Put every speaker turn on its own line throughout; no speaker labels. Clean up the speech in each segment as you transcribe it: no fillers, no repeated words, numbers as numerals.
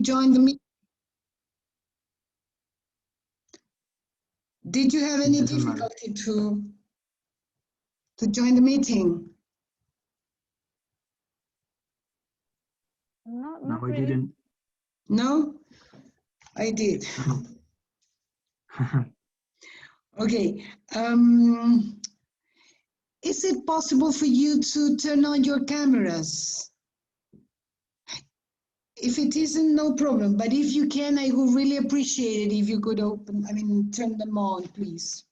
join the meeting? Did you have any difficulty to join the meeting?
No,
No,
not
I
really.
didn't.
No? I did. Okay. Is it possible for you to turn on your cameras? If it isn't, no problem. But if you can, I would really appreciate it if you could turn them on, please.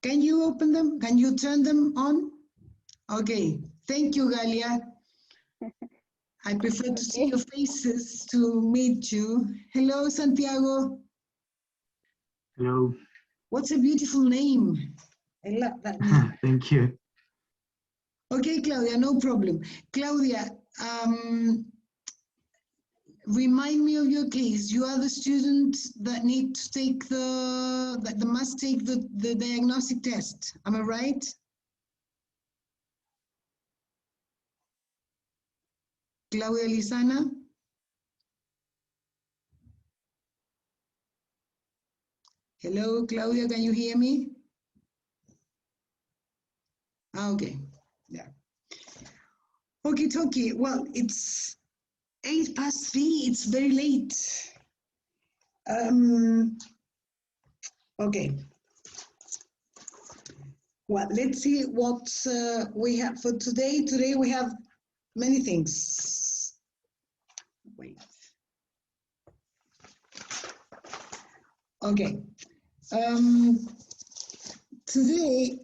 Can you open them? Can you turn them on? Okay. Thank you, Galia. I prefer to see your faces to meet you. Hello, Santiago.
Hello.
What's a beautiful name? I love that name.
Thank you.
Okay, Claudia, no problem. Claudia, remind me of your case. You are the student that need to take that must take the diagnostic test. Am I right? Claudia Lizana? Hello, Claudia, can you hear me? Okay, yeah. Okay, well, it's 3:08. It's very late. Okay. Well, let's see what we have for today. Today we have many things. Wait. Okay. Today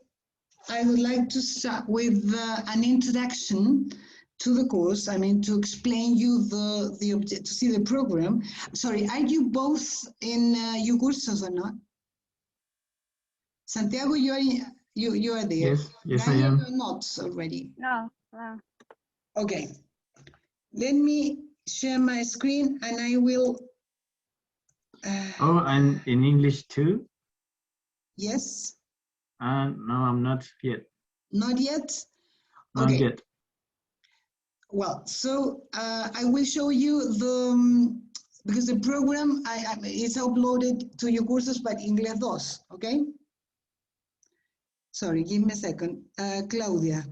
I would like to start with an introduction to the course. To explain you the object, to see the program. Sorry, are you both in cursos or not? Santiago, you are there.
Yes, I am.
You're not already.
No.
Okay. Let me share my screen and I will.
Oh, and in English too?
Yes.
No, I'm not yet.
Not yet?
Not
Okay.
yet.
Well, so I will show you because the program is uploaded to your courses by Inglés 2, okay? Sorry, give me a second. Claudia.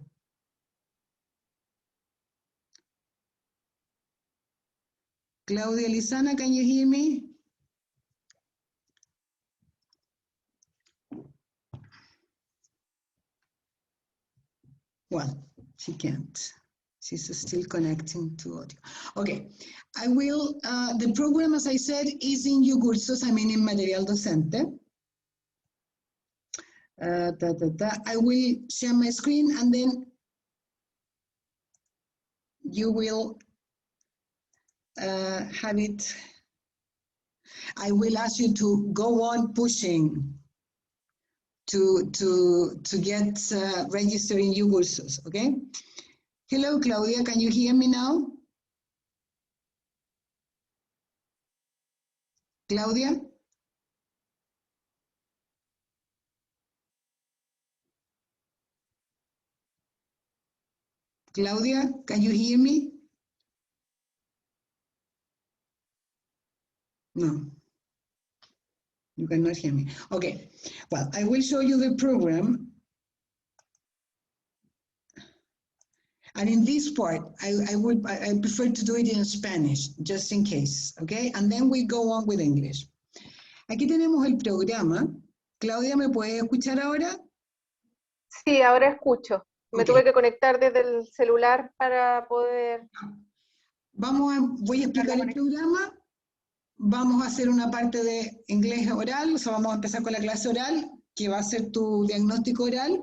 Claudia Lizana, can you hear me? Well, she can't. She's still connecting to audio. Okay, I will, the program, as I said, is in cursos, in Material Docente. I will share my screen and then you will have it. I will ask you to go on pushing to get registered in cursos, okay? Hello, Claudia, can you hear me now? Claudia? Claudia, can you hear me? No, you cannot hear me. Okay, well, I will show you the program. And in this part, I prefer to do it in Spanish, just in case, okay? And then we go on with English. Aquí tenemos el programa. Claudia, ¿me puede escuchar ahora?
Sí, ahora escucho. Me
Okay.
tuve que conectar desde el celular para poder...
Voy a explicar el programa. Vamos a hacer una parte de inglés oral, o sea, vamos a empezar con la clase oral, que va a ser tu diagnóstico oral.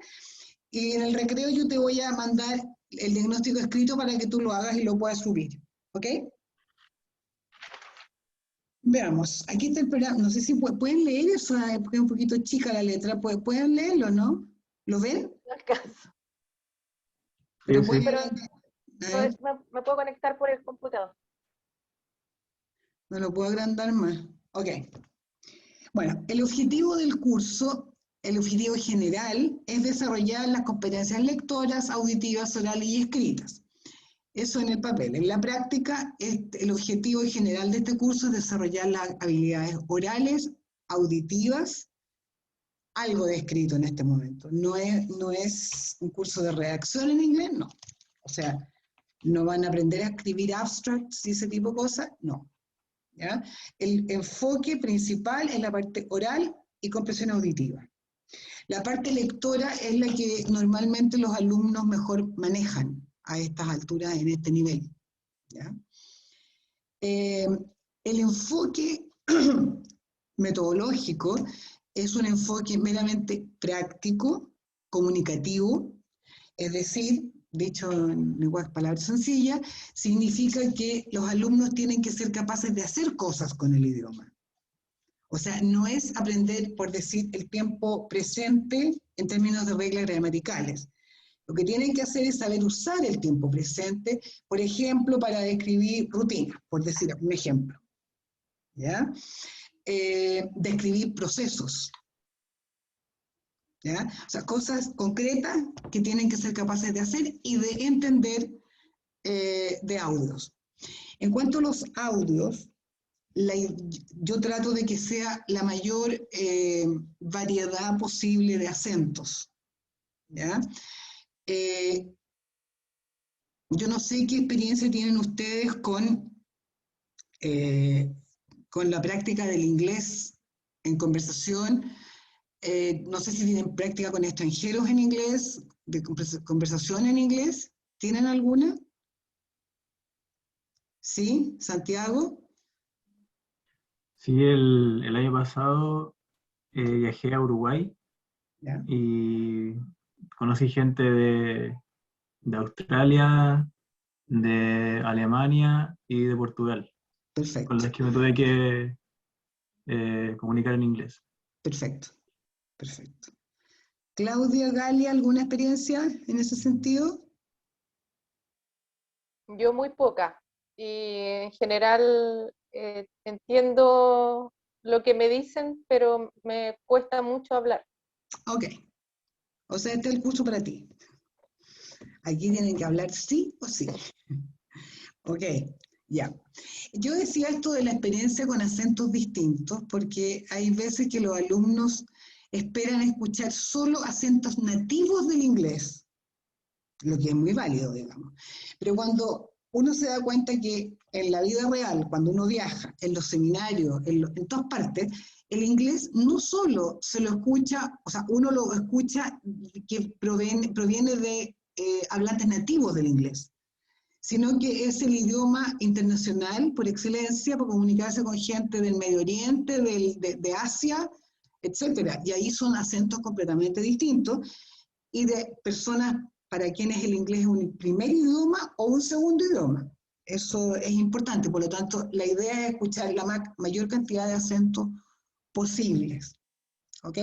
Y en el recreo yo te voy a mandar el diagnóstico escrito para que tú lo hagas y lo puedas subir, ¿ok? Veamos, aquí está el programa, no sé si pueden leer eso, porque es un poquito chica la letra, pueden leerlo, ¿no? ¿Lo ven?
No alcanzo.
Pero,
Sí.
Me puedo conectar por el computador.
No lo puedo agrandar más. Ok. Bueno, el objetivo del curso, el objetivo general, es desarrollar las competencias lectoras, auditivas, orales y escritas. Eso en el papel. En la práctica, el objetivo general de este curso es desarrollar las habilidades orales, auditivas, algo de escrito en este momento. No es un curso de redacción en inglés, no. O sea, no van a aprender a escribir abstracts y ese tipo de cosas, no. ¿Ya? El enfoque principal es la parte oral y comprensión auditiva. La parte lectora es la que normalmente los alumnos mejor manejan a estas alturas, en este nivel. ¿Ya? El enfoque metodológico es un enfoque meramente práctico, comunicativo, es decir, dicho en palabras sencillas, significa que los alumnos tienen que ser capaces de hacer cosas con el idioma. O sea, no es aprender, por decir, el tiempo presente en términos de reglas gramaticales. Lo que tienen que hacer es saber usar el tiempo presente, por ejemplo, para describir rutinas, por decir un ejemplo. ¿Ya? Describir procesos. ¿Ya? O sea, cosas concretas que tienen que ser capaces de hacer y de entender de audios. En cuanto a los audios, yo trato de que sea la mayor variedad posible de acentos. ¿Ya? Yo no sé qué experiencia tienen ustedes con la práctica del inglés en conversación. No sé si tienen práctica con extranjeros en inglés, de conversación en inglés. ¿Tienen alguna? ¿Sí? ¿Santiago?
Sí, el año pasado viajé a Uruguay
¿Ya?
y conocí gente de Australia, de Alemania y de Portugal, con
Perfecto,
las que me tuve que comunicar en inglés.
perfecto, perfecto. Claudia, Galia, ¿alguna experiencia en ese sentido?
Yo muy poca. Y en general entiendo lo que me dicen, pero me cuesta mucho hablar.
Ok. O sea, este es el curso para ti. Aquí tienen que hablar sí o sí. Ok, ya. Yo decía esto de la experiencia con acentos distintos porque hay veces que los alumnos esperan escuchar solo acentos nativos del inglés, lo que es muy válido, digamos. Pero cuando uno se da cuenta que en la vida real, cuando uno viaja, en los seminarios, en todas partes, el inglés no solo se lo escucha, o sea, uno lo escucha que proviene de hablantes nativos del inglés, sino que es el idioma internacional por excelencia, para comunicarse con gente del Medio Oriente, de Asia, etcétera. Y ahí son acentos completamente distintos, y de personas para quienes el inglés es un primer idioma o un segundo idioma. Eso es importante, por lo tanto, la idea es escuchar la mayor cantidad de acentos posibles. ¿Ok?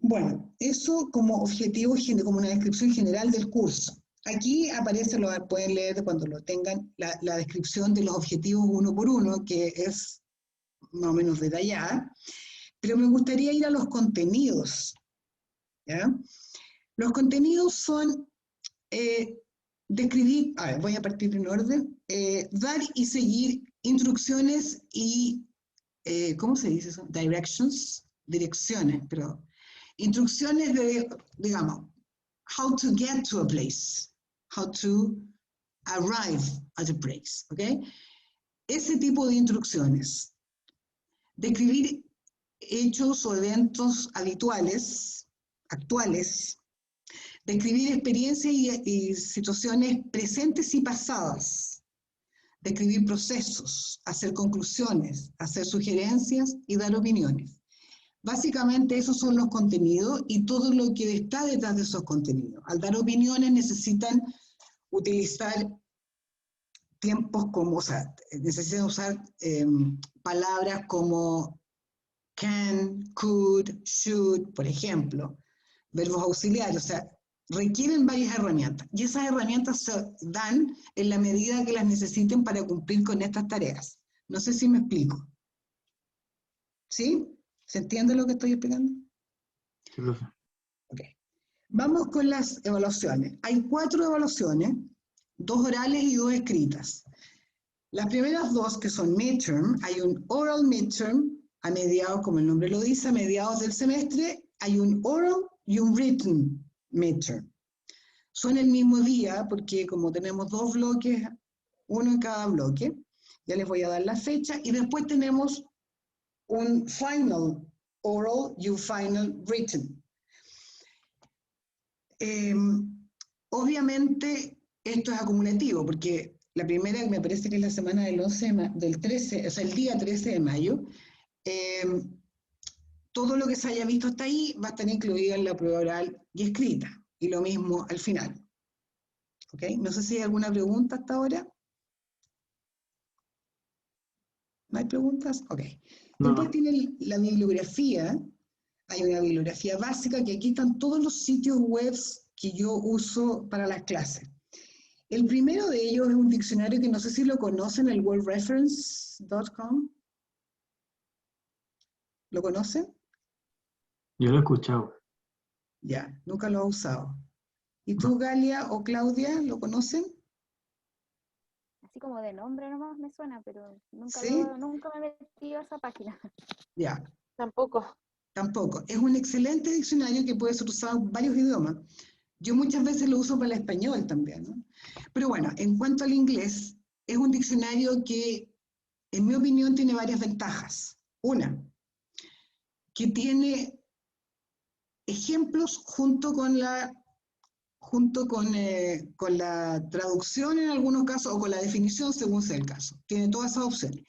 Bueno, eso como objetivo, como una descripción general del curso. Aquí aparece, lo pueden leer cuando lo tengan, la descripción de los objetivos uno por uno, que es más o menos detallada, pero me gustaría ir a los contenidos. ¿Ya? Los contenidos son describir, a ver, voy a partir en orden, dar y seguir instrucciones y, ¿cómo se dice eso? Direcciones, pero instrucciones de, digamos, how to get to a place, how to arrive at a place, ¿ok? Ese tipo de instrucciones. Describir hechos o eventos habituales, actuales. Describir experiencias y situaciones presentes y pasadas. Describir procesos, hacer conclusiones, hacer sugerencias y dar opiniones. Básicamente esos son los contenidos y todo lo que está detrás de esos contenidos. Al dar opiniones necesitan utilizar tiempos como, o sea, necesitan usar palabras como can, could, should, por ejemplo, verbos auxiliares, o sea, requieren varias herramientas y esas herramientas se dan en la medida que las necesiten para cumplir con estas tareas. No sé si me explico. ¿Sí? ¿Se entiende lo que estoy explicando?
Sí, profe.
Ok. Vamos con las evaluaciones. Hay 4 evaluaciones. 2 orales y 2 escritas. Las primeras 2, que son midterm, hay un oral midterm, a mediados, como el nombre lo dice, a mediados del semestre, hay un oral y un written midterm. Son el mismo día, porque como tenemos 2 bloques, uno en cada bloque, ya les voy a dar la fecha, y después tenemos un final oral y un final written. Obviamente esto es acumulativo, porque la primera me parece que es la semana del 13, o sea, el día 13 de mayo. Todo lo que se haya visto hasta ahí va a estar incluido en la prueba oral y escrita, y lo mismo al final. ¿Ok? No sé si hay alguna pregunta hasta ahora. ¿No hay preguntas? Ok.
No,
Después
no.
tiene la bibliografía. Hay una bibliografía básica, que aquí están todos los sitios web que yo uso para las clases. El primero de ellos es un diccionario que no sé si lo conocen, el worldreference.com. ¿Lo conocen?
Yo lo he escuchado.
Ya, nunca lo he usado. ¿Y
No.
tú, Galia o Claudia, lo conocen?
Así como de nombre nomás me suena, pero
¿Sí?
nunca me he metido a esa página.
Ya,
Tampoco.
tampoco. Es un excelente diccionario que puede ser usado en varios idiomas. Yo muchas veces lo uso para el español también, ¿no? Pero bueno, en cuanto al inglés, es un diccionario que, en mi opinión, tiene varias ventajas. Una, que tiene ejemplos con la traducción en algunos casos, o con la definición según sea el caso. Tiene todas esas opciones.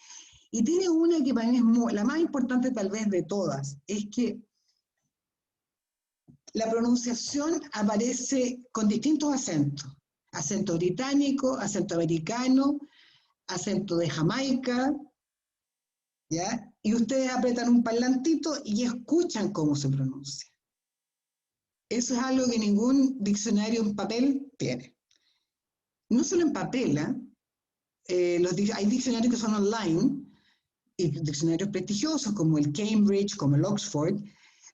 Y tiene una que para mí es la más importante tal vez de todas, es que la pronunciación aparece con distintos acentos. Acento británico, acento americano, acento de Jamaica, ¿ya? Y ustedes apretan un parlantito y escuchan cómo se pronuncia. Eso es algo que ningún diccionario en papel tiene. No solo en papel, hay diccionarios que son online, y diccionarios prestigiosos como el Cambridge, como el Oxford,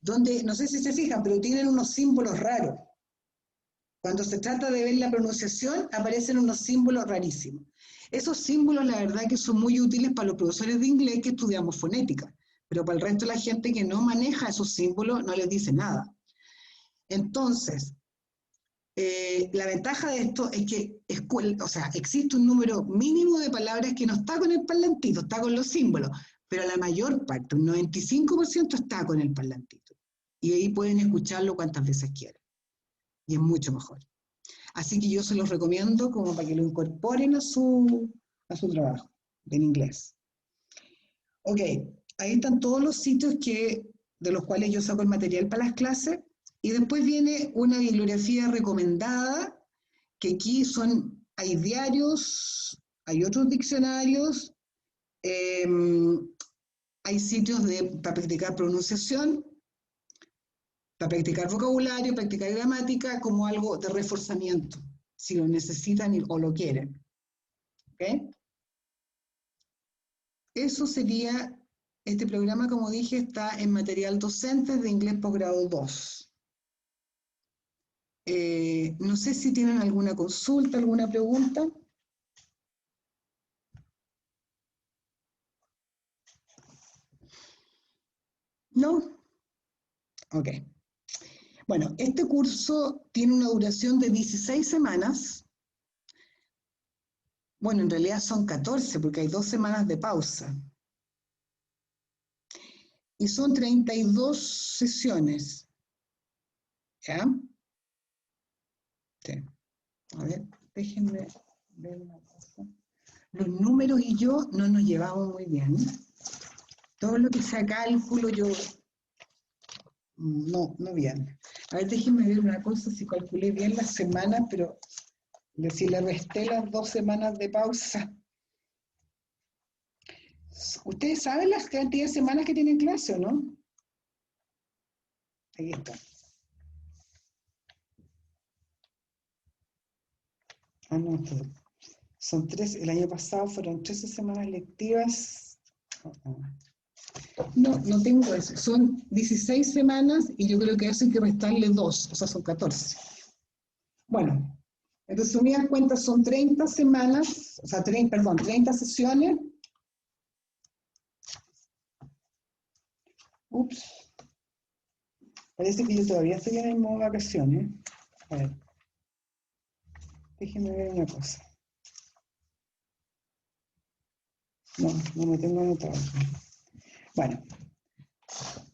donde, no sé si se fijan, pero tienen unos símbolos raros. Cuando se trata de ver la pronunciación, aparecen unos símbolos rarísimos. Esos símbolos, la verdad, que son muy útiles para los profesores de inglés que estudiamos fonética, pero para el resto de la gente que no maneja esos símbolos, no les dice nada. Entonces, la ventaja de esto es que existe un número mínimo de palabras que no está con el parlantito, está con los símbolos, pero la mayor parte, un 95%, está con el parlantito. Y ahí pueden escucharlo cuantas veces quieran. Y es mucho mejor. Así que yo se los recomiendo como para que lo incorporen a su trabajo en inglés. Ok, ahí están todos los sitios de los cuales yo saco el material para las clases. Y después viene una bibliografía recomendada, que aquí hay diarios, hay otros diccionarios, hay sitios para practicar pronunciación, para practicar vocabulario, practicar gramática, como algo de reforzamiento, si lo necesitan o lo quieren. ¿Ok? Eso sería, este programa, como dije, está en material docente de inglés posgrado 2. No sé si tienen alguna consulta, alguna pregunta. ¿No? Ok. Bueno, este curso tiene una duración de 16 semanas. Bueno, en realidad son 14 porque hay 2 semanas de pausa. Y son 32 sesiones. ¿Ya? Sí. A ver, déjenme ver una cosa. Los números y yo no nos llevamos muy bien. Todo lo que sea cálculo, yo no bien. A ver, déjenme ver una cosa, si calculé bien las semanas, pero si le resté las 2 semanas de pausa. ¿Ustedes saben las cantidad de semanas que tienen clase o no? Ahí está. Ah, no, son 3, el año pasado fueron 13 semanas lectivas. No tengo eso. Son 16 semanas y yo creo que a eso hay que restarle 2, o sea, son 14. Bueno, En resumidas cuentas son 30 semanas, o sea, 30 sesiones. Ups. Parece que yo todavía estoy en el modo vacaciones. A ver. Déjenme ver una cosa. No me tengo anotado. Bueno,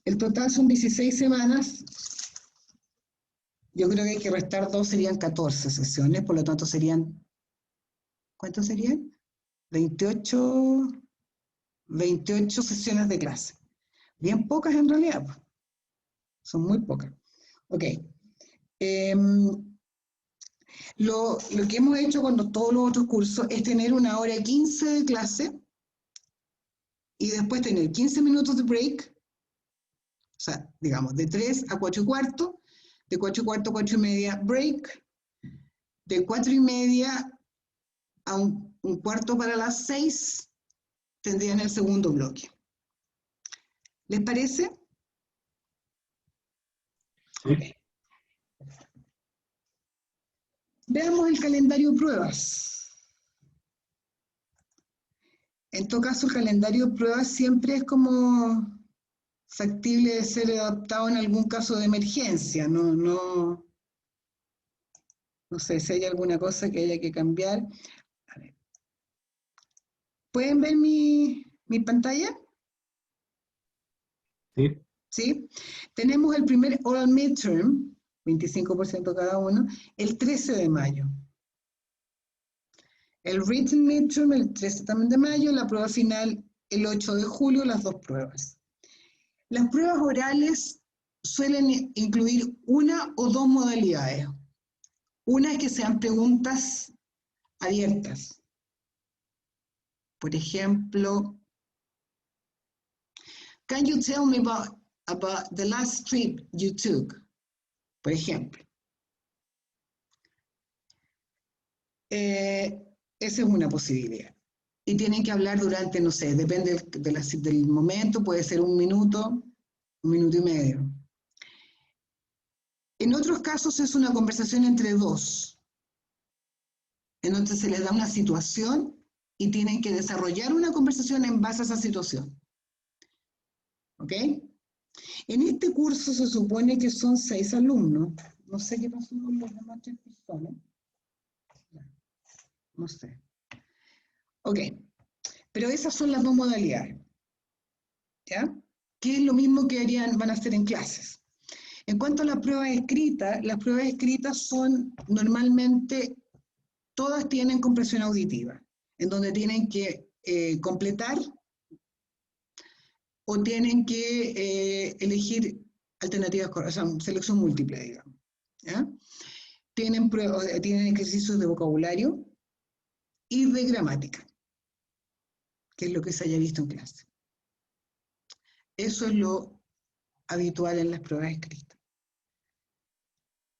el total son 16 semanas. Yo creo que hay que restar 2, serían 14 sesiones, por lo tanto serían, ¿cuántos serían? 28 sesiones de clase. Bien pocas en realidad, pues. Son muy pocas. Ok. Lo que hemos hecho con todos los otros cursos es tener 1h15 de clase y después tener 15 minutos de break, o sea, digamos, de 3 a 4:15, de 4:15 a 4:30 break, de 4:30 a un cuarto para las 6 tendrían el segundo bloque. ¿Les parece?
Sí.
Okay. Veamos el calendario de pruebas. En todo caso, el calendario de pruebas siempre es como factible de ser adaptado en algún caso de emergencia. No sé si hay alguna cosa que haya que cambiar. A ver. ¿Pueden ver mi pantalla?
Sí.
¿Sí? Tenemos el primer oral midterm, 25% cada uno, el 13 de mayo. El written midterm el 13 también de mayo, la prueba final el 8 de julio, las dos pruebas. Las pruebas orales suelen incluir una o dos modalidades. Una es que sean preguntas abiertas. Por ejemplo, can you tell me about the last trip you took? Por ejemplo. Esa es una posibilidad. Y tienen que hablar durante, no sé, depende del momento, puede ser 1 minuto, 1 minuto y medio. En otros casos es una conversación entre dos. Entonces se les da una situación y tienen que desarrollar una conversación en base a esa situación. ¿Ok? En este curso se supone que son 6 alumnos. No sé qué pasó con las demás 3 personas. No sé. Ok. Pero esas son las dos modalidades. ¿Ya? Que es lo mismo que van a hacer en clases. En cuanto a las pruebas escritas son normalmente, todas tienen comprensión auditiva, en donde tienen que completar o tienen que elegir alternativas, o sea, selección múltiple, digamos. ¿Ya? Tienen ejercicios de vocabulario y de gramática, que es lo que se haya visto en clase. Eso es lo habitual en las pruebas escritas.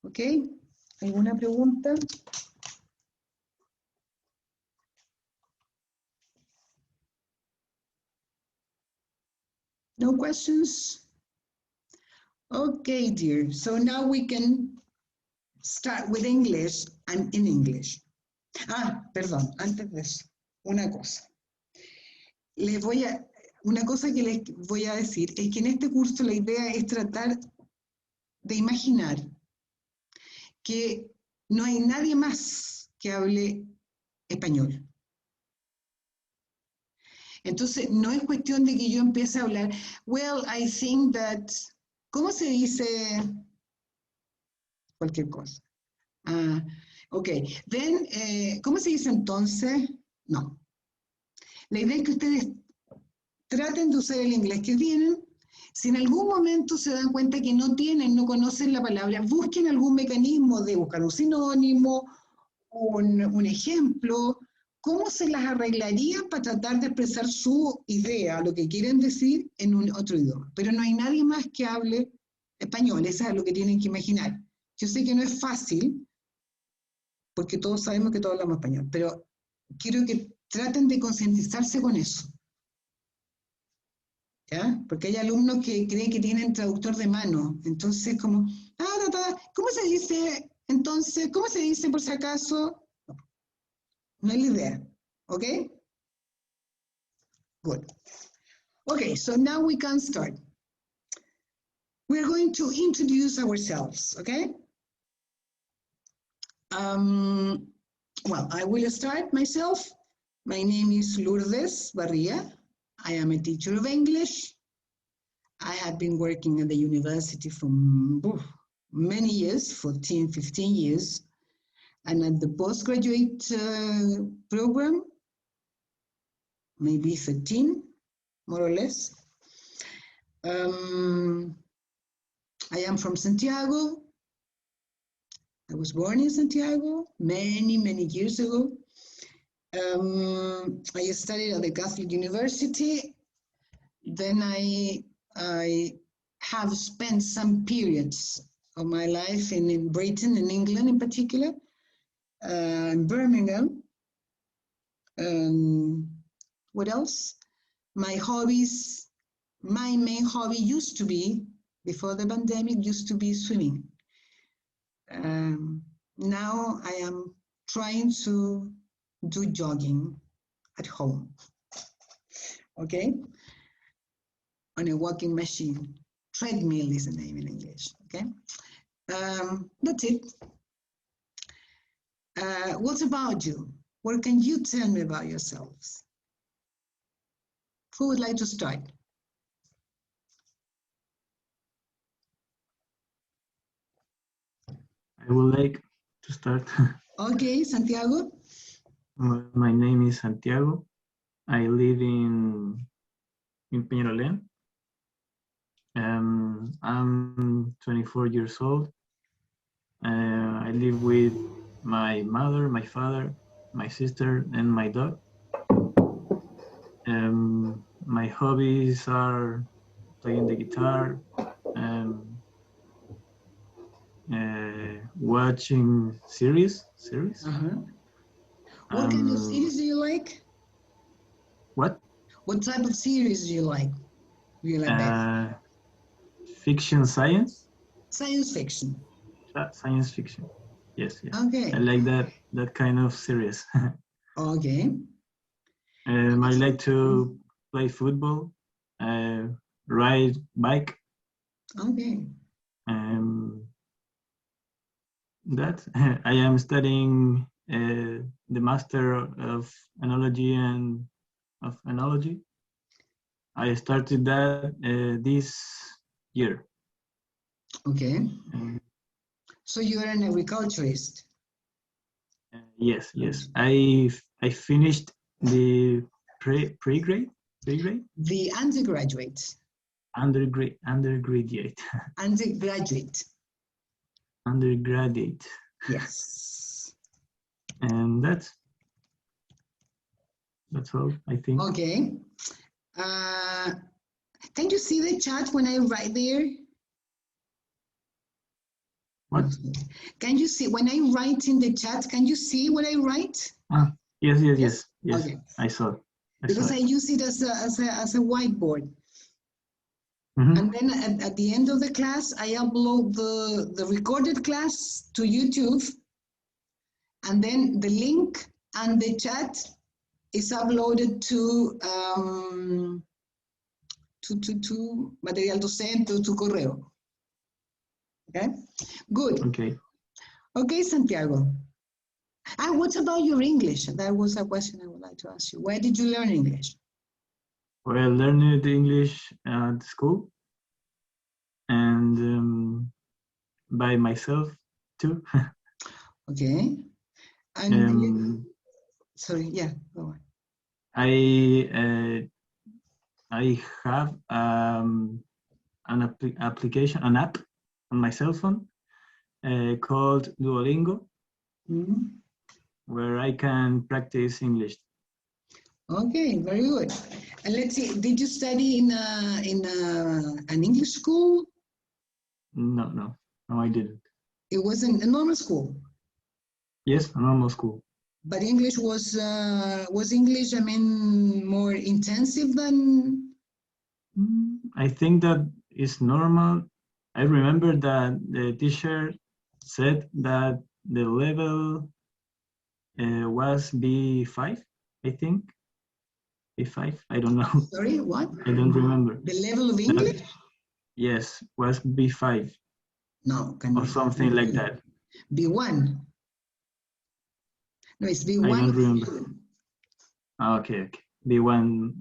¿Ok? ¿Alguna pregunta? No questions? Okay, dear. So now we can start with English and in English. Perdón, antes de eso, una cosa. Una cosa que les voy a decir es que en este curso la idea es tratar de imaginar que no hay nadie más que hable español. Entonces, no es cuestión de que yo empiece a hablar, well, I think that, ¿cómo se dice cualquier cosa? Ok, then, ¿cómo se dice entonces? No. La idea es que ustedes traten de usar el inglés que tienen. Si en algún momento se dan cuenta que no conocen la palabra, busquen algún mecanismo de buscar un sinónimo, un ejemplo, cómo se las arreglarían para tratar de expresar su idea, lo que quieren decir en otro idioma. Pero no hay nadie más que hable español, eso es lo que tienen que imaginar. Yo sé que no es fácil, porque todos sabemos que todos hablamos español, pero quiero que traten de concientizarse con eso. ¿Ya? Porque hay alumnos que creen que tienen traductor de mano, entonces como, ¿cómo se dice Entonces, ¿cómo se dice por si acaso? No es la idea. Okay? Good. Okay, so now we can start. We're going to introduce ourselves, okay? Well, I will start myself. My name is Lourdes Barria. I am a teacher of English. I have been working at the university for many years, 14, 15 years, and at the postgraduate program, maybe 13, more or less. I am from Santiago. I was born in Santiago many, many years ago. I studied at the Catholic University. Then I have spent some periods of my life in Britain, in England in particular, in Birmingham. What else? My hobbies, my main hobby used to be, before the pandemic, used to be swimming. Now I am trying to do jogging at home, okay? On a walking machine. Treadmill is the name in English, okay? That's it. What about you? What can you tell me about yourselves? Who would like to start?
I would like to start.
Okay, Santiago.
My name is Santiago. I live in Peñarolén. I'm 24 years old. I live with my mother, my father, my sister, and my dog. My hobbies are playing the guitar, watching series.
What kind of series do you like?
What?
What type of series do you like? Do you like best?
Fiction, science.
Science fiction.
Science fiction. Yes.
Okay.
I like that kind of series.
Okay.
I like to play football, ride bike.
Okay.
That I am studying the Master of Enology and of Enology. I started that this year.
Okay. So you are an agriculturist.
Yes. I finished the pre-grade.
The undergraduate.
Undergraduate.
Undergraduate.
Undergraduate.
Yes.
And that's all, I think.
Okay. Can you see the chat when I write there?
What?
Can you see when I write in the chat? Can you see what I write?
Yes.
Okay.
I saw.
Because I use it as a whiteboard.
Mm-hmm.
And then at the end of the class, I upload the recorded class to YouTube, and then the link and the chat is uploaded to Material Docente, to Correo. Okay, good. Okay, Santiago. What about your English? That was a question I would like to ask you. Where did you learn English?
Well, learning the English at school and by myself too.
Okay. And sorry, yeah, go on.
I have an app on my cell phone called Duolingo, where I can practice English.
Okay, very good. And let's see, did you study in an English school?
No, I didn't.
It was in a normal school?
Yes, a normal school.
But English was English, I mean, more intensive than?
I think that is normal. I remember that the teacher said that the level was B5, I think. B5, I don't know.
Sorry, what?
I don't remember.
The level of English?
Yes, was B5
No, can
or something like that.
B1. No, it's
I
B1.
don't remember. Okay, B1.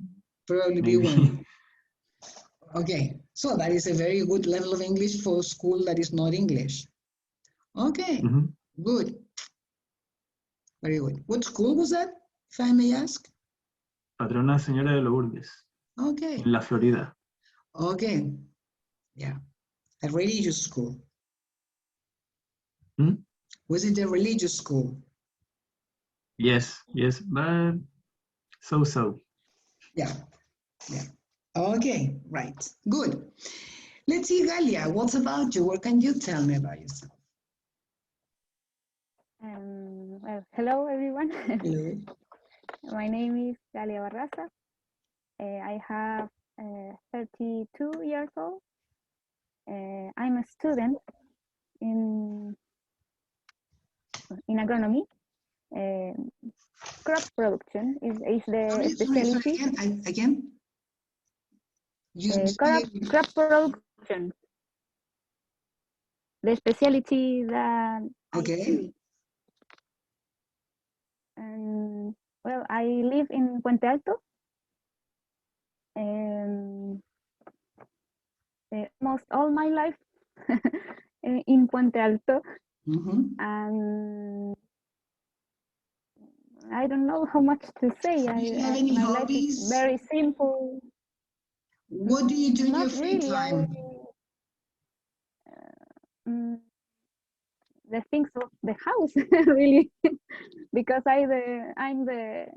Probably
Maybe.
B1. Okay, so that is a very good level of English for school that is not English. Okay, good. Very good. What school was that, if I may ask?
Patrona Señora de Lourdes,
Okay,
en la Florida.
okay, yeah, a religious school. Was it a religious school?
Yes, but so.
Yeah. Okay, right, good. Let's see, Galia, what about you? What can you tell me about yourself?
Well, hello everyone.
Hello.
My name is Galia Barraza. I have 32 years old. I'm a student in agronomy. Crop production is the specialty.
Sorry, again?
Crop production. The specialty that I study. And well, I live in Puente Alto. Almost all my life in Puente Alto. And I don't know how much to say.
Do you have any
my
hobbies?
life is very simple.
What do you do in your free
really,
time?
The things of the house, really, because I'm the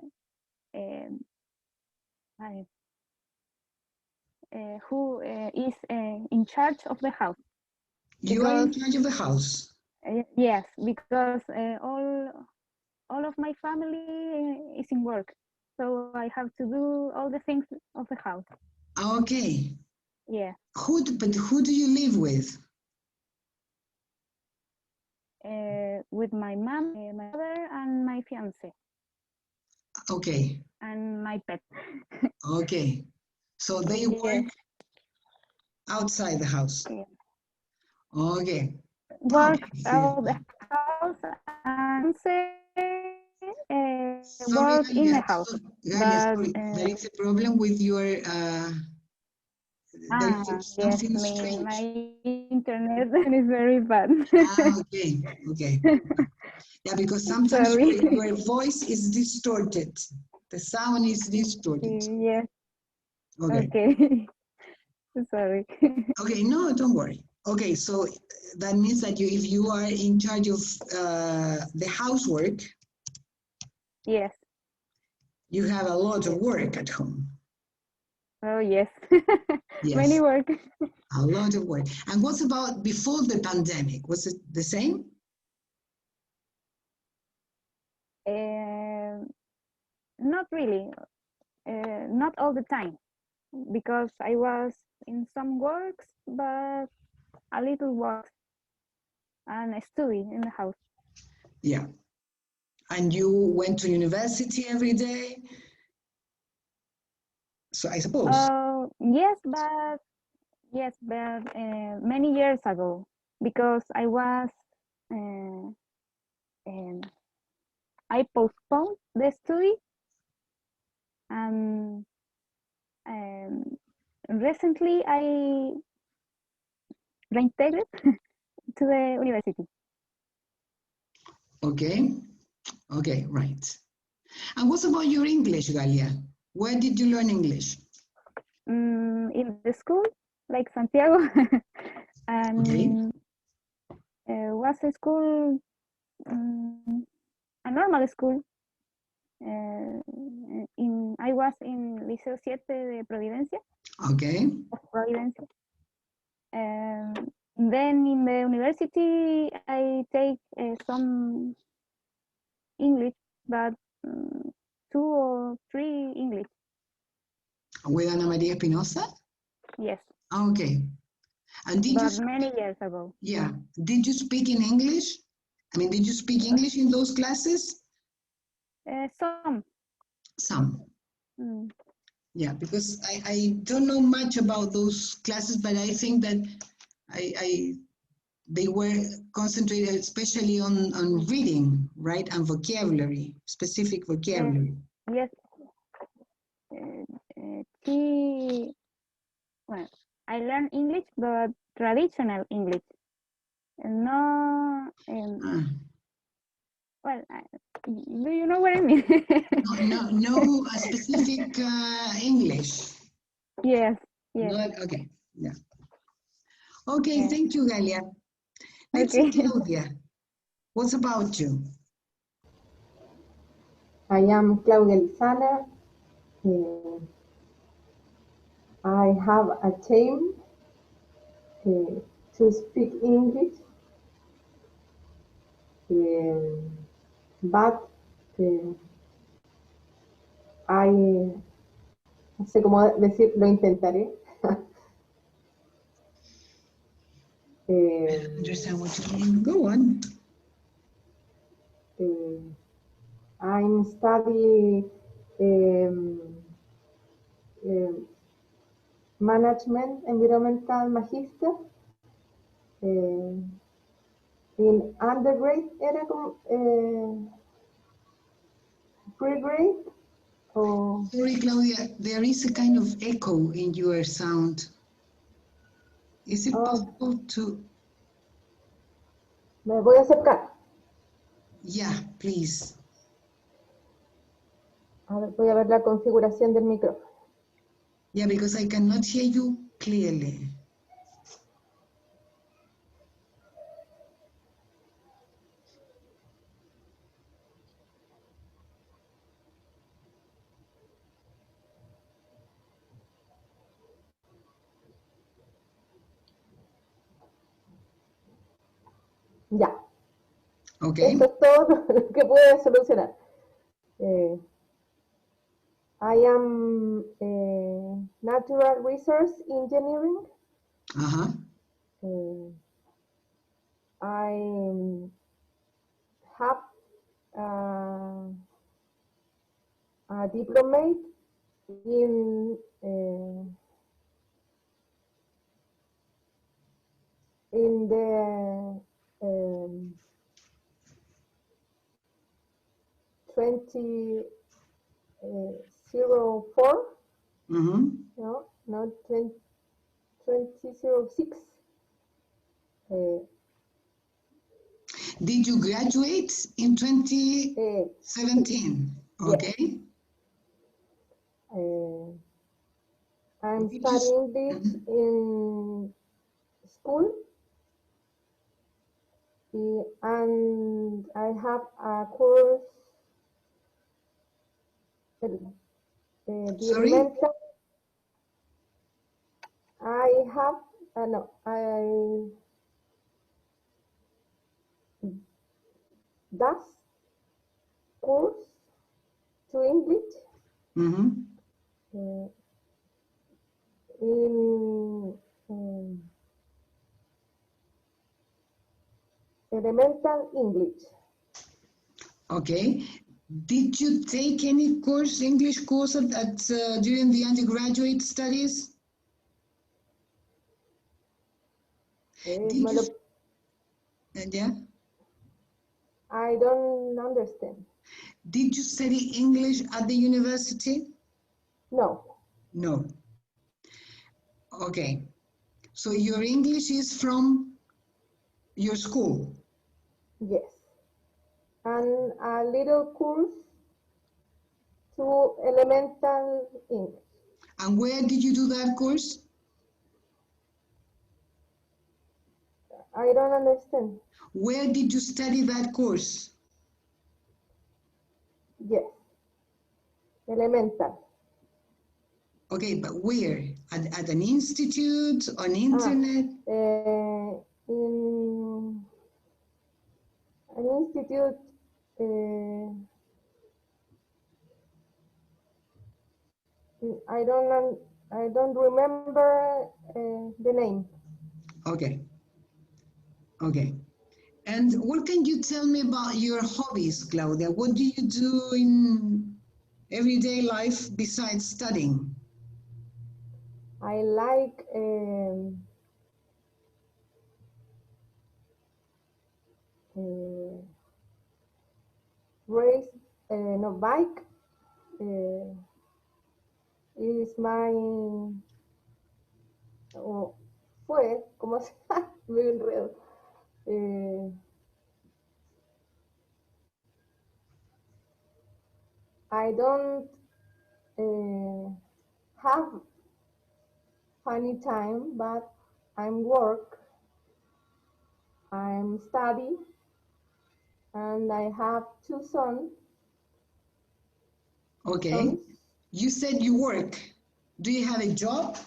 who is in charge of the house.
You are in charge of the house?
Yes, because all of my family is in work, so I have to do all the things of the house.
Okay.
Yeah.
But who do you live with?
With my mom, my mother, and my fiance.
Okay.
And my pet.
Okay. So they work outside the house?
Yeah.
Okay.
Work out the house and work in the house.
Sorry, there is a problem with your there is something
yes,
strange.
my internet is very bad.
Okay. Yeah, because sometimes your voice is distorted. The sound is distorted.
Yes.
Okay.
Sorry.
Okay, no, don't worry. Okay, so that means that if you are in charge of the housework,
yes,
you have a lot of work at home.
Oh yes,
Yes.
Many work.
A lot of work. And what's about before the pandemic? Was it the same?
Not really, not all the time, because I was in some works, but a little work and I study in the house.
Yeah. And you went to university every day? So I suppose.
Yes, but many years ago, because I was, I postponed the study, and recently I reintegrated to the university.
Okay, right. And what about your English, Galia? Where did you learn English?
In the school, like Santiago, and was a school, a normal school. I was in Liceo 7 de Providencia.
Okay.
Providencia. Then in the university, I take some English, but 2 or 3 English.
With Ana María Espinosa?
Yes.
Okay. And did
but
you,
many years ago.
yeah, did you speak in English? I mean, did you speak English in those classes?
Some.
Some.
Mm.
Yeah, because I don't know much about those classes, but I think that they were concentrated especially on reading, right, and vocabulary, specific vocabulary.
Yes. She, well, I learned English, but traditional English. No,
Ah,
well, do you know what I mean?
no specific English.
Yes, yes.
Not okay. Yeah. Okay,
Yeah.
thank you, Galia. Let's see,
Okay.
Claudia. What's about you?
I am Claudia Lizana. Uh, I have a team to speak English, but I no sé cómo decir, lo intentaré.
Understand what you mean? Go on.
I'm studying um, management, environmental magister. In undergrad era como pre-grade o
Sorry, Claudia, there is a kind of echo in your sound. Is it possible to?
me voy a acercar.
Yeah, please.
A ver, voy a ver la configuración del micrófono.
Yeah, because I cannot hear you clearly.
Ya,
Okay.
esto es todo lo que pude solucionar. I am natural resource engineering.
Uh-huh.
I have a diplomate in the 2004,
Mm-hmm.
no, not 2006.
Did you graduate in 2017? Okay.
Yes. I'm
Did you-
studying this in school, and I have a course.
Sorry?
I have no. Das course to English
Mm-hmm.
in elemental English.
Okay. Did you take any course, English course during the undergraduate studies? Did you, yeah?
I don't understand.
Did you study English at the university?
No.
No. Okay. So your English is from your school?
Yes. And a little course to elemental English.
And where did you do that course?
I don't understand.
Where did you study that course?
Yes. Elemental.
Okay, but where? At an institute, on internet?
In an institute. I don't remember the name.
Okay. Okay. And what can you tell me about your hobbies, Claudia? What do you do in everyday life besides studying?
I like race, no, bike is my, ¿cómo se llama? Me enredo. I don't have funny time, but I'm work, I'm study, and I have two sons.
Okay. You said you work. Do you have a job?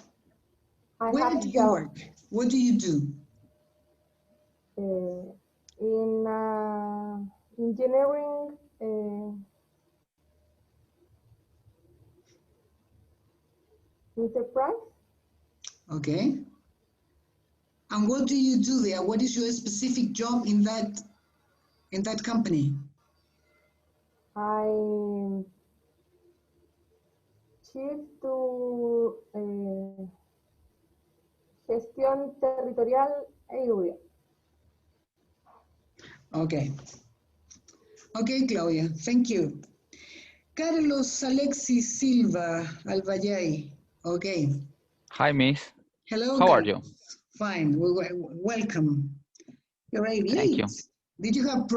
I
Where
have
do you
job
work? What do you do?
in engineering enterprise.
Okay. And what do you do there? What is your specific job in that company?
I chief to gestión territorial area.
Okay. Okay, Claudia, thank you. Carlos Alexis Silva Alvallay. Okay.
Hi, Miss.
Hello,
How are
Carlos.
you?
Fine. Welcome. You're
Thank
elite.
you.
Did you have any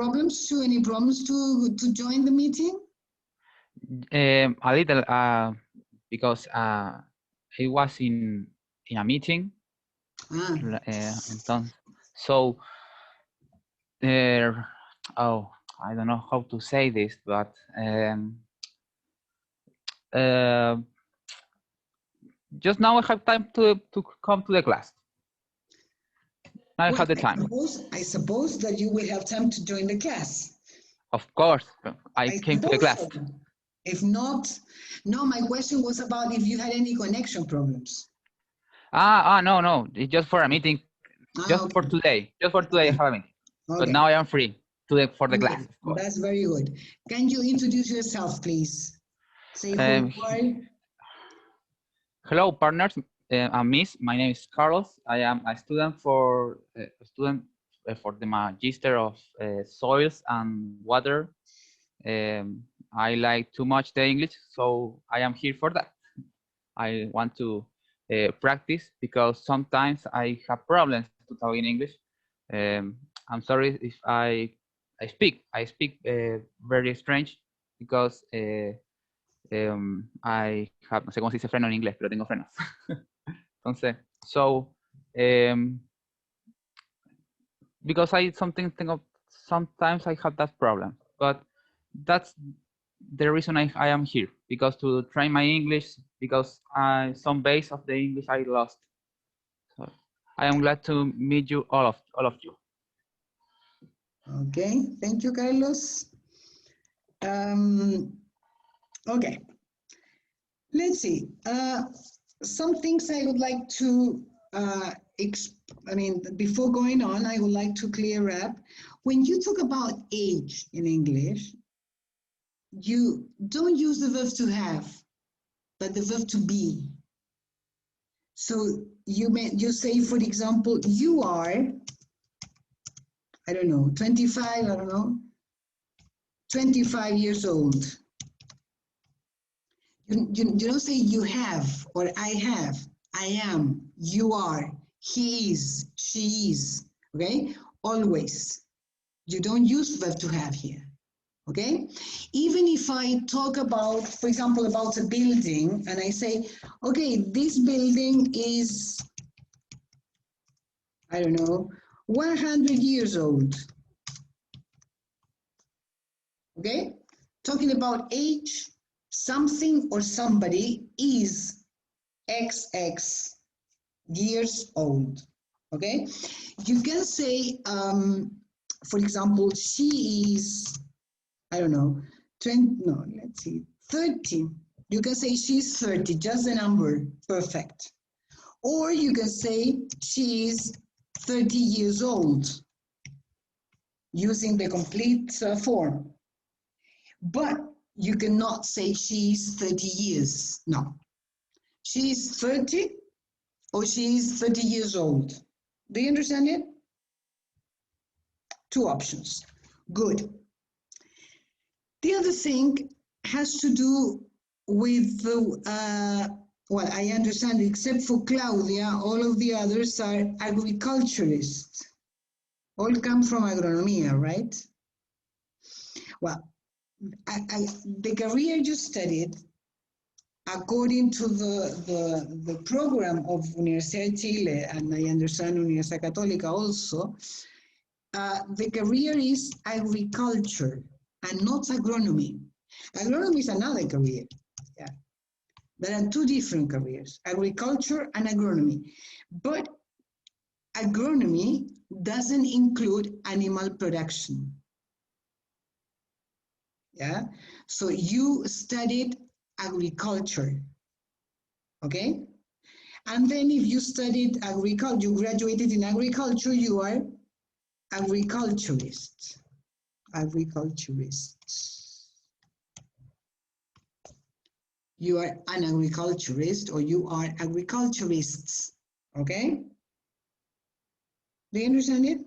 problems to join the meeting?
A little, because I was in a meeting,
Ah,
entonces, so oh, I don't know how to say this, but just now I have time to come to the class. Now I
well,
have the time.
I suppose that you will have time to join the class.
Of course, I came to the
suppose
class.
so. If not, no, my question was about if you had any connection problems.
No, it's just for a meeting, just
Okay.
for today. Just for today I have a meeting. But
Okay.
now I am free for the class, of course.
That's very good. Can you introduce yourself, please? Say who you are.
Hello, partners. Miss, my name is Carlos. I am a student for the Magister of Soils and Water. I like too much the English, so I am here for that. I want to practice because sometimes I have problems to talk in English. I'm sorry if I speak very strange because I have, no sé cómo se dice freno en inglés, pero tengo frenos. Entonces, so, because I sometimes I have that problem, but that's the reason I am here, because to train my English, because some base of the English I lost. So I am glad to meet you, all of you.
Okay, thank you, Carlos. Okay, let's see. Some things I would like to, before going on, I would like to clear up. When you talk about age in English, you don't use the verb to have, but the verb to be. So you say, for example, you are, I don't know, 25, I don't know, 25 years old. You don't say you have or I have, I am, you are, he is, she is, okay? Always. You don't use verb to have here, okay? Even if I talk about, for example, about a building and I say, okay, this building is, I don't know, 100 years old, okay? Talking about age, something or somebody is XX years old, okay? You can say, for example, she is, I don't know, 30. You can say she's 30, just a number, perfect. Or you can say she's 30 years old, using the complete form. But you cannot say she's 30 years. No. She's 30 or she's 30 years old. Do you understand it? Two options. Good. The other thing has to do with the, well, I understand, except for Claudia, all of the others are agriculturists. All come from agronomía, right? Well, the career you studied, according to the program of Universidad de Chile, and I understand Universidad Católica also, the career is agriculture and not agronomy. Agronomy is another career. Yeah. There are two different careers, agriculture and agronomy. But agronomy doesn't include animal production. Yeah. So you studied agriculture. Okay. And then if you studied agriculture, you graduated in agriculture, you are agriculturist. Agriculturist. You are an agriculturist or you are agriculturists. Okay? Do you understand it?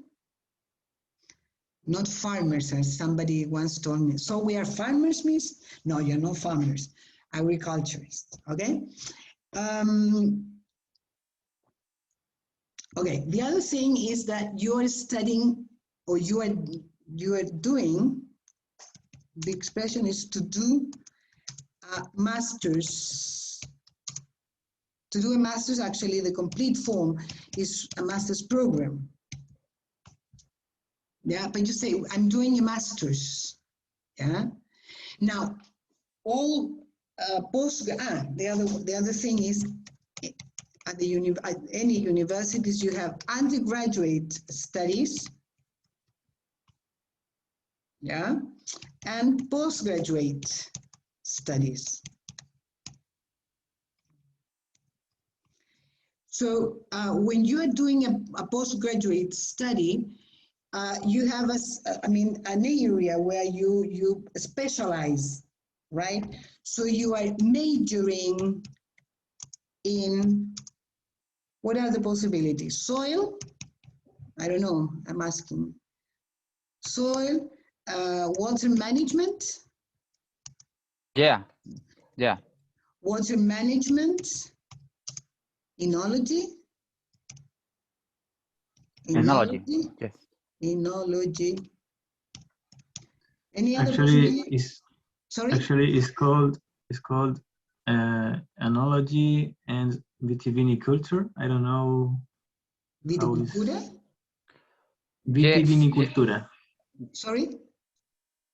Not farmers, as somebody once told me. So we are farmers, miss? No, you're not farmers. Agriculturists. Okay? Okay, the other thing is that you are studying or you are doing, the expression is to do a master's. To do a master's, actually the complete form is a master's program. Yeah, but you say, I'm doing a master's. Yeah. Now, all the other thing is, at any universities, you have undergraduate studies, yeah, and postgraduate studies. So when you are doing a postgraduate study, you have an area where you specialize, right? So you are majoring in, what are the possibilities? Soil, I don't know, I'm asking. Soil, water management.
Yeah.
Water management, enology.
Enology. Yes.
Enology. Any other
Actually,
possibility? Sorry?
Actually, it's called enology and vitiviniculture. I don't know.
Viticultura?
Vitivinicultura.
Sorry?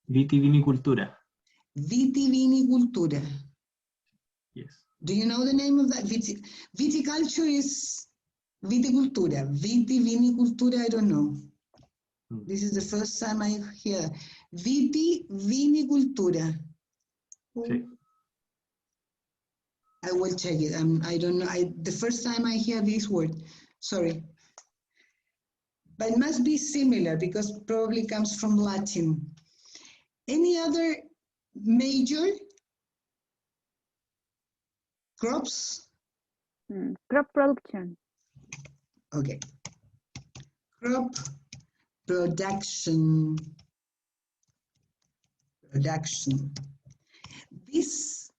Vitivinicultura.
Vitivinicultura.
Yes.
Do you know the name of that? Viticulture is viticultura. Vitivinicultura, I don't know. This is the first time I hear. Vitivinicultura.
Sí.
I will check it. I don't know. The first time I hear this word. Sorry. But it must be similar because probably comes from Latin. Any other major crops?
Crop production.
Okay. Crop production. This,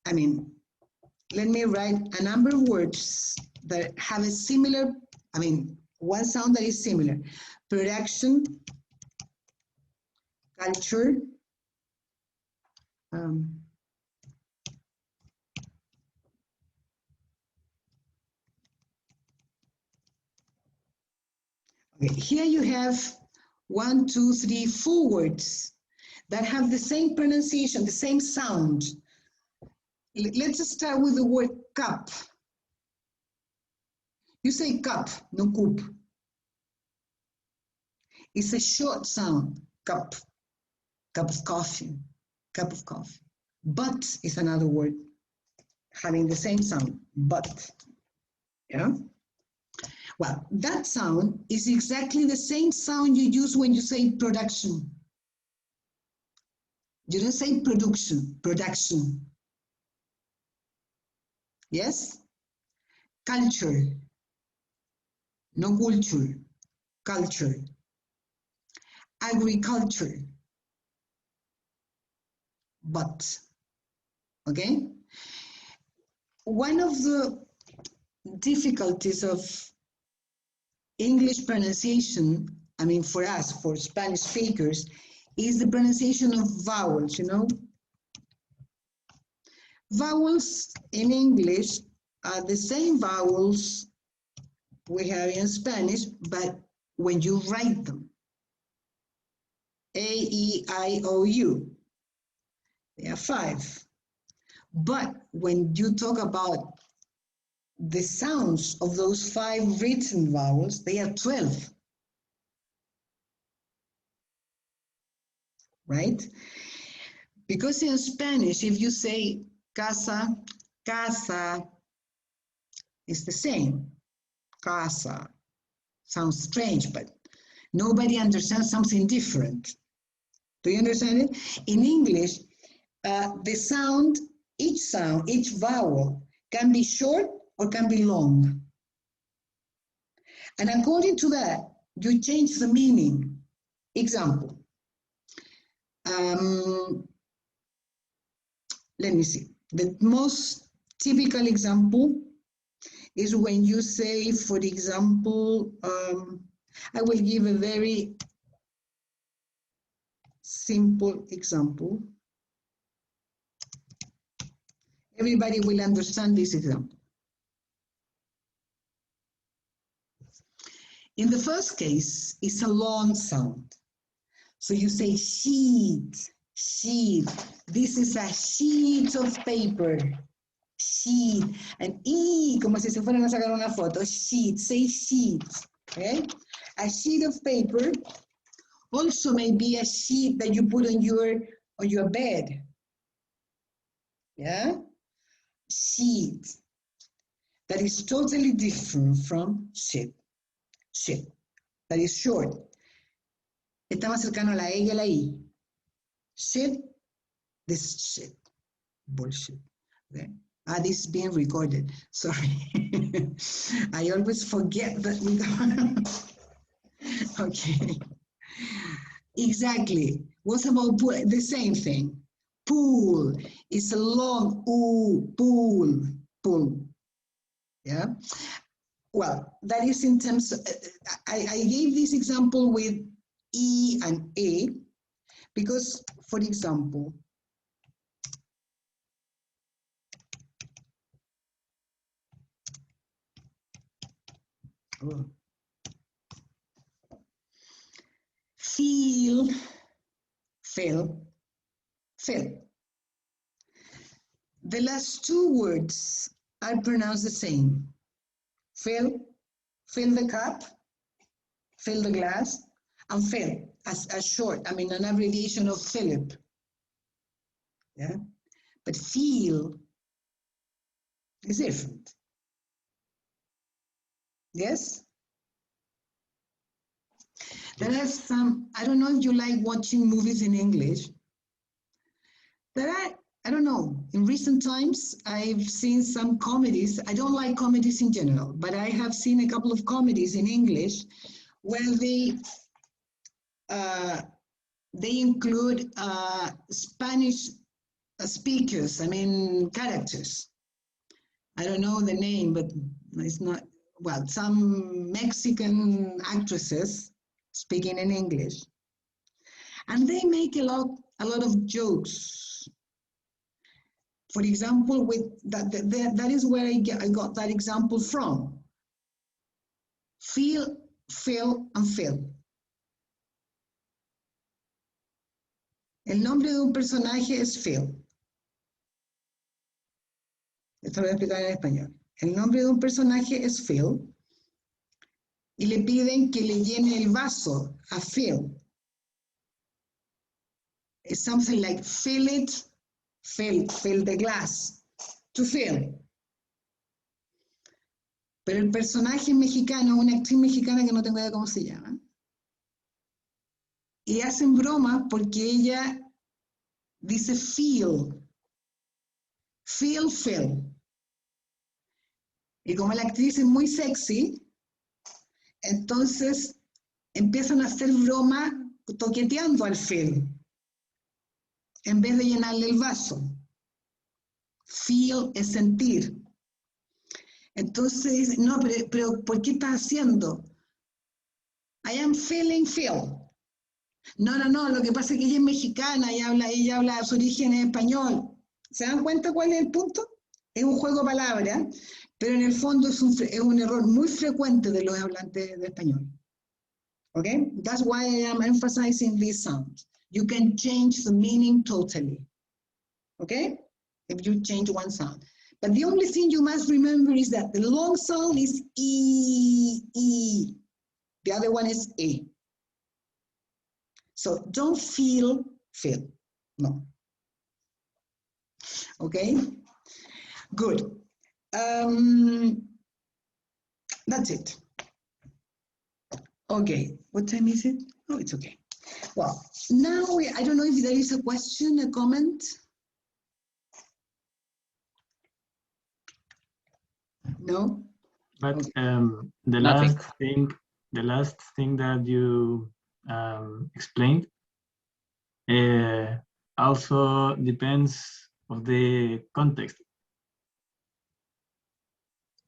let me write a number of words that have a similar, one sound that is similar. Production, culture, okay, here you have 1, 2, 3, 4 words that have the same pronunciation, the same sound. Let's start with the word cup. You say cup, no coupe. It's a short sound, cup, cup of coffee, cup of coffee. But is another word having the same sound, but, yeah? Well, that sound is exactly the same sound you use when you say production. You don't say production, production. Yes? Culture, no culture, culture. Agriculture, but, okay? One of the difficulties of English pronunciation, I mean for us, for Spanish speakers, is the pronunciation of vowels, you know? Vowels in English are the same vowels we have in Spanish, but when you write them, A, E, I, O, U, there are 5. But when you talk about the sounds of those 5 written vowels, they are 12. Right? Because in Spanish, if you say casa, casa, it's the same. Casa. Sounds strange, but nobody understands something different. Do you understand it? In English, the sound, each vowel can be short or can be long. And according to that, you change the meaning. Example. Let me see. The most typical example is when you say, for example, I will give a very simple example. Everybody will understand this example. In the first case, it's a long sound. So you say sheet, sheet. This is a sheet of paper. Sheet. And E, como si se fueran a sacar una foto. Sheet, say sheet. Okay? A sheet of paper also may be a sheet that you put on your bed. Yeah? Sheet. That is totally different from sheet. Sheet. That is short. Está más cercano a la E y a la I. Shit, this shit. Bullshit. Okay? This is being recorded. Sorry. I always forget that we don't. Okay. Exactly. What's about pool? The same thing. Pool. It's a long pool. Pool. Yeah. Well, that is in terms of, I gave this example with E and A because, for example, feel. The last 2 words are pronounced the same. Fill the cup, fill the glass, and fill as short, I mean an abbreviation of Philip. Yeah, but feel is different. Yes? There are some, I don't know if you like watching movies in English. There are, I don't know, in recent times, I've seen some comedies. I don't like comedies in general, but I have seen a couple of comedies in English where they include Spanish speakers, I mean, characters. I don't know the name, but it's not, well, some Mexican actresses speaking in English. And they make a lot of jokes. For example, with that is where I got that example from. Feel, fill, and fill. El nombre de un personaje es Phil. Esto lo voy a explicar en español. El nombre de un personaje es Phil y le piden que le llene el vaso a Phil. It's something like fill it, fill the glass, to fill. Pero el personaje es mexicano, una actriz mexicana que no tengo idea cómo se llama. Y hacen bromas porque ella dice feel. Feel. Y como la actriz es muy sexy, entonces empiezan a hacer broma toqueteando al feel, en vez de llenarle el vaso. Feel es sentir. Entonces, no, pero ¿por qué estás haciendo? I am feeling feel. No, lo que pasa es que ella es mexicana y ella habla su origen en español. ¿Se dan cuenta cuál es el punto? Es un juego de palabras, pero en el fondo es un error muy frecuente de los hablantes de español. Okay? That's why I am emphasizing this sound. You can change the meaning totally. Okay? If you change one sound. But the only thing you must remember is that the long sound is E. The other one is E. So don't feel. No. Okay? Good. That's it. Okay, what time is it? Oh, it's okay. Well, now I don't know if there is a question, a comment. No?
But
Okay.
the
Nothing.
last thing that you explained also depends of the context.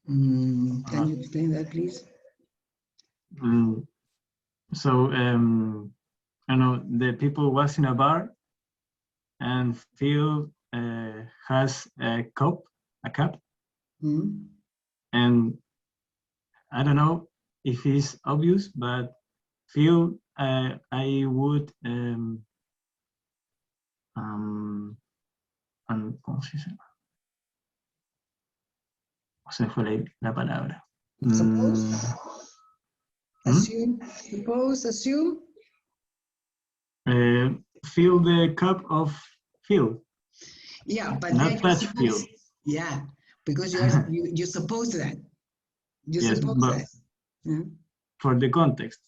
Can you explain that, please?
So I know the people was in a bar and Phil has a cup, and I don't know if it's obvious, but Phil, I would ¿cómo se dice? Se fue la palabra.
Suppose, assume.
Fill the cup of Phil.
Yeah, but
not touch Phil.
Yeah, because you suppose that. You
Yes,
suppose
but
that. Yeah.
For the context.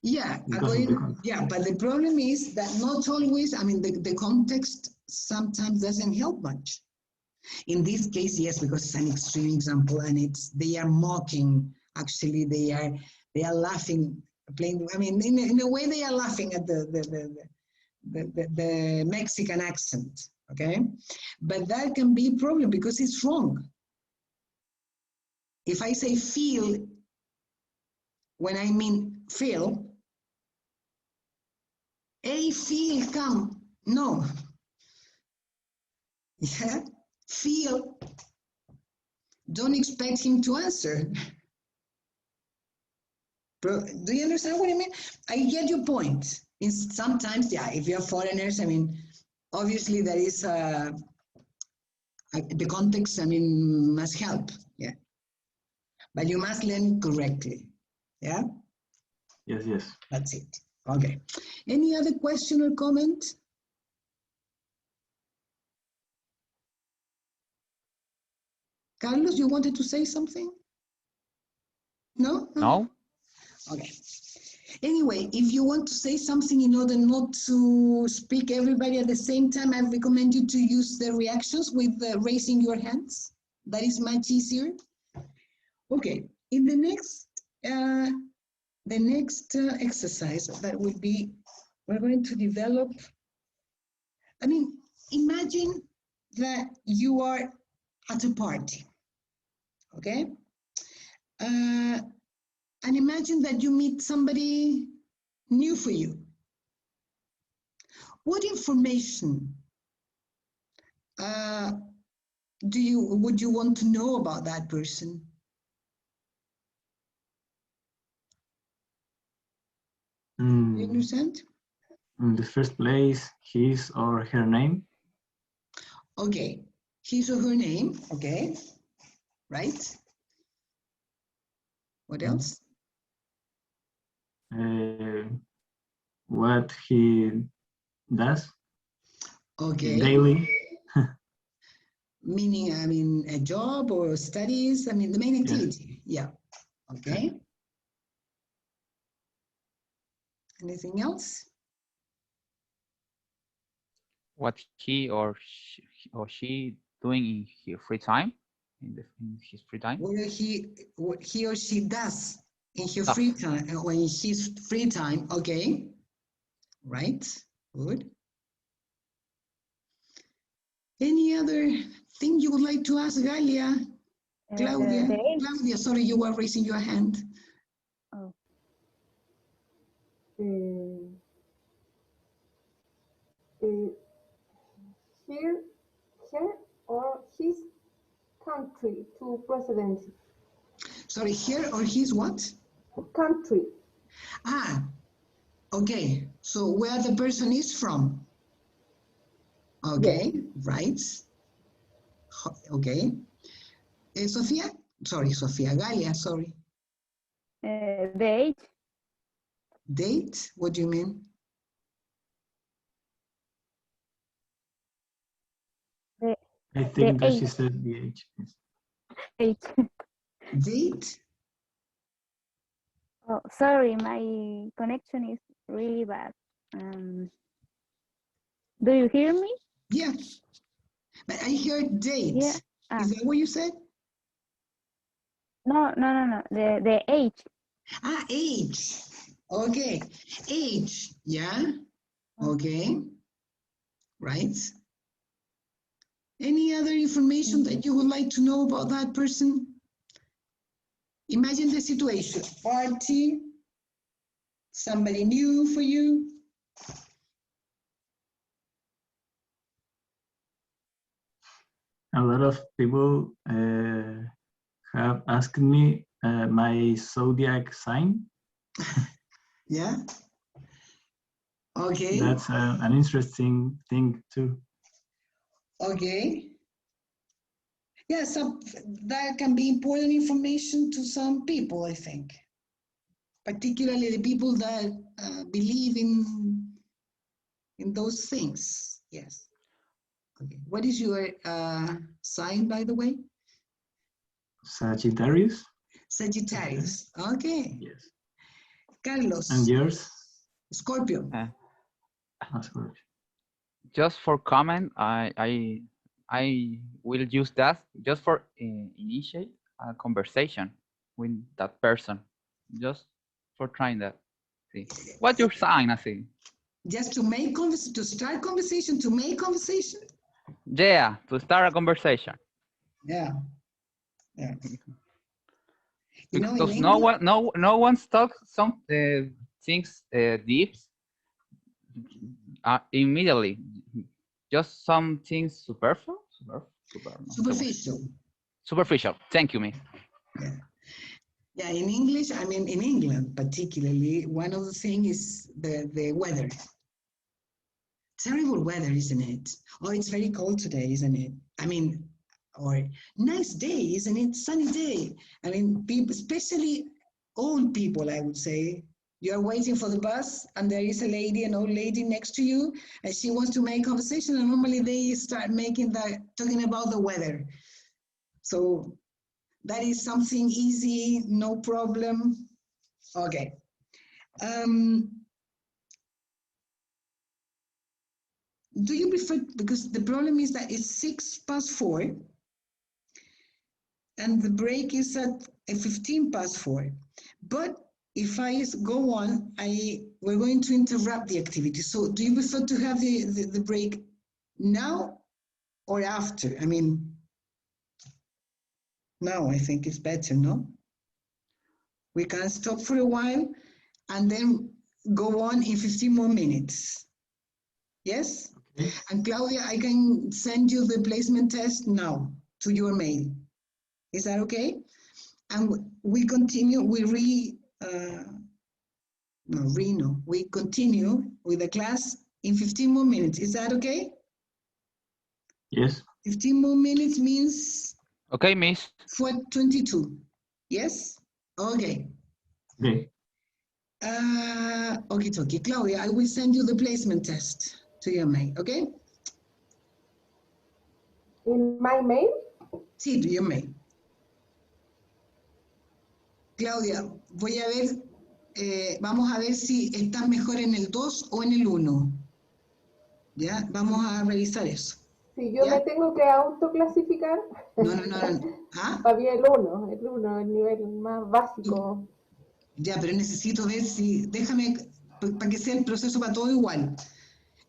Yeah,
Context.
yeah, but the problem is that not always, I mean, the context sometimes doesn't help much. In this case, yes, because it's an extreme example, and they are mocking. Actually, they are laughing, playing. I mean, in a way, they are laughing at the Mexican accent. Okay, but that can be a problem because it's wrong. If I say feel when I mean feel, a feel come, no. Yeah, feel, don't expect him to answer. Do you understand what I mean? I get your point. Sometimes, yeah, if you're foreigners, I mean, obviously there is the context, I mean, must help, yeah. But you must learn correctly, yeah?
Yes.
That's it. Okay. Any other question or comment? Carlos, you wanted to say something? No?
No?
Okay. Anyway, if you want to say something in order not to speak everybody at the same time, I recommend you to use the reactions with raising your hands. That is much easier. Okay, in the next exercise that will be, we're going to develop, I mean, imagine that you are at a party, okay? And imagine that you meet somebody new for you. What information would you want to know about that person? You understand?
In the first place, his or her name.
Okay, his or her name, okay, right? What else?
What he does.
Okay.
Daily.
Meaning, I mean, a job or studies, I mean, the main activity. Yeah. Okay. Anything else?
What he or she doing in his free time? In his free time?
What he or she does in her
Ah.
free time, when his free time. Okay. Right. Good. Any other thing you would like to ask, Galia? Claudia?
The age.
Claudia, sorry, you were raising your hand.
Oh.
Her or his country to presidency.
Sorry, here or his what?
Country.
Ah, okay. So where the person is from? Okay, right. Okay. Sofia? Sorry, Sofia. Galia, sorry.
The age.
Date? What do you mean?
I think that she
age.
said the age. Yes.
Age.
Date?
Oh, sorry, my connection is really bad. Do you hear me?
Yeah. But I heard date.
Yeah.
Is that what you said?
No. The age.
Ah, age. Okay. Age. Yeah. Okay. Right. Any other information that you would like to know about that person? Imagine the situation. Party. Somebody new for you.
A lot of people have asked me my zodiac sign.
Yeah. Okay.
That's an interesting thing too.
Okay. Yeah, so that can be important information to some people, I think. Particularly the people that believe in those things. Yes. Okay. What is your sign, by the way?
Sagittarius.
Sagittarius. Okay.
Yes.
Carlos.
And yours?
Scorpio.
Scorpio.
Just for comment, I will use that just for initiate a conversation with that person, just for trying that. See, what's your sign? I think.
Just to make to start conversation, to make conversation.
Yeah, to start a conversation.
Yeah. Yeah. You know,
Because
in
no
English,
one, no one's talk some things deep immediately. Just some things superficial.
superficial.
Superficial. Thank you, miss.
Yeah. Yeah, in English, I mean, in England particularly, one of the things is the weather. Terrible weather, isn't it? Oh, it's very cold today, isn't it? I mean, or nice day, isn't it? Sunny day. I mean, people, especially old people, I would say. You're waiting for the bus and there is a lady, an old lady next to you, and she wants to make conversation, and normally they start talking about the weather. So that is something easy, no problem. Okay. Do you prefer, because the problem is that it's 4:06, and the break is at 4:15. But if I go on, we're going to interrupt the activity. So do you prefer to have the break now or after? I mean, now I think it's better, no? We can stop for a while and then go on in 15 more minutes. Yes? Okay. And Claudia, I can send you the placement test now to your mail. Is that okay? And we continue, we continue with the class in 15 more minutes. Is that okay?
Yes.
15 more minutes means?
Okay, miss.
4:22. Yes? Okay.
Okay.
Okay, Claudia, I will send you the placement test to your mail, okay?
In my mail?
Sí, to your mail. Claudia, voy a ver, vamos a ver si estás mejor en el 2 o en el 1. ¿Ya? Vamos a revisar eso.
Si yo
¿Ya?
me tengo que autoclasificar,
No. ¿Ah?
para mí el 1, el nivel más básico.
Ya, pero necesito ver si, déjame, para que sea el proceso para todo igual.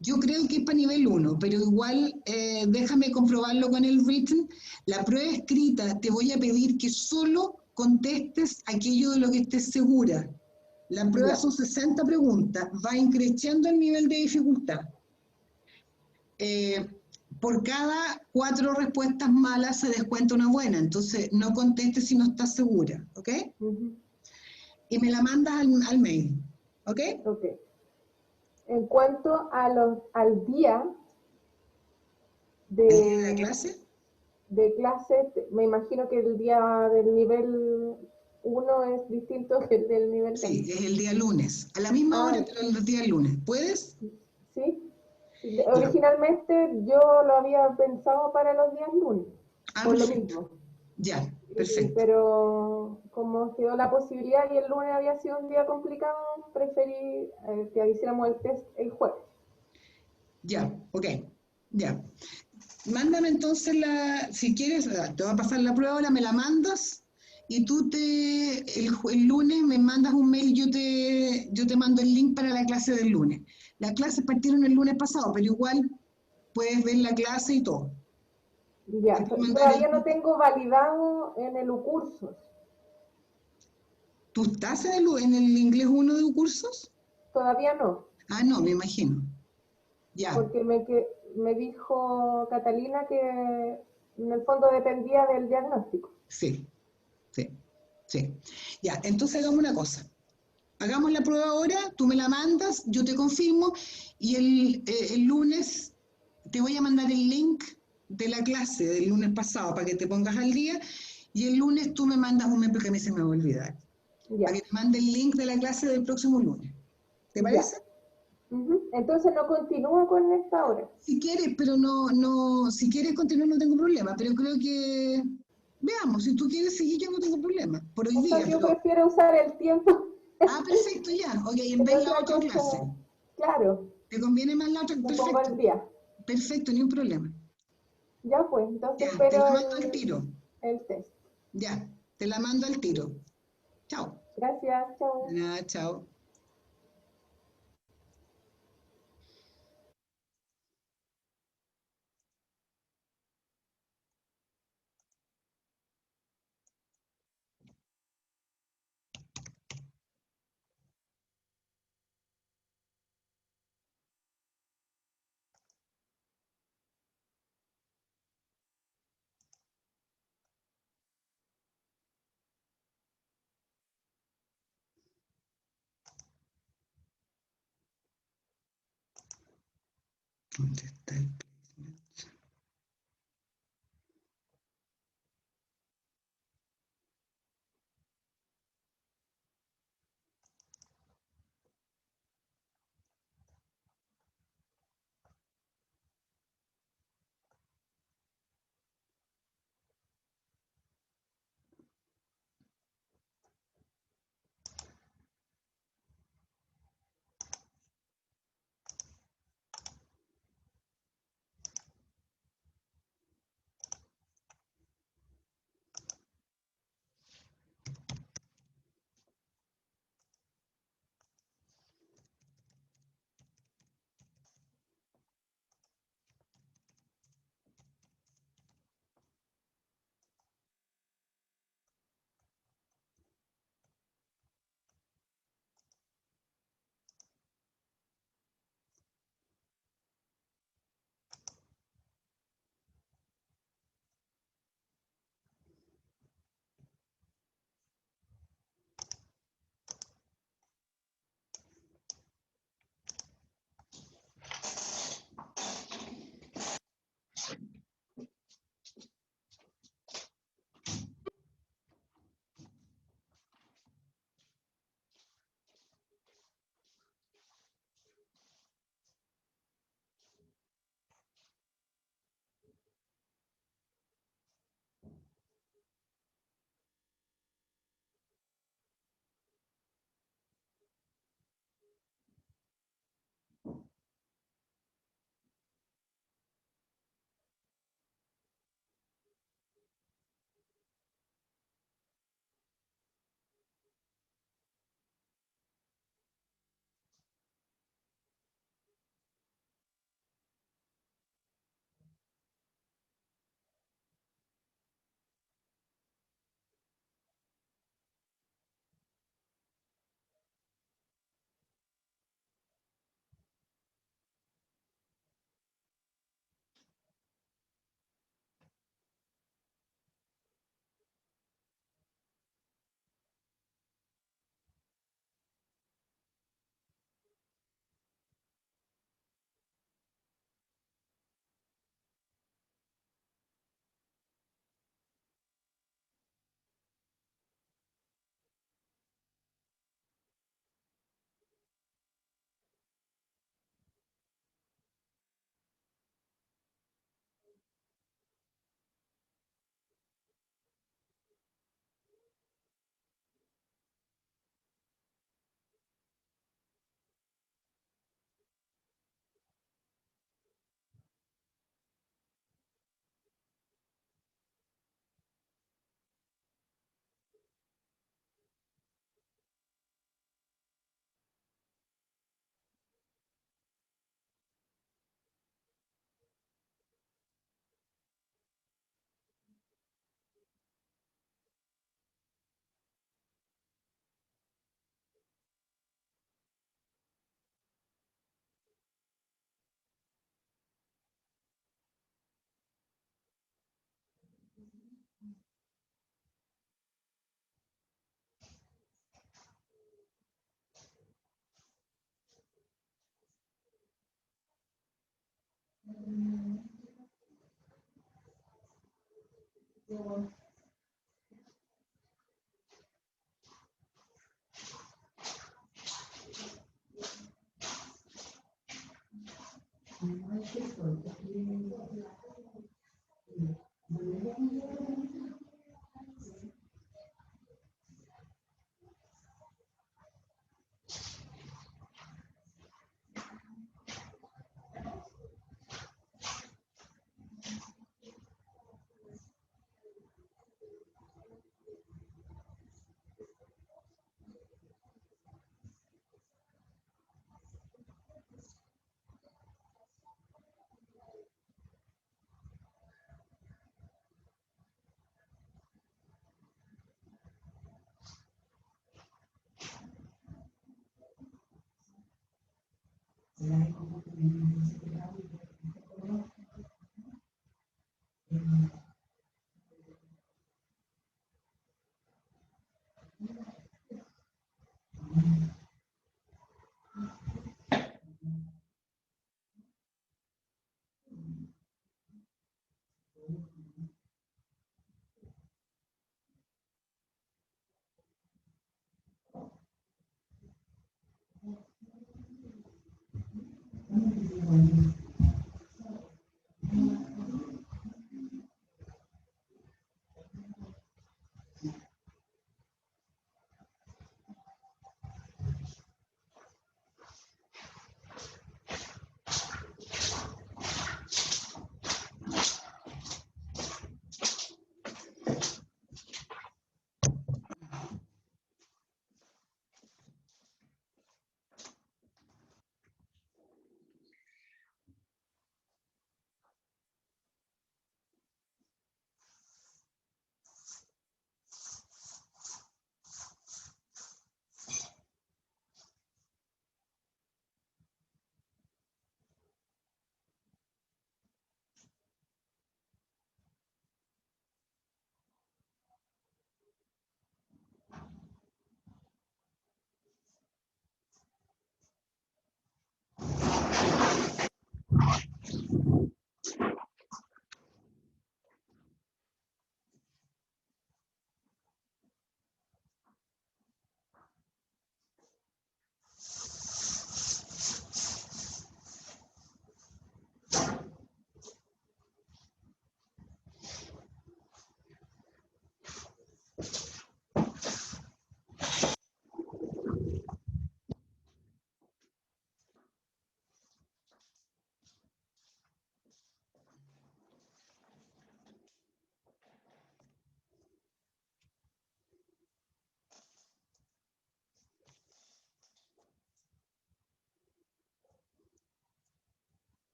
Yo creo que es para nivel 1, pero igual déjame comprobarlo con el written. La prueba escrita te voy a pedir que solo contestes aquello de lo que estés segura. La prueba
Ya.
son 60 preguntas, va increciendo el nivel de dificultad. Por cada 4 respuestas malas se descuenta una buena, entonces no contestes si no estás segura, ¿ok?
Ujú.
Y me la mandas al mail, ¿ok?
Ok. En cuanto a al día
¿El día de la clase?
de clase, me imagino que el día del nivel 1 es distinto que el del nivel 2.
Sí, es el día lunes, a la misma hora,
Ah,
pero el día lunes. ¿Puedes?
sí.
Ya.
Originalmente yo lo había pensado para los días lunes,
Ah,
por lo
perfecto.
mismo.
Ya, perfecto.
Pero como quedó la posibilidad y el lunes había sido un día complicado, preferí que hiciéramos el test el jueves.
Ya, ok. Ya. Mándame entonces si quieres, te va a pasar la prueba ahora, me la mandas y tú el lunes me mandas un mail, yo te mando el link para la clase del lunes. Las clases partieron el lunes pasado, pero igual puedes ver la clase y todo. Te
Ya,
puedo mandar
todavía no tengo validado en el cursos.
¿Tú estás en el inglés 1 de cursos?
Todavía no,
Ah, no, me imagino. Ya,
porque me dijo Catalina que en el fondo dependía del diagnóstico.
sí, sí, sí. Ya, entonces hagamos una cosa. Hagamos la prueba ahora, tú me la mandas, yo te confirmo y el lunes te voy a mandar el link de la clase del lunes pasado para que te pongas al día y el lunes tú me mandas un mail porque a mí se me va a olvidar. Para
Ya,
que te mande el link de la clase del próximo lunes. ¿Te
ya.
parece?
Entonces no continúo con esta hora.
Si quieres, pero si quieres continuar no tengo problema, pero creo que, veamos, si tú quieres seguir yo no tengo problema, por hoy
O sea,
día,
yo
pero,
prefiero usar el tiempo
perfecto, ya, ok, en
en
vez de la
otra
otra clase,
cosa. Claro,
¿te conviene más la otra?
me pongo
Perfecto,
al día.
perfecto, ni un problema,
Ya pues, entonces
ya, te
espero
la mando al tiro,
el test.
ya, te la mando al tiro, chao,
Gracias, chao.
chao. ¿Dónde está el placement?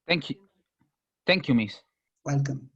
Thank you. Thank you, Miss.
Welcome.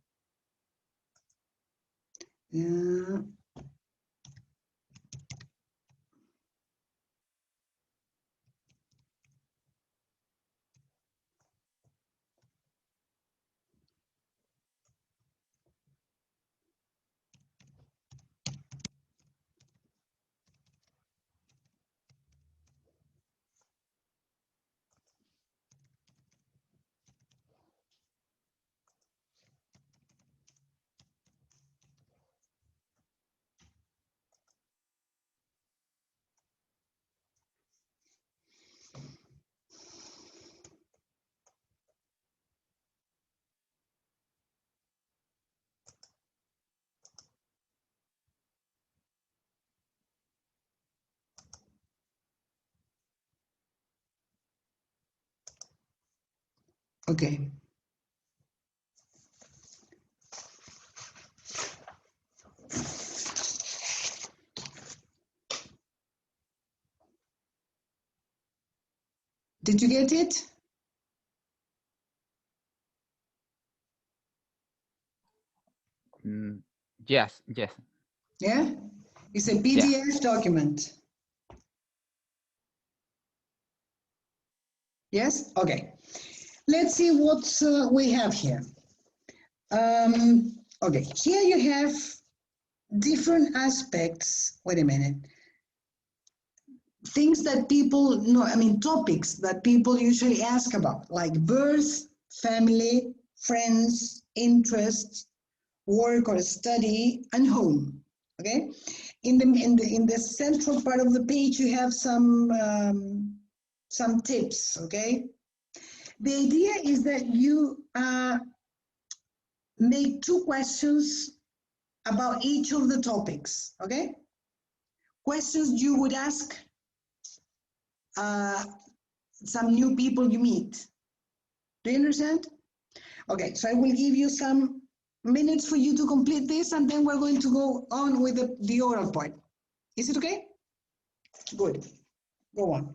Okay. Did you get it?
Yes, yes.
Yeah? It's a PDF document. Yes? Okay. Let's see what we have here. Okay, here you have different aspects, wait a minute, things that people know, I mean, topics that people usually ask about, like birth, family, friends, interests, work or study, and home. Okay, in the central part of the page, you have some tips. Okay, the idea is that you make 2 questions about each of the topics. Okay, questions you would ask some new people you meet. Do you understand? Okay, so I will give you some minutes for you to complete this, and then we're going to go on with the oral part. Is it okay? Good. Go on.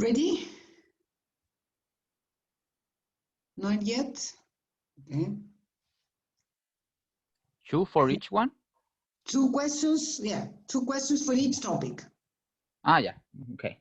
Ready? Not yet? Okay.
2 for each one?
2 questions, yeah, 2 questions for each topic.
Ah, yeah, okay.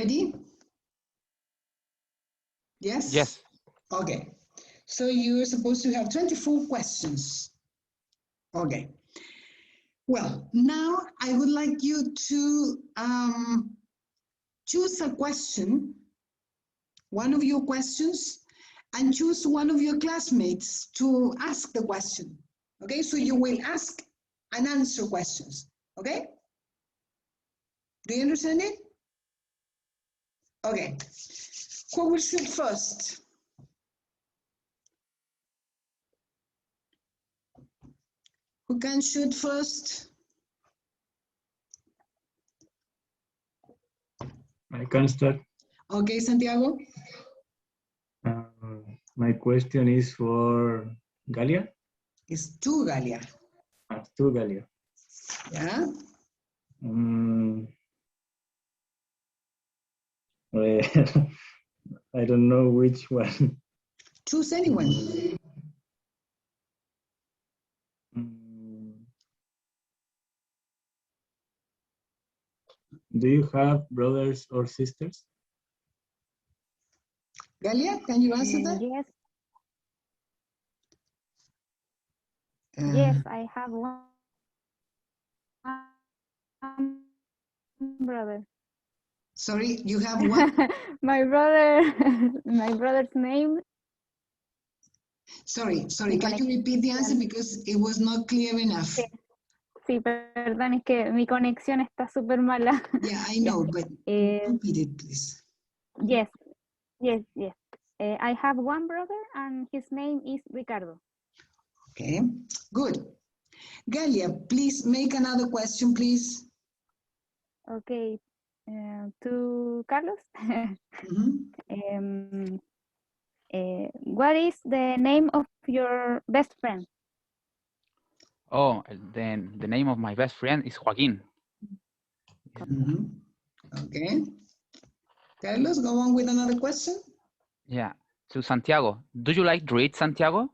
Ready? Yes?
Yes.
Okay. So you're supposed to have 24 questions. Okay. Well, now I would like you to choose a question, one of your questions, and choose one of your classmates to ask the question. Okay, so you will ask and answer questions. Okay? Do you understand it? Okay. Who will shoot first? Who can shoot first?
I can start.
Okay, Santiago.
My question is for Galia.
It's two, Galia.
To Galia.
Yeah.
I don't know which one.
Choose anyone.
Do you have brothers or sisters?
Galia, can you answer that?
Yes,
Uh,
yes, I have one brother.
Sorry, you have one.
My brother's name.
Sorry, can you repeat the answer because it was not clear enough?
Sí, perdón, es que mi conexión está súper mala.
Yeah, I know, but repeat it, please.
Yes. I have one brother and his name is Ricardo.
Okay, good. Galia, please make another question, please.
Okay, to Carlos.
Mhm.
What is the name of your best friend?
Oh, then the name of my best friend is Joaquin.
Mhm. Okay. Carlos, go on with another question.
Yeah. To Santiago. Do you like to read, Santiago?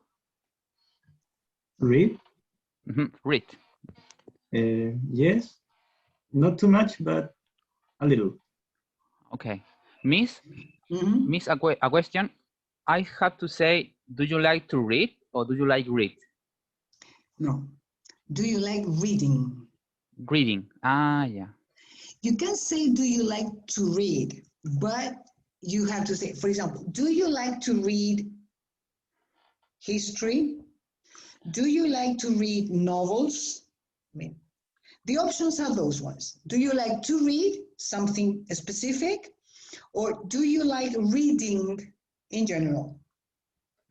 Read?
Read.
Yes. Not too much, but a little.
Okay. Miss,
Mhm.
Miss, a question. I have to say, do you like to read or do you like read?
No. Do you like reading?
Reading. Ah, yeah.
You can say, do you like to read? But you have to say, for example, do you like to read history? Do you like to read novels? I mean, the options are those ones. Do you like to read something specific? Or do you like reading in general?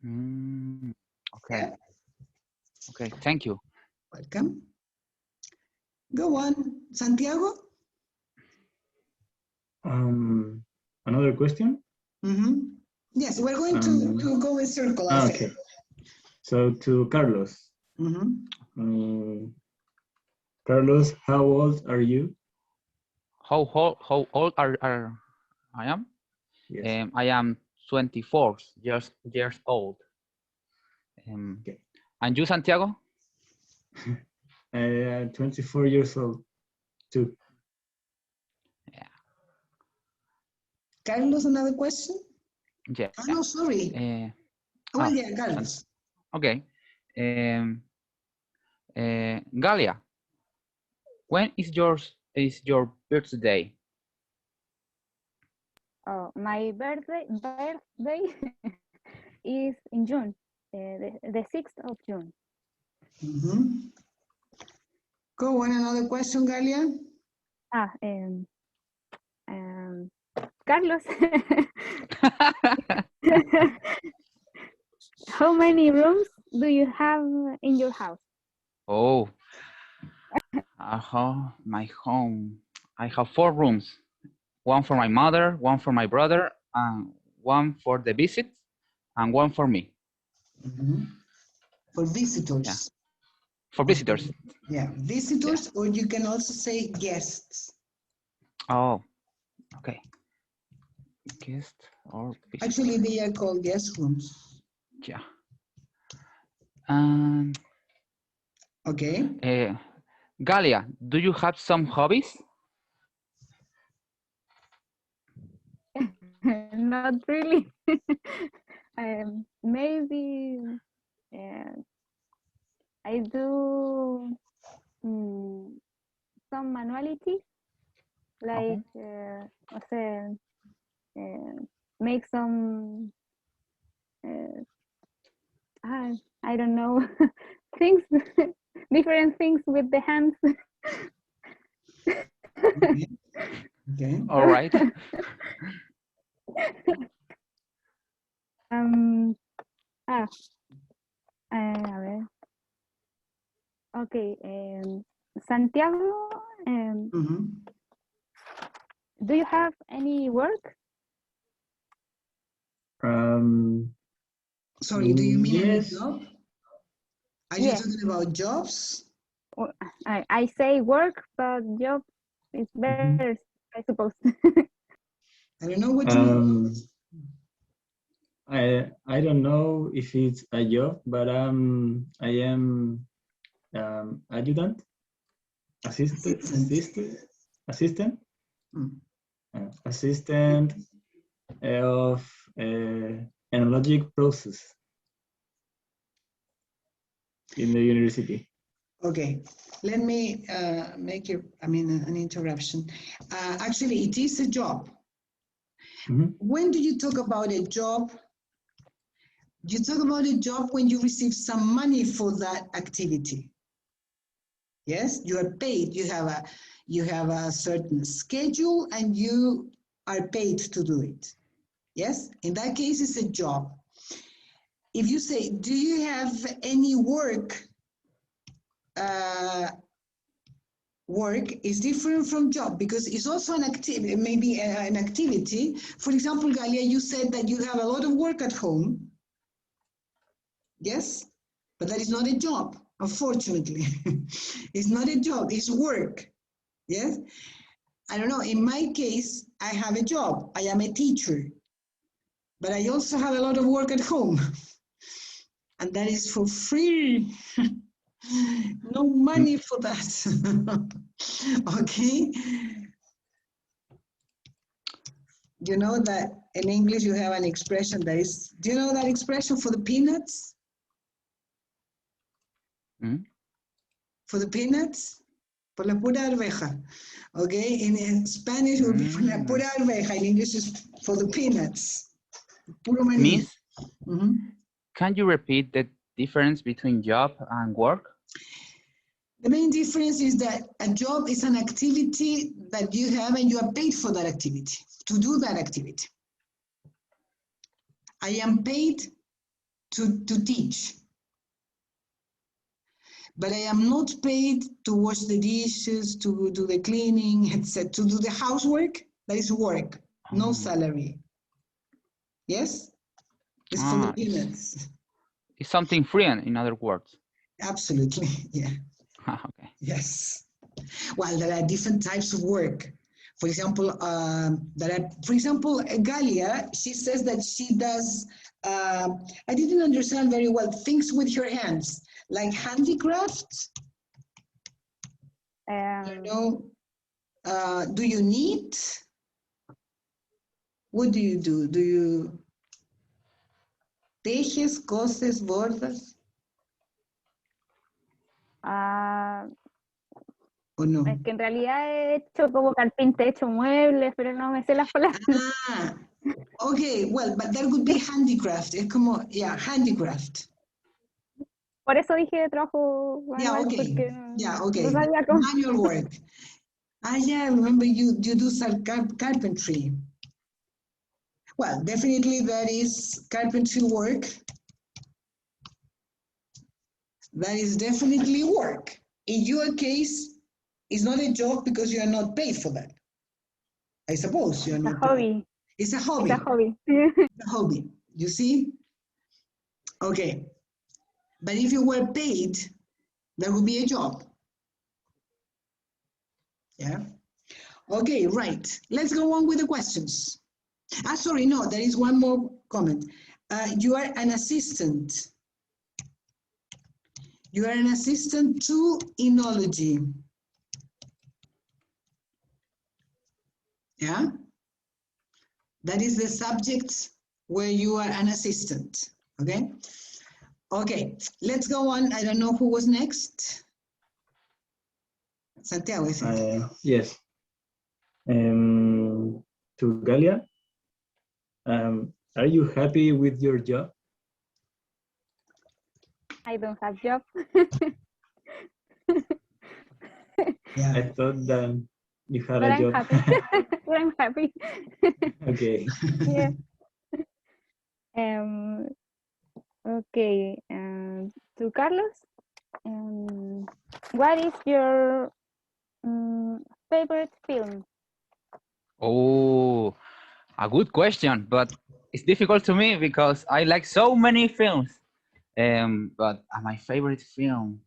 Okay.
Yeah?
Okay, thank you.
Welcome. Go on, Santiago.
Another question?
Yes, we're going to go in circle.
Okay. So to Carlos. Carlos, how old are you?
How old are I am?
Yes.
I am 24 years old.
Okay.
And you, Santiago?
24 years old too.
Yeah.
Carlos, another question?
Yeah.
Oh, no, sorry. Well, yeah, Carlos.
Okay. Galia, when is your birthday?
Oh, my birthday is in June, the 6th of June.
Go on, another question, Galia.
Carlos, how many rooms do you have in your house?
Oh, my home. I have 4 rooms. One for my mother, one for my brother, and one for the visits, and one for me.
For visitors.
Yeah. For visitors.
Yeah, visitors, yeah. Or you can also say guests.
Oh, okay. Guest or visitor.
Actually, they are called guest rooms.
Yeah.
Okay.
Galia, do you have some hobbies?
not really. Maybe I do some manuality, like o sea, make some I don't know things, different things with the hands.
Okay. Okay.
All right.
A ver. Okay, Santiago, do you have any work?
Sorry, do you mean any
Yes.
job? Are you
Yes.
talking about jobs?
I say work, but job is better, I suppose.
I don't know what you mean.
I don't know if it's a job, but I am adjutant, assistant, assistant of enologic process in the university.
Okay, let me make an interruption. Actually, it is a job. When do you talk about a job? You talk about a job when you receive some money for that activity. Yes, you are paid. You have a certain schedule and you are paid to do it. Yes, in that case, it's a job. If you say, do you have any work? Work is different from job because it's also an activity, maybe an activity. For example, Galia, you said that you have a lot of work at home. Yes, but that is not a job, unfortunately. It's not a job, it's work. Yes, I don't know. In my case, I have a job. I am a teacher, but I also have a lot of work at home, and that is for free. No money for that. Okay. You know that in English you have an expression that is, do you know that expression for the peanuts? For the peanuts? Por la pura arveja. Okay, in Spanish it would be por la pura arveja, in English is for the peanuts. Puro maní.
Miss, can you repeat the difference between job and work?
The main difference is that a job is an activity that you have and you are paid for that activity, to do that activity. I am paid to teach, but I am not paid to wash the dishes, to do the cleaning, etc., to do the housework. That is work, no salary. Yes? It's for the peanuts.
It's something free, in other words.
Absolutely, yeah.
Okay.
Yes. Well, there are different types of work. For example, Galia, she says that she does, I didn't understand very well, things with her hands, like handicraft. You know, do you knit? What do you do? Do you tejes, coses, bordas? ¿O no?
Es que en realidad he hecho como carpintería, he hecho muebles, pero no me sé las palabras.
Okay, well, but that would be handicraft. Es como, yeah, handicraft.
Por eso dije trabajo manual, porque no sabía cómo.
Manual work. Yeah, I remember you do some carpentry. Well, definitely that is carpentry work. That is definitely work. In your case, it's not a job because you are not paid for that. I suppose you are not paid. It's a hobby.
It's a hobby.
It's a hobby. You see? Okay. But if you were paid, that would be a job. Yeah. Okay, right. Let's go on with the questions. Sorry, no, there is one more comment. You are an assistant. You are an assistant to enology. Yeah? That is the subject where you are an assistant, okay? Okay, let's go on. I don't know who was next. Santiago, is it?
Yes. To Galia, are you happy with your job?
I don't have job.
Yeah.
I thought that you had
But
a
I'm
job.
happy. But I'm happy.
Okay.
Yeah. Okay. To Carlos, what is your favorite film?
Oh, a good question, but it's difficult to me because I like so many films. But my favorite film,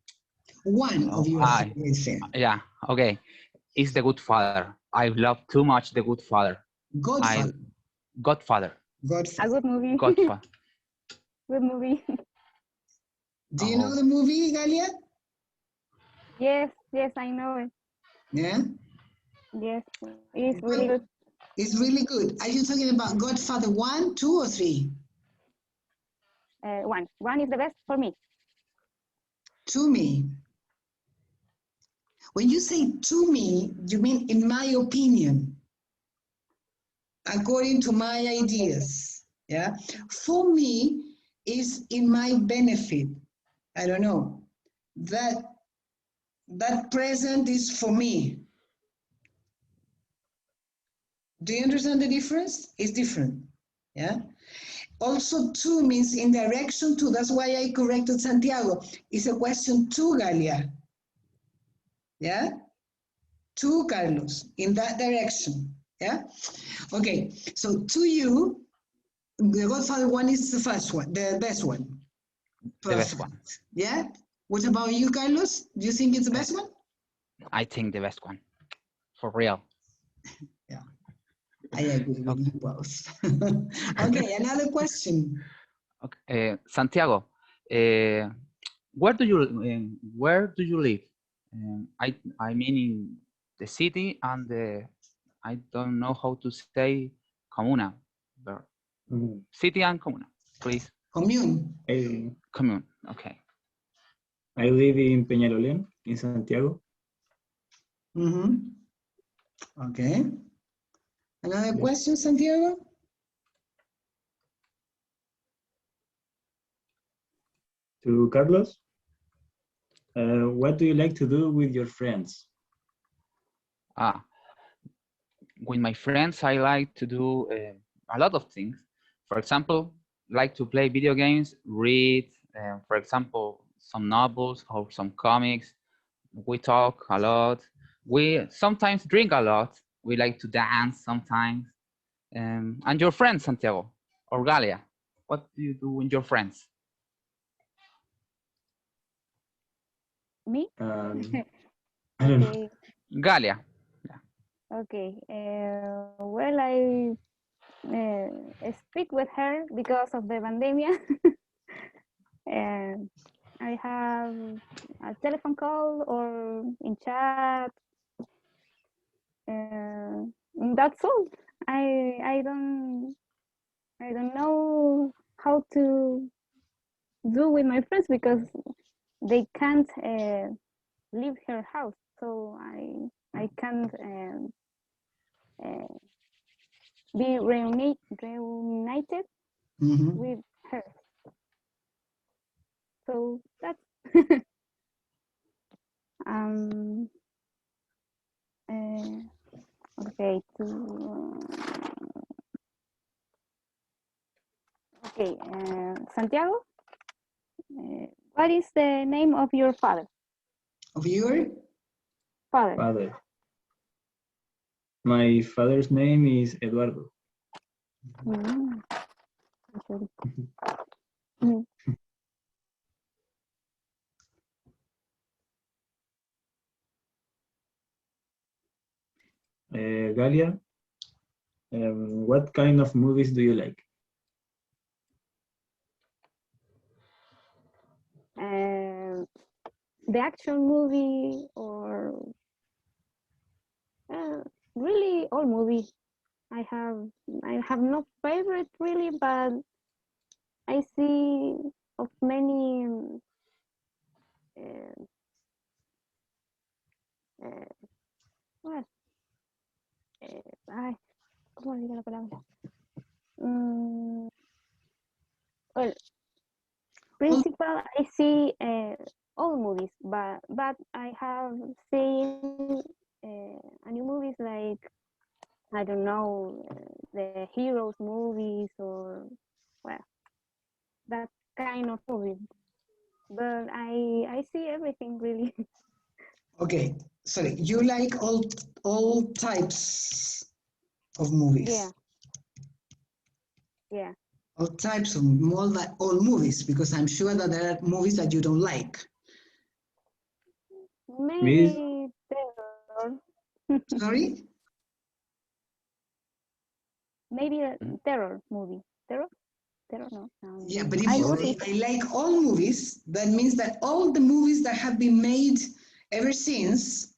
One of your favorite films.
yeah, okay, is The Good Father. I love too much The Good Father.
Godfather.
Godfather.
A
Godfather.
good movie.
Godfather.
Good movie.
Do you know the movie, Galia?
Yes, yes, I know it.
Yeah?
Yes, it's really good.
It's really good. Are you talking about Godfather 1, 2, or 3?
One. One is the best for me.
To me. When you say to me, you mean in my opinion, according to my ideas. Yeah. For me, is in my benefit. I don't know. That present is for me. Do you understand the difference? It's different. Yeah. Also, to means in direction to. That's why I corrected Santiago. It's a question to Galia. Yeah. To Carlos, in that direction. Yeah. Okay. So to you, the Godfather one is the first one, the best one. Perfect.
The best one.
Yeah. What about you, Carlos? Do you think it's the best one?
I think the best one. For real.
Yeah. I agree with you both. Okay, another question.
Okay, Santiago, where do you live? I mean in the city and the I don't know how to say comuna. But city and comuna, please.
Commune.
Commune. Okay.
I live in Peñalolén, in Santiago.
Okay. Another question, Santiago?
To Carlos, what do you like to do with your friends?
With my friends, I like to do a lot of things. For example, like to play video games, read, for example, some novels or some comics. We talk a lot. We sometimes drink a lot. We like to dance sometimes. And your friends, Santiago or Galia, what do you do with your friends?
Me?
I don't know.
Okay.
Galia.
Okay. Well, I speak with her because of the pandemic. And I have a telephone call or in chat. That's all. I don't know how to do with my friends because they can't leave her house, so I can't be reunited with her. So that's okay. Okay, Santiago, what is the name of your father?
Of your?
Father.
My father's name is Eduardo. Galia, what kind of movies do you like?
The action movie or really all movies. I have no favorite really, but I see of many what? Ay, ¿cómo digo la palabra? Well, principal, I see all movies, but I have seen a new movies like, I don't know, the heroes movies or, well, that kind of movies. But I see everything really.
Okay, sorry, you like all types of movies?
Yeah. Yeah.
All types of all movies, because I'm sure that there are movies that you don't like.
Maybe terror.
Sorry?
Maybe a terror movie. Terror? Terror? No.
Yeah, but if
I
you
don't
say
think
I like all movies, that means that all the movies that have been made ever since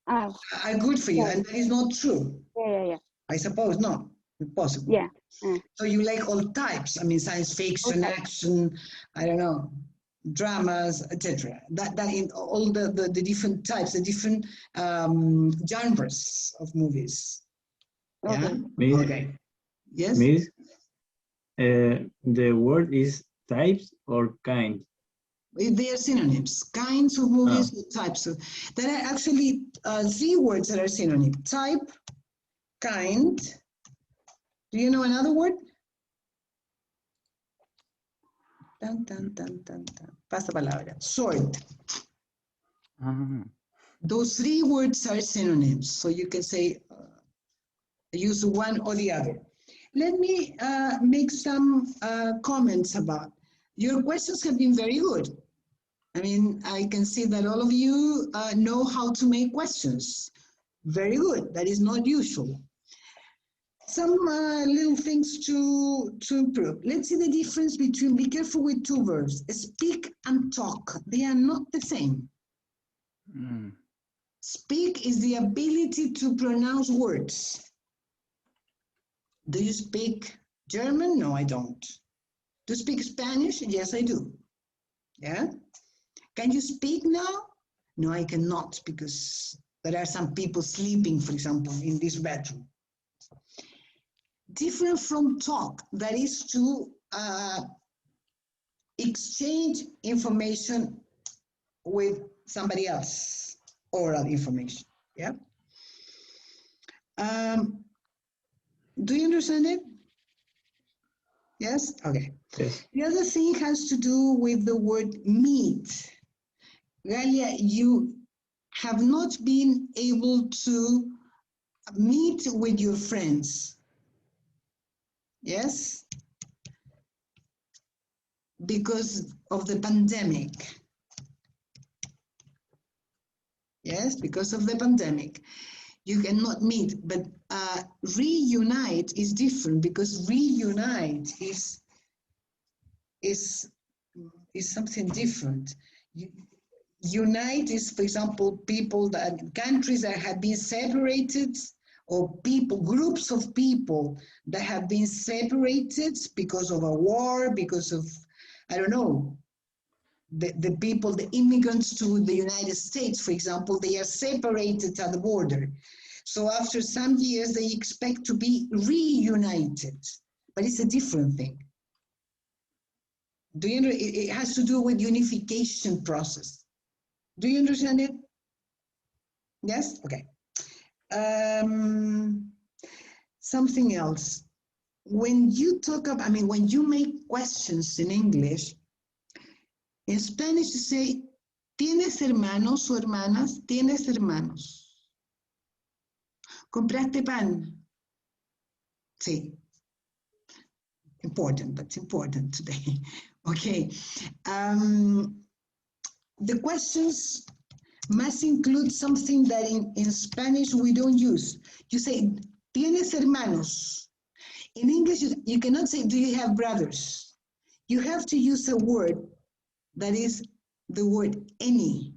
are
good for you,
yeah.
and that is not true.
Yeah.
I suppose not. Impossible.
Yeah.
So you like all types. I mean, science fiction,
Okay.
action, I don't know, dramas, etc. That in all the different types, the different genres of movies. Yeah.
Okay.
Miss,
Okay. Yes.
Miss, the word is types or kind?
They are synonyms. Kinds of movies, types of. There are actually 3 words that are synonym. Type, kind. Do you know another word? Tan, tan, tan, tan, tan. Pasa palabra. Sort. Those 3 words are synonyms. So you can say, use one or the other. Let me make some comments about. Your questions have been very good. I mean, I can see that all of you know how to make questions. Very good. That is not usual. Some little things to improve. Let's see the difference between, be careful with 2 verbs, speak and talk. They are not the same. Speak is the ability to pronounce words. Do you speak German? No, I don't. Do you speak Spanish? Yes, I do. Yeah? Can you speak now? No, I cannot, because there are some people sleeping, for example, in this bedroom. Different from talk, that is to exchange information with somebody else, oral information. Yeah. Do you understand it? Yes? Okay.
Yes.
The other thing has to do with the word meet. Galia, you have not been able to meet with your friends. Yes? Because of the pandemic. Yes, because of the pandemic. You cannot meet, but reunite is different, because reunite is something different. Unite is, for example, countries that have been separated, or groups of people that have been separated because of a war, because of, I don't know, the people, the immigrants to the United States, for example, they are separated at the border. So after some years, they expect to be reunited, but it's a different thing. Do you know, it has to do with unification process. Do you understand it? Yes? Okay. Something else. When you talk about, when you make questions in English, in Spanish you say, ¿tienes hermanos o hermanas? ¿Tienes hermanos? ¿Compraste pan? Sí. Important, that's important today. Okay. The questions must include something that in Spanish we don't use. You say, ¿tienes hermanos? In English, you cannot say, do you have brothers? You have to use a word that is the word any.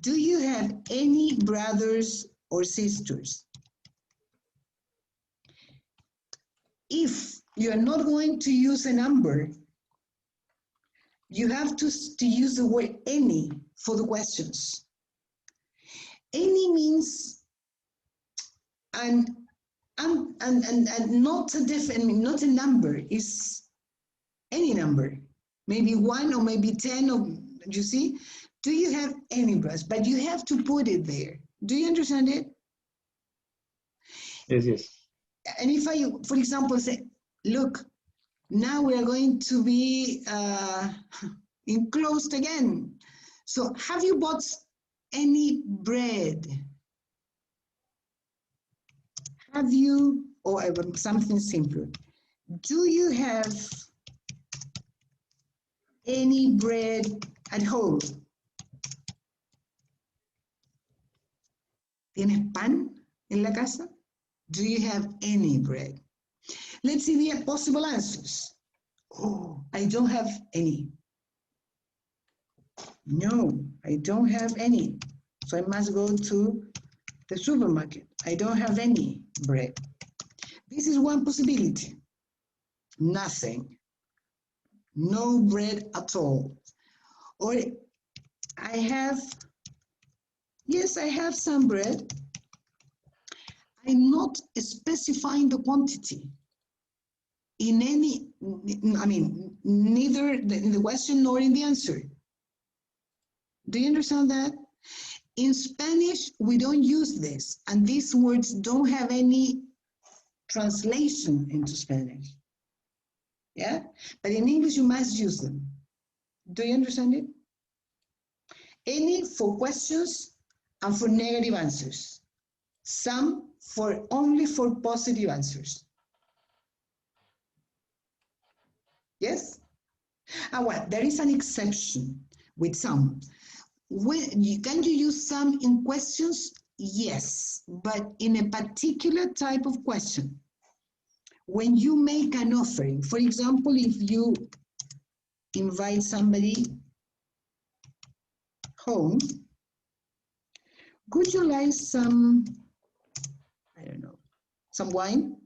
Do you have any brothers or sisters? if you are not going to use a number, you have to use the word any for the questions. Any means and not a different, not a number, is any number, maybe 1 or maybe 10, or you see. Do you have any brush? But you have to put it there. Do you understand it?
Yes, yes.
And if I, for example, say, look, now we are going to be enclosed again. So have you bought any bread? Have you, or something simpler, do you have any bread at home? ¿Tienes pan en la casa? Do you have any bread? Let's see the possible answers. Oh, I don't have any. No, I don't have any. So I must go to the supermarket. I don't have any bread. This is one possibility. Nothing. No bread at all. Or I have, yes, I have some bread. I'm not specifying the quantity in any, I mean, neither in the question nor in the answer. Do you understand that? In Spanish, we don't use this, and these words don't have any translation into Spanish. Yeah? But in English, you must use them. Do you understand it? Any for questions and for negative answers. Some for only for positive answers. Yes? And well, there is an exception with some. Can you use some in questions? Yes, but in a particular type of question. When you make an offering, for example, if you invite somebody home, would you like some, I don't know, some wine?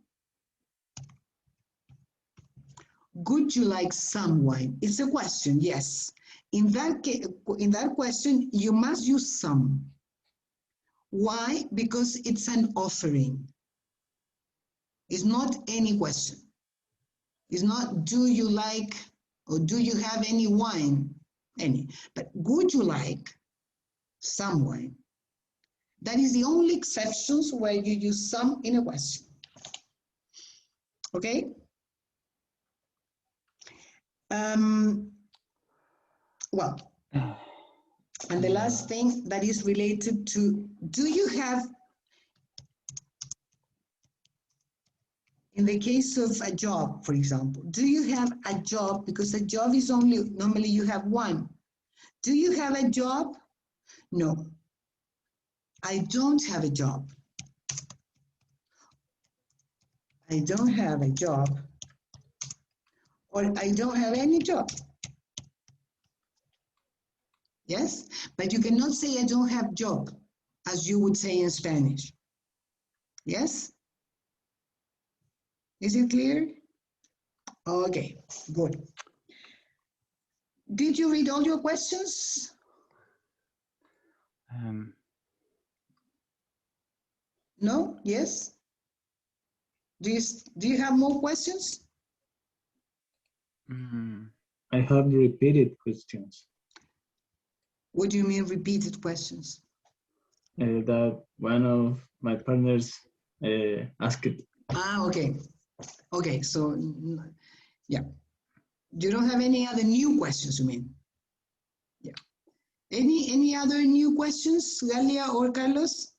Would you like some wine? It's a question, yes. In that question, you must use some. Why? Because it's an offering. It's not any question. It's not, do you like, or do you have any wine? Any. But would you like some wine? That is the only exceptions where you use some in a question. Okay? Well, and the last thing that is related to, do you have, in the case of a job, for example, do you have a job? Because a job is only, normally you have one. Do you have a job? No. I don't have a job. I don't have a job. Or I don't have any job. Yes? But you cannot say I don't have job, as you would say in Spanish. Yes? Is it clear? Okay, good. Did you read all your questions? No? Yes? Do you have more questions?
I have repeated questions.
What do you mean repeated questions?
That one of my partners asked.
Ah, okay. Okay, so, yeah. You don't have any other new questions, you mean? Yeah. Any other new questions, Galia or Carlos?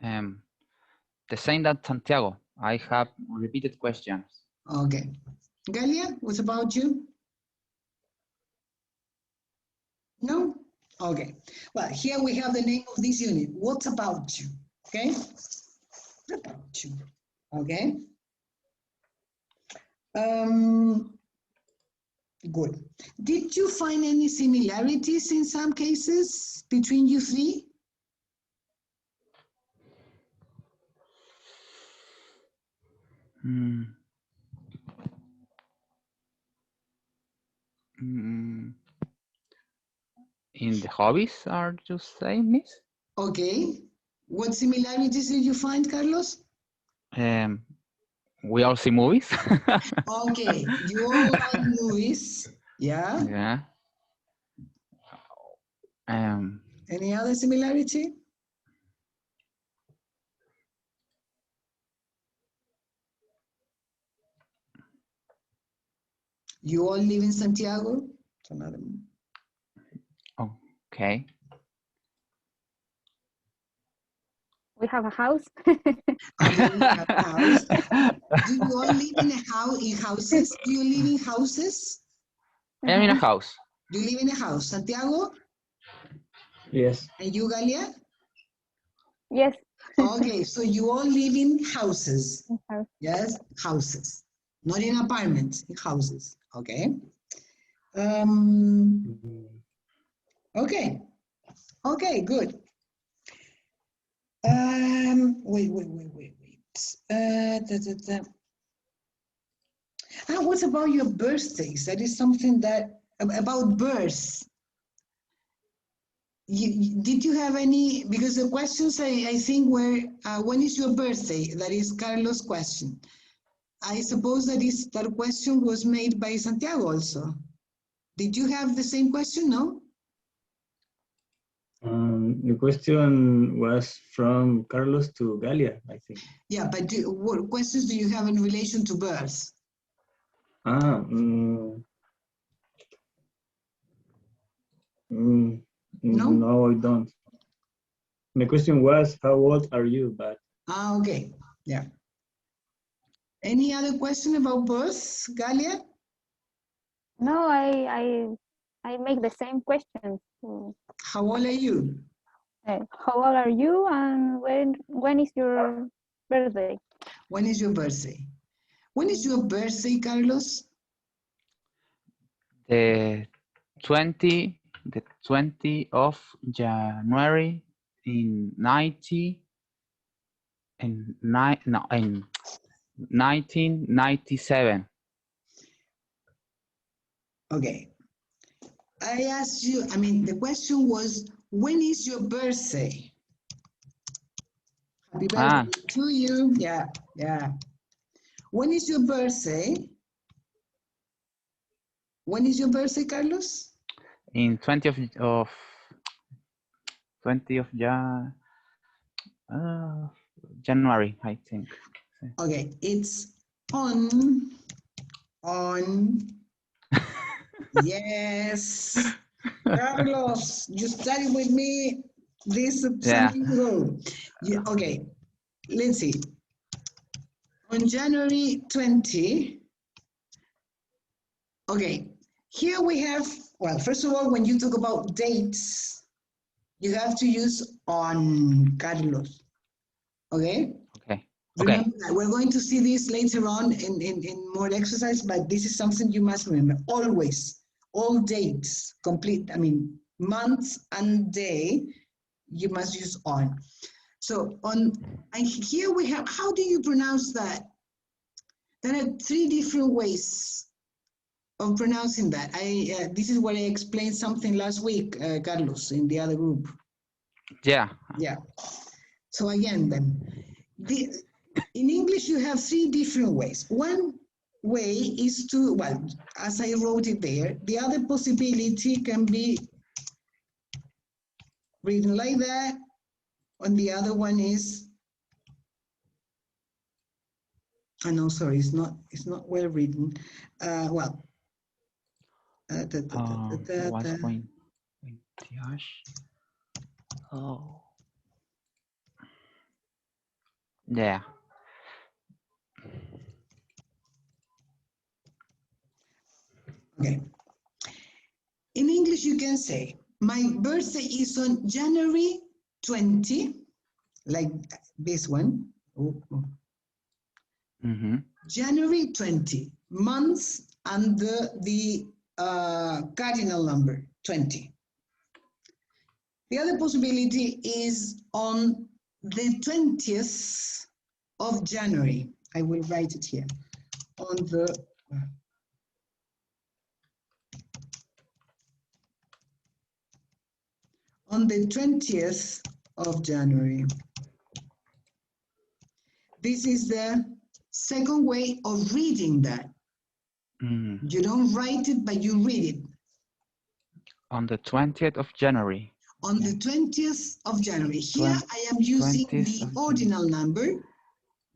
The same that Santiago. I have repeated questions.
Okay. Galia, what about you? No? Okay. Well, here we have the name of this unit. What about you? Okay? What about you? Okay? Good. Did you find any similarities in some cases between you three?
In the hobbies, are you saying, Miss?
Okay. What similarities did you find, Carlos?
We all see movies.
Okay, you all like movies. Yeah.
Yeah.
Any other similarity? You all live in Santiago? It's another.
Okay.
We have a house.
Okay, you have a house. Do you all live in a house, in houses? Do you live in houses?
I'm in a house.
Do you live in a house? Santiago?
Yes.
And you, Galia?
Yes.
Okay, so you all live in houses.
House.
Yes, houses. Not in apartments, in houses. Okay. Okay. Okay, good. Wait. What about your birthdays? That is something that, about births. Did you have any, because the questions I think were, when is your birthday? That is Carlos' question. I suppose that question was made by Santiago also. Did you have the same question, no?
The question was from Carlos to Galia, I think.
Yeah, but what questions do you have in relation to births?
No? No, I don't. The question was, how old are you? But
okay, yeah. Any other question about births, Galia?
No, I make the same question.
How old are you?
How old are you, and when is your birthday?
When is your birthday? When is your birthday, Carlos?
The 20 of January in 1997.
Okay. I asked you, the question was, when is your birthday? Happy birthday to you. Yeah. When is your birthday? When is your birthday, Carlos?
In 20 of January, I think.
Okay, it's on. Yes. Carlos, you studied with me this something ago. Yeah, okay, let's see. On January 20, okay, here we have, well, first of all, when you talk about dates, you have to use on, Carlos, okay?
Okay.
Remember that. We're going to see this later on in more exercise, but this is something you must remember. Always, all dates, complete, months and day, you must use on. So and here we have, how do you pronounce that? There are 3 different ways of pronouncing that. This is what I explained something last week, Carlos, in the other group.
Yeah.
So again, then, in English, you have 3 different ways. One way is to, well, as I wrote it there, the other possibility can be written like that, and the other one is, no, sorry, it's not well written.
Oh. Yeah.
Okay. In English, you can say, my birthday is on January 20, like this one. January 20, months and the cardinal number, 20. The other possibility is on the 20th of January. I will write it here. On the On the 20th of January. This is the second way of reading that. You don't write it, but you read it.
On the 20th of January.
On the 20th of January. Here I am using the ordinal number,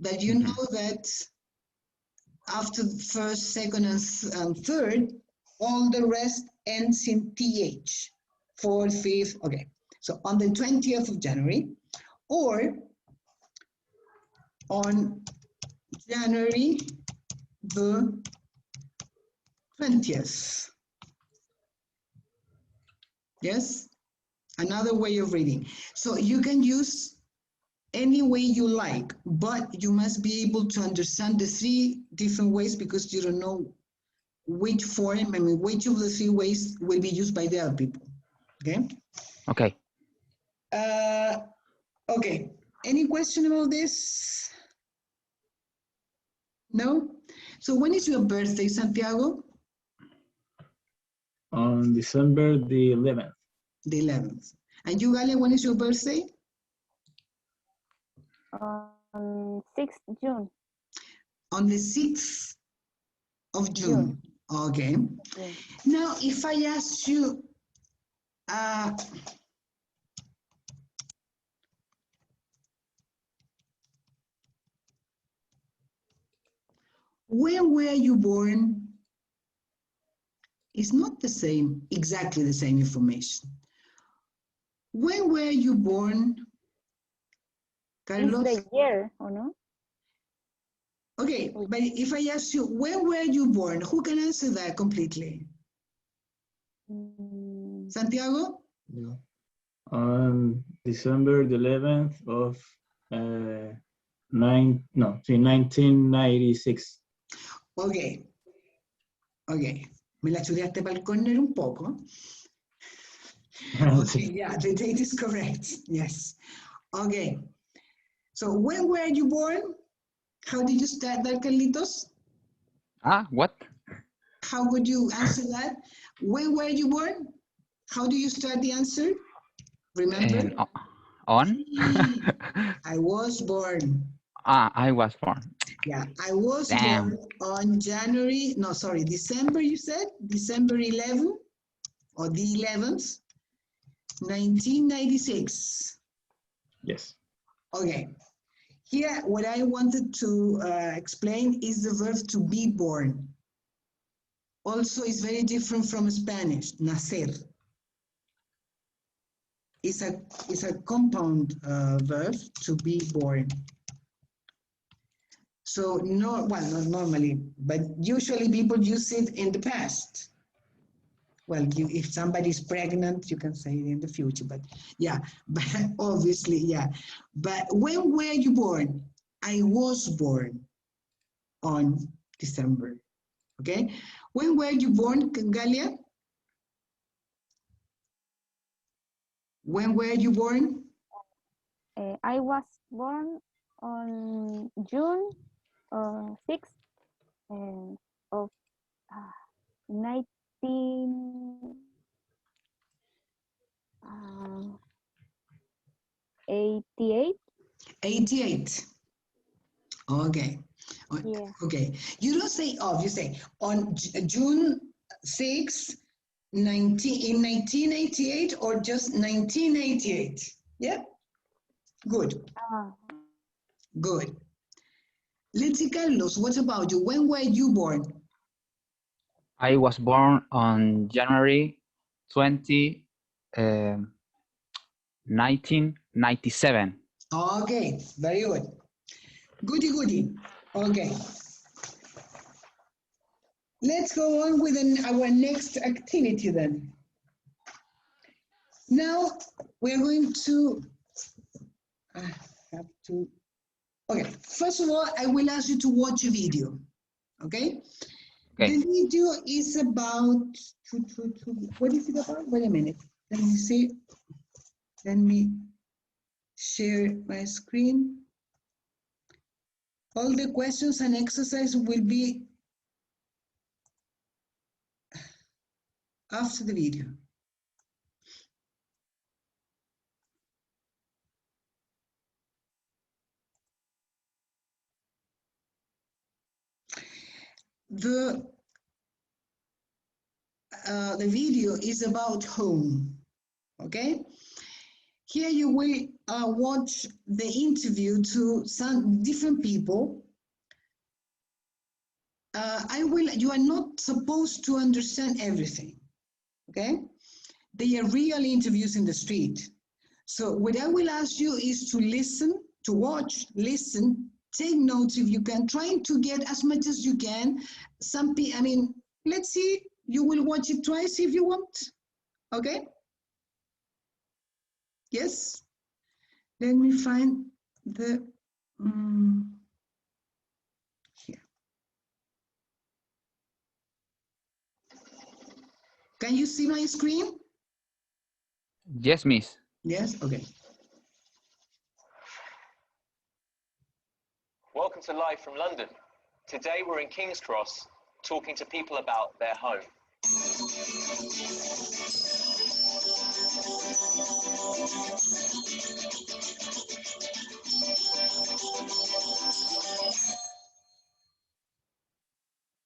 but you know that after the first, second, and third, all the rest ends in TH. Fourth, fifth, okay. So on the 20th of January, or on January the 20th. Yes, another way of reading. So you can use any way you like, but you must be able to understand the three different ways because you don't know which form, I mean, which of the three ways will be used by the other people. Okay?
Okay.
Okay, any question about this? No? So when is your birthday, Santiago?
On December the 11th.
The 11th. And you, Gale, when is your birthday?
On 6th June.
On the 6th of June. Okay.
Yeah.
Now, if I ask you, when were you born? It's not the same, exactly the same information. When were you born, Carlos?
It's the year, or no?
Okay, but if I ask you, when were you born? Who can answer that completely? Santiago?
Yeah. On December the 11th of 1996.
Okay. Okay. Me la chuleaste para el corner un poco. Okay, yeah, the date is correct. Yes. Okay. So when were you born? How did you start that, Carlitos?
What?
How would you answer that? When were you born? How do you start the answer? Remember?
On?
I was born.
I was born.
Yeah, I was born on December, you said? December 11th, or the 11th, 1996.
Yes.
Okay. Here, what I wanted to explain is the verb to be born. Also, it's very different from Spanish, nacer. It's a compound verb, to be born. So, not normally, but usually people use it in the past. Well, if somebody's pregnant, you can say it in the future, but yeah, but obviously, yeah. But when were you born? I was born on December, okay? When were you born, Galia? When were you born?
I was born on June 6th of 1988.
88. Okay.
Yeah.
Okay. You don't say off, you say on June 6, in 1988 or just 1988. Yeah? Good. Good. Let's see, Carlos, what about you? When were you born?
I was born on January 20, 1997.
Okay, very good. Goody, goody. Okay. Let's go on with our next activity then. Now we're going to, okay, first of all, I will ask you to watch a video, okay?
Okay.
The video is about, what is it about? Wait a minute, let me see. Let me share my screen. All the questions and exercise will be after the video. the video is about home, okay? Here you will watch the interview to some different people. You are not supposed to understand everything, okay? They are real interviews in the street. So what I will ask you is to listen, to watch, listen, take notes if you can, trying to get as much as you can. I mean, let's see, you will watch it twice if you want, okay? Yes? Let me find the, here. Can you see my screen?
Yes, Miss.
Yes, okay.
Welcome to Live from London. Today we're in King's Cross talking to people about their home.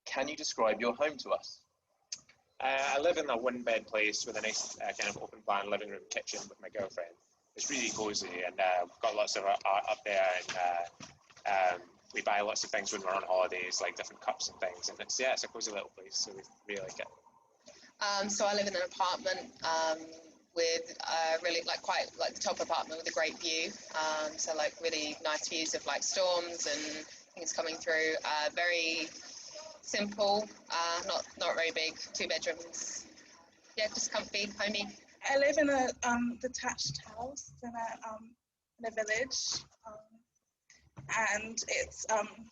Can you describe your home to us?
I live in a one-bed place with a nice kind of open-plan living room, kitchen with my girlfriend. It's really cosy, and we've got lots of art up there, and we buy lots of things when we're on holidays, like different cups and things. And it's a cozy little place, so we really like it.
So I live in an apartment with really quite the top apartment with a great view. So really nice views of storms and things coming through. Very simple, not very big, 2 bedrooms. Yeah, just comfy, homey.
I live in a detached house in a village, and it's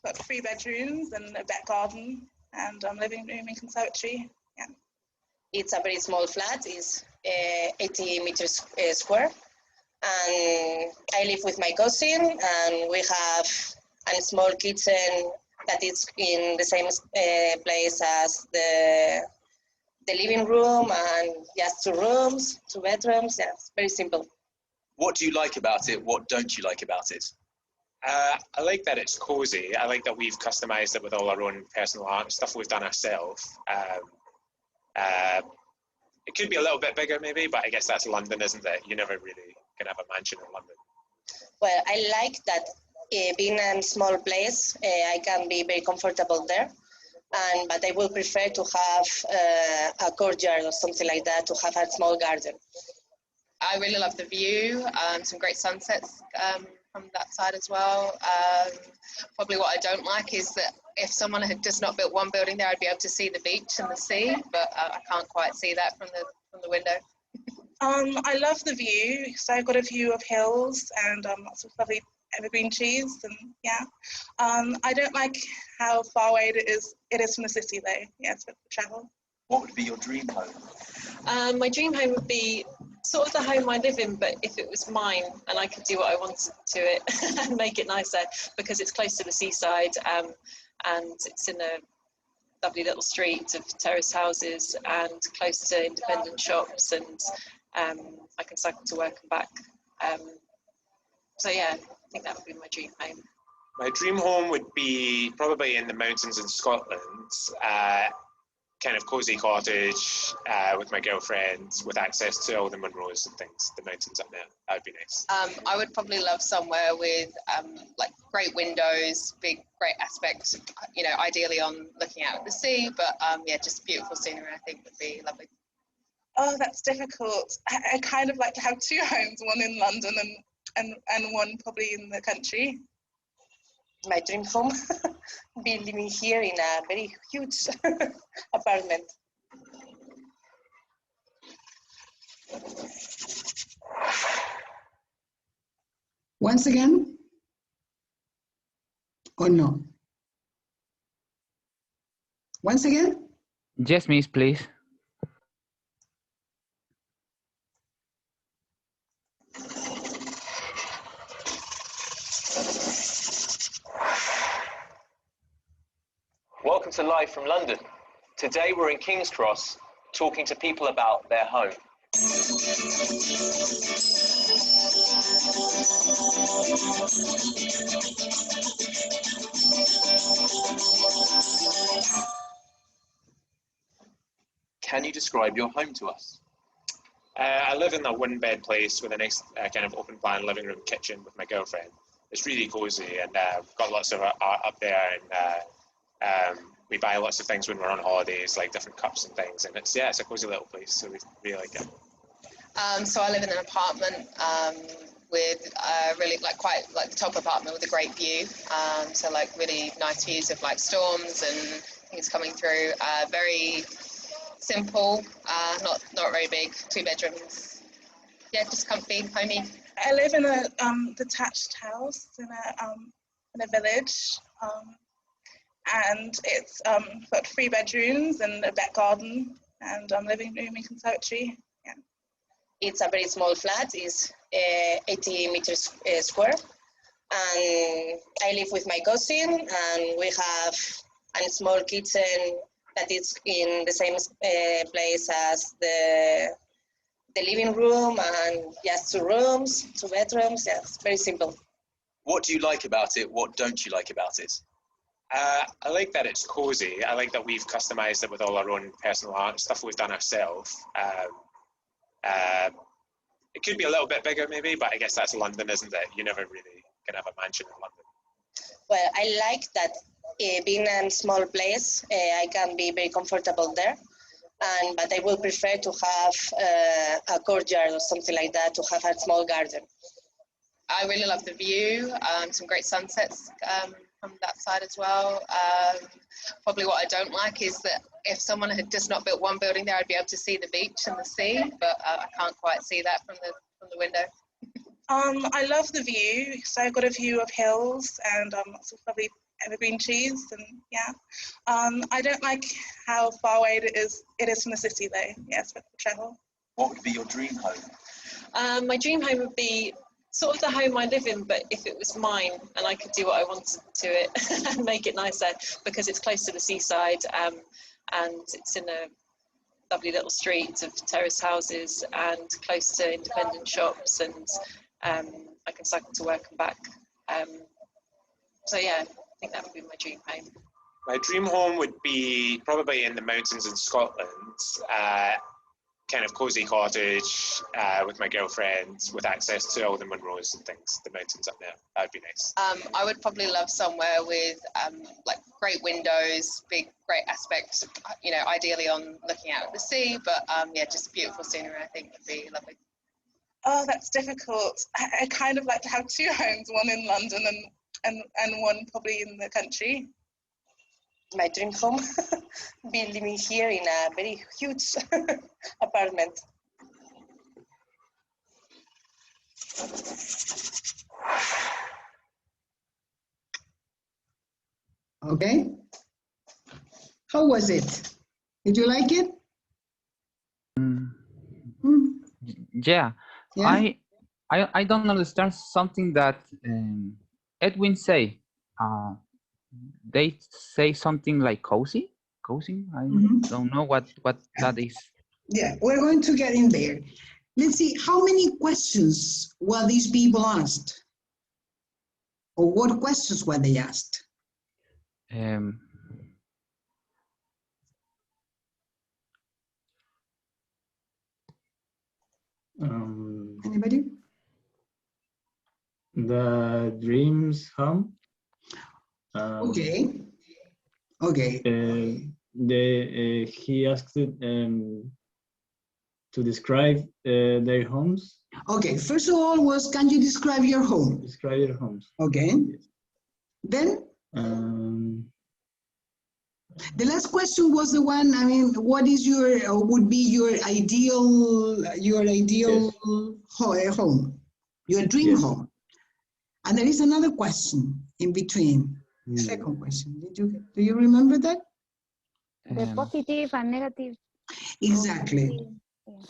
got 3 bedrooms and a back garden and living room and conservatory. Yeah.
It's a very small flat. It's 80 meters square, and I live with my cousin, and we have a small kitchen that is in the same place as the living room, and just 2 rooms, 2 bedrooms. Yeah, it's very simple.
What do you like about it? What don't you like about it?
I like that it's cozy. I like that we've customized it with all our own personal art, stuff we've done ourselves. It could be a little bit bigger maybe, but I guess that's London, isn't it? You never really can have a mansion in London.
Well, I like that being a small place, I can be very comfortable there. But I would prefer to have a courtyard or something like that, to have a small garden.
I really love the view, some great sunsets from that side as well. Probably what I don't like is that if someone had just not built one building there, I'd be able to see the beach and the sea, but I can't quite see that from the window.
I love the view. So I've got a view of hills and lots of lovely evergreen trees, and yeah. I don't like how far away it is from the city though. Yeah, it's a bit of travel.
What would be your dream home?
My dream home would be sort of the home I live in, but if it was mine and I could do what I wanted to it and make it nicer, because it's close to the seaside, and it's in a lovely little street of terrace houses and close to independent shops, and I can cycle to work and back. So yeah, I think that would be my dream home.
My dream home would be probably in the mountains in Scotland, kind of cozy cottage with my girlfriend, with access to all the Munros and things, the mountains up there. That would be nice.
I would probably love somewhere with great windows, great aspects, ideally on looking out at the sea, but yeah, just beautiful scenery I think would be lovely.
Oh, that's difficult. I kind of like to have 2 homes, one in London and one probably in the country.
My dream home, be living here in a very huge apartment.
Once again, or no? Once again?
Yes, Miss, please.
Welcome to Live from London. Today we're in King's Cross talking to people about their home. Can you describe your home to us?
I live in a one-bed place with a nice kind of open-plan living room kitchen with my girlfriend. It's really cozy, and we've got lots of art up there, and we buy lots of things when we're on holidays, like different cups and things, and it's a cozy little place, so we really like it.
So I live in an apartment with really quite the top apartment with a great view. So really nice views of storms and things coming through. Very simple, not very big, 2 bedrooms. Yeah, just comfy, homey.
I live in a detached house in a village, and it's got 3 bedrooms and a back garden and living room and conservatory. Yeah.
It's a very small flat. It's 80 meters square, and I live with my cousin, and we have a small kitchen that is in the same place as the living room, and just 2 rooms, 2 bedrooms. Yes, very simple.
What do you like about it? What don't you like about it?
I like that it's cozy. I like that we've customized it with all our own personal art, stuff we've done ourselves. It could be a little bit bigger maybe, but I guess that's London, isn't it? You never really can have a mansion in London.
Well, I like that being in a small place, I can be very comfortable there. But I would prefer to have a courtyard or something like that, to have a small garden.
I really love the view, some great sunsets from that side as well. Probably what I don't like is that if someone had just not built one building there, I'd be able to see the beach and the sea, but I can't quite see that from the window.
I love the view. So I've got a view of hills and lots of lovely evergreen trees, and yeah. I don't like how far away it is from the city though. Yes, for travel.
What would be your dream home?
My dream home would be sort of the home I live in, but if it was mine and I could do what I wanted to it and make it nicer, because it's close to the seaside, and it's in a lovely little street of terrace houses and close to independent shops, and I can cycle to work and back. So yeah, I think that would be my dream home.
My dream home would be probably in the mountains in Scotland, kind of cozy cottage with my girlfriend, with access to all the Munros and things, the mountains up there. That'd be nice.
I would probably love somewhere with great windows, great aspects, ideally on looking out at the sea, but yeah, just beautiful scenery, I think would be lovely.
Oh, that's difficult. I kind of like to have 2 homes, one in London and one probably in the country.
My dream home, be living here in a very huge apartment.
Okay. How was it? Did you like it?
Yeah. I don't understand something that Edwin say. They say something like cozy. I don't know what that is.
Yeah, we're going to get in there. Let's see, how many questions were these people asked? Or what questions were they asked? Anybody?
The dreams home.
Okay.
He asked it, to describe their homes.
Okay, first of all was, can you describe your home?
Describe your homes.
Okay.
Yes.
Then? The last question was the one, I mean, what is would be your ideal
Yes.
home, your dream home? And there is another question in between. Second question. Do you remember that?
The positive and negative.
Exactly.
Yeah.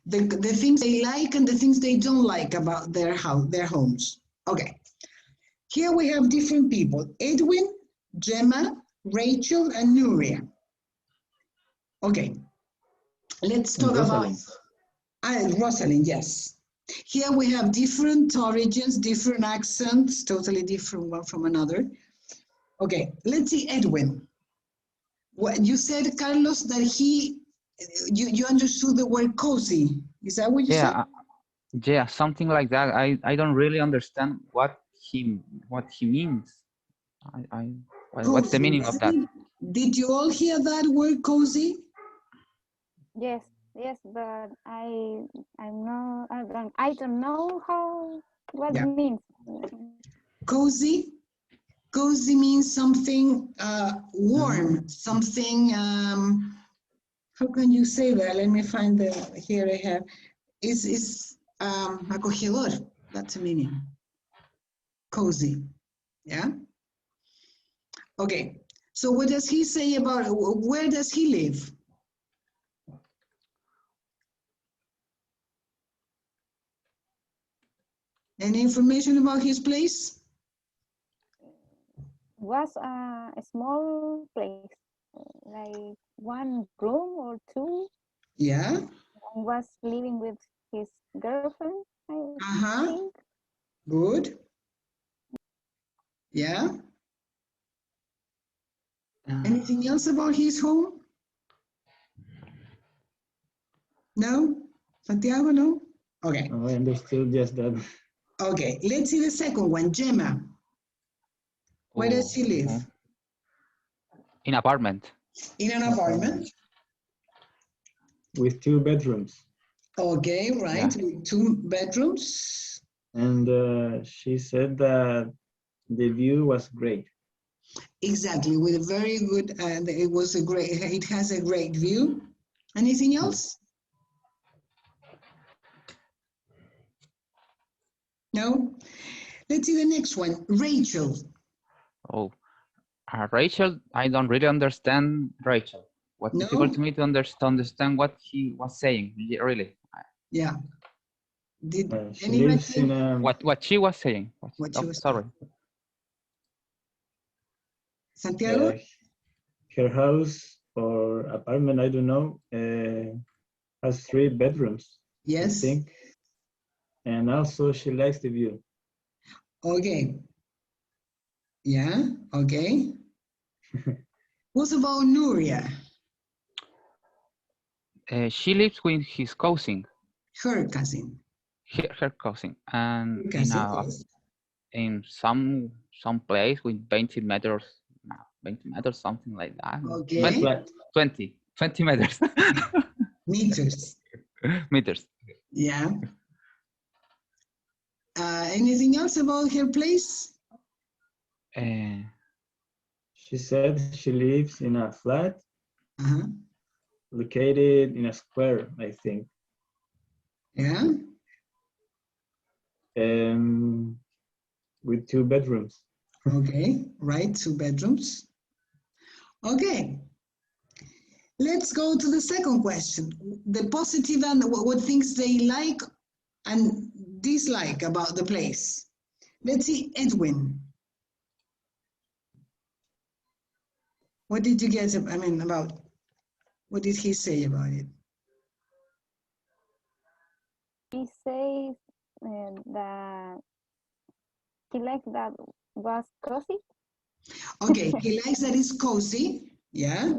The things they like and the things they don't like about their homes. Okay. Here we have different people: Edwin, Gemma, Rachel, and Nuria. Okay. Let's talk about Rosalind. Yes. Here we have different origins, different accents, totally different one from another. Okay, let's see, Edwin. What you said, Carlos, that you understood the word cozy. Is that what you said?
Yeah, something like that. I don't really understand what he means. What's the
Cozy.
meaning of that?
Did you all hear that word cozy?
Yes, yes, but I don't know what it means.
Cozy. Cozy means something warm, something. How can you say that? Let me find here I have. Is acogedor. That's the meaning. Cozy. Yeah. Okay. So what does he say about where does he live? Any information about his place?
Was a small place, like one room or two.
Yeah.
And was living with his girlfriend, I think.
Good. Yeah. Anything else about his home? No? Santiago, no? Okay.
I understood just that.
Okay, let's see the second one, Gemma. Where does she live?
In apartment.
In an apartment?
With 2 bedrooms.
Okay, right,
Yeah.
with 2 bedrooms.
And she said that the view was great.
Exactly, with a very good, it has a great view. Anything else? No? Let's see the next one, Rachel.
Oh, Rachel, I don't really understand Rachel. What's difficult to me to understand what he was saying, really.
Yeah.
She lives in a...
What she was saying. Sorry.
Santiago?
Her house or apartment, I don't know, has 3 bedrooms.
Yes.
I think. And also she likes the view.
Okay. Yeah, okay. What about Nuria?
She lives with his cousin.
Her cousin.
Her cousin. And
Cousin,
in some place with 20 meters, 20 meters, something like that.
Okay.
20 meters.
Meters.
Meters.
Yeah. Anything else about her place?
She said she lives in a flat located in a square, I think.
Yeah.
With 2 bedrooms.
Okay, right, 2 bedrooms. Okay. Let's go to the second question. The positive and what things they like and dislike about the place. Let's see, Edwin. What did you get, about, what did he say about it?
He says that he likes that was cozy.
Okay, he likes that it's cozy. Yeah.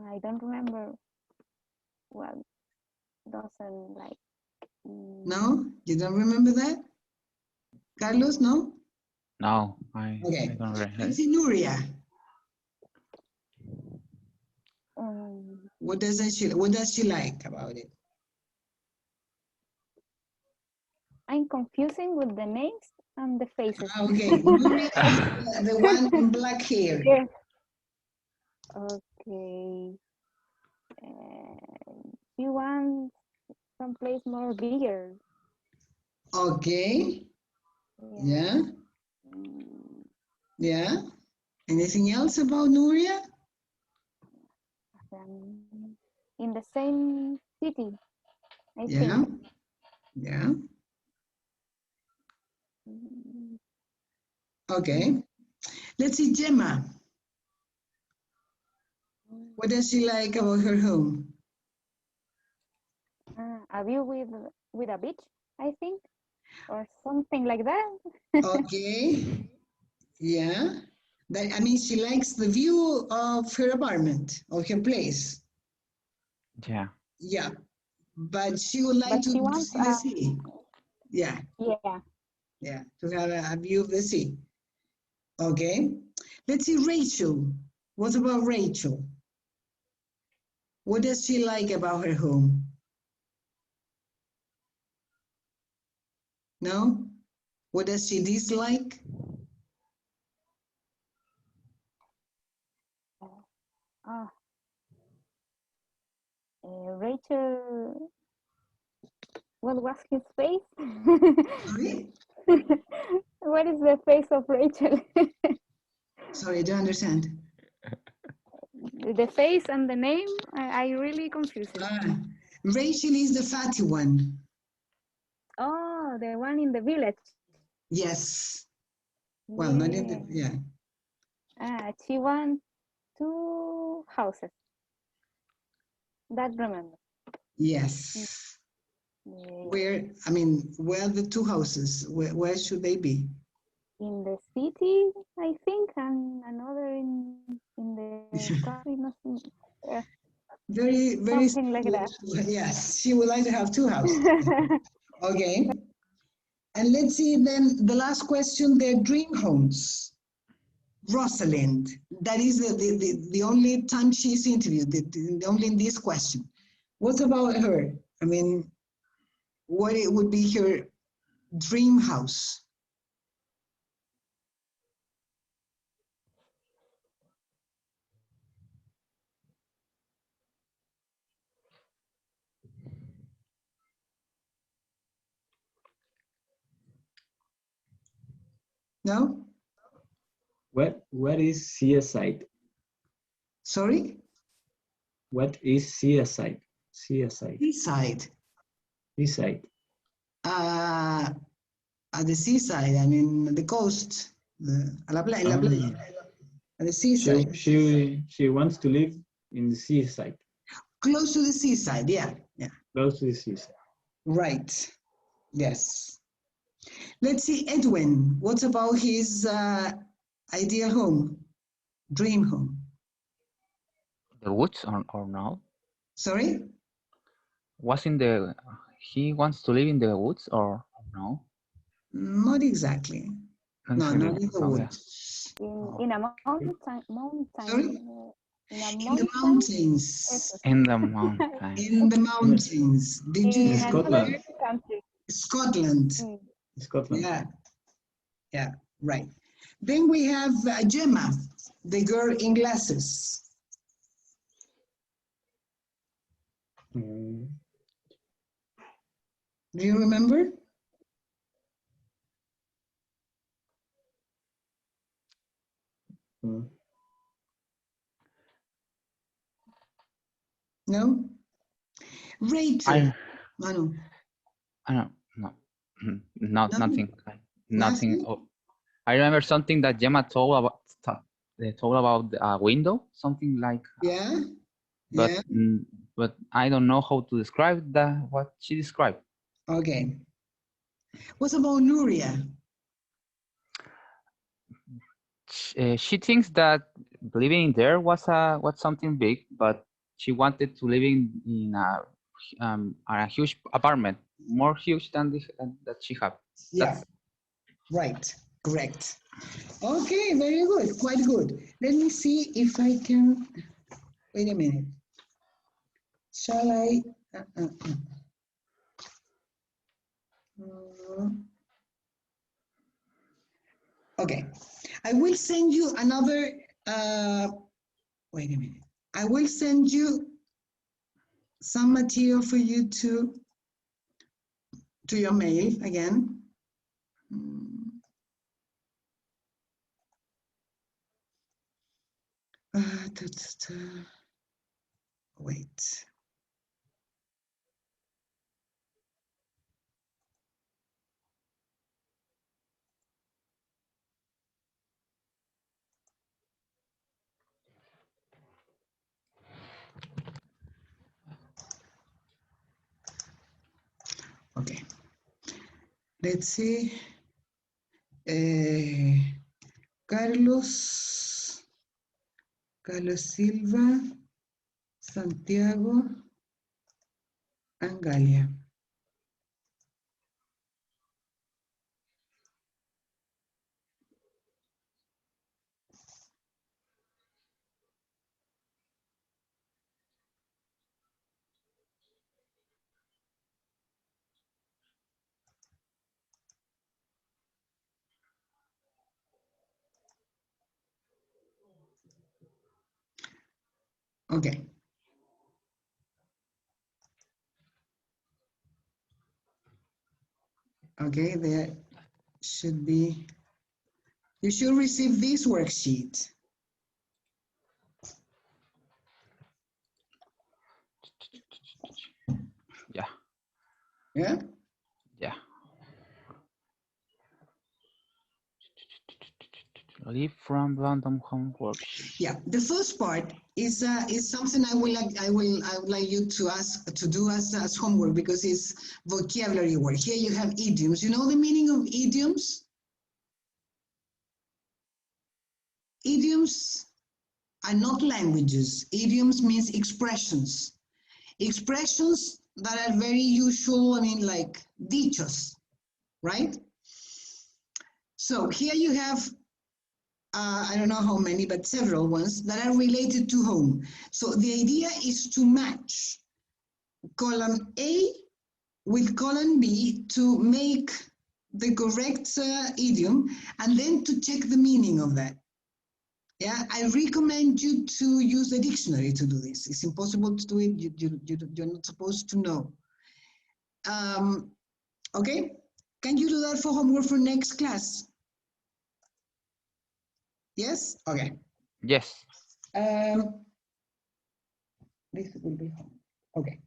I don't remember what doesn't like.
No, you don't remember that? Carlos, no?
No, I
Okay.
don't really.
Let's see, Nuria. What does she like about it?
I'm confusing with the names and the faces.
Okay, Nuria is the one in black hair.
Yes. Okay. You want someplace more bigger.
Okay. Yeah. Yeah. Anything else about Nuria?
In the same city, I
Yeah.
think.
Yeah. Okay. Let's see, Gemma. What does she like about her home?
A view with a beach, I think, or something like that.
Okay. Yeah. That, I mean, she likes the view of her apartment, of her place.
Yeah.
Yeah. But she would like
But she
to
wants,
see the sea. Yeah.
yeah.
Yeah. To have a view of the sea. Okay. Let's see, Rachel. What about Rachel? What does she like about her home? No? What does she dislike?
Uh, Rachel, what was his face?
Sorry?
What is the face of Rachel?
Sorry, I don't understand.
The face and the name, I really confused.
Ah, Rachel is the fatty one.
Oh, the one in the village.
Yes. Well, not in the, yeah.
She wants 2 houses. That remember.
Yes.
Yeah.
Where, I mean, where are the 2 houses? Where should they be?
In the city, I think, and another in the country, nothing.
Very, very
Something like that.
Yes, she would like to have 2 houses. Okay. And let's see then the last question, their dream homes. Rosalind, that is the only time she's interviewed, the only in this question. What about her? I mean, what it would be her dream house? No?
What is seaside?
Sorry?
What is seaside? Seaside.
Seaside.
Seaside.
At the seaside, I mean, the coast, a la playa, la playa, at the seaside.
She wants to live in the seaside.
Close to the seaside, yeah, yeah.
Close to the seaside.
Right, yes. Let's see, Edwin, what about his ideal home, dream home?
The woods or no?
Sorry?
Was in the, he wants to live in the woods or no?
Not exactly. No, not in the
Oh, yeah.
woods.
In a mountain.
Sorry?
In
the mountains.
In the mountain.
In the mountains. Did you
In
hear
another
that?
country.
Scotland.
Scotland.
Yeah. Yeah, right. Then we have Gemma, the girl in glasses.
Mm.
Do you remember?
Mm.
No? Rachel. Manu.
I don't know. Not
No?
nothing.
Nothing?
Oh, I remember something that Gemma told about. They told about a window, something like.
Yeah.
But
Yeah.
but I don't know how to describe that. What she described.
Okay. What about Nuria?
She thinks that living there was something big, but she wanted to live in a huge apartment, more huge than that she had.
Yeah. Right. Correct. Okay, very good. Quite good. Let me see if I can. Wait a minute. Shall I? Okay. I will send you another. Wait a minute. I will send you some material for you to your mail again. Wait. Okay. Let's see. Carlos Silva, Santiago, Angalia. Okay. Okay, there should be, you should receive this worksheet.
Yeah.
Yeah?
Yeah. Leave from random homework.
Yeah, the first part is something I would like you to do as homework, because it's vocabulary work. Here you have idioms. You know the meaning of idioms? Idioms are not languages. Idioms means expressions. Expressions that are very usual, I mean, like dichos, right? So here you have I don't know how many, but several ones that are related to home. So the idea is to match column A with column B to make the correct idiom, and then to check the meaning of that. Yeah, I recommend you to use the dictionary to do this. It's impossible to do it. You're not supposed to know. Okay, can you do that for homework for next class? Yes? Okay.
Yes.
This will be home. Okay.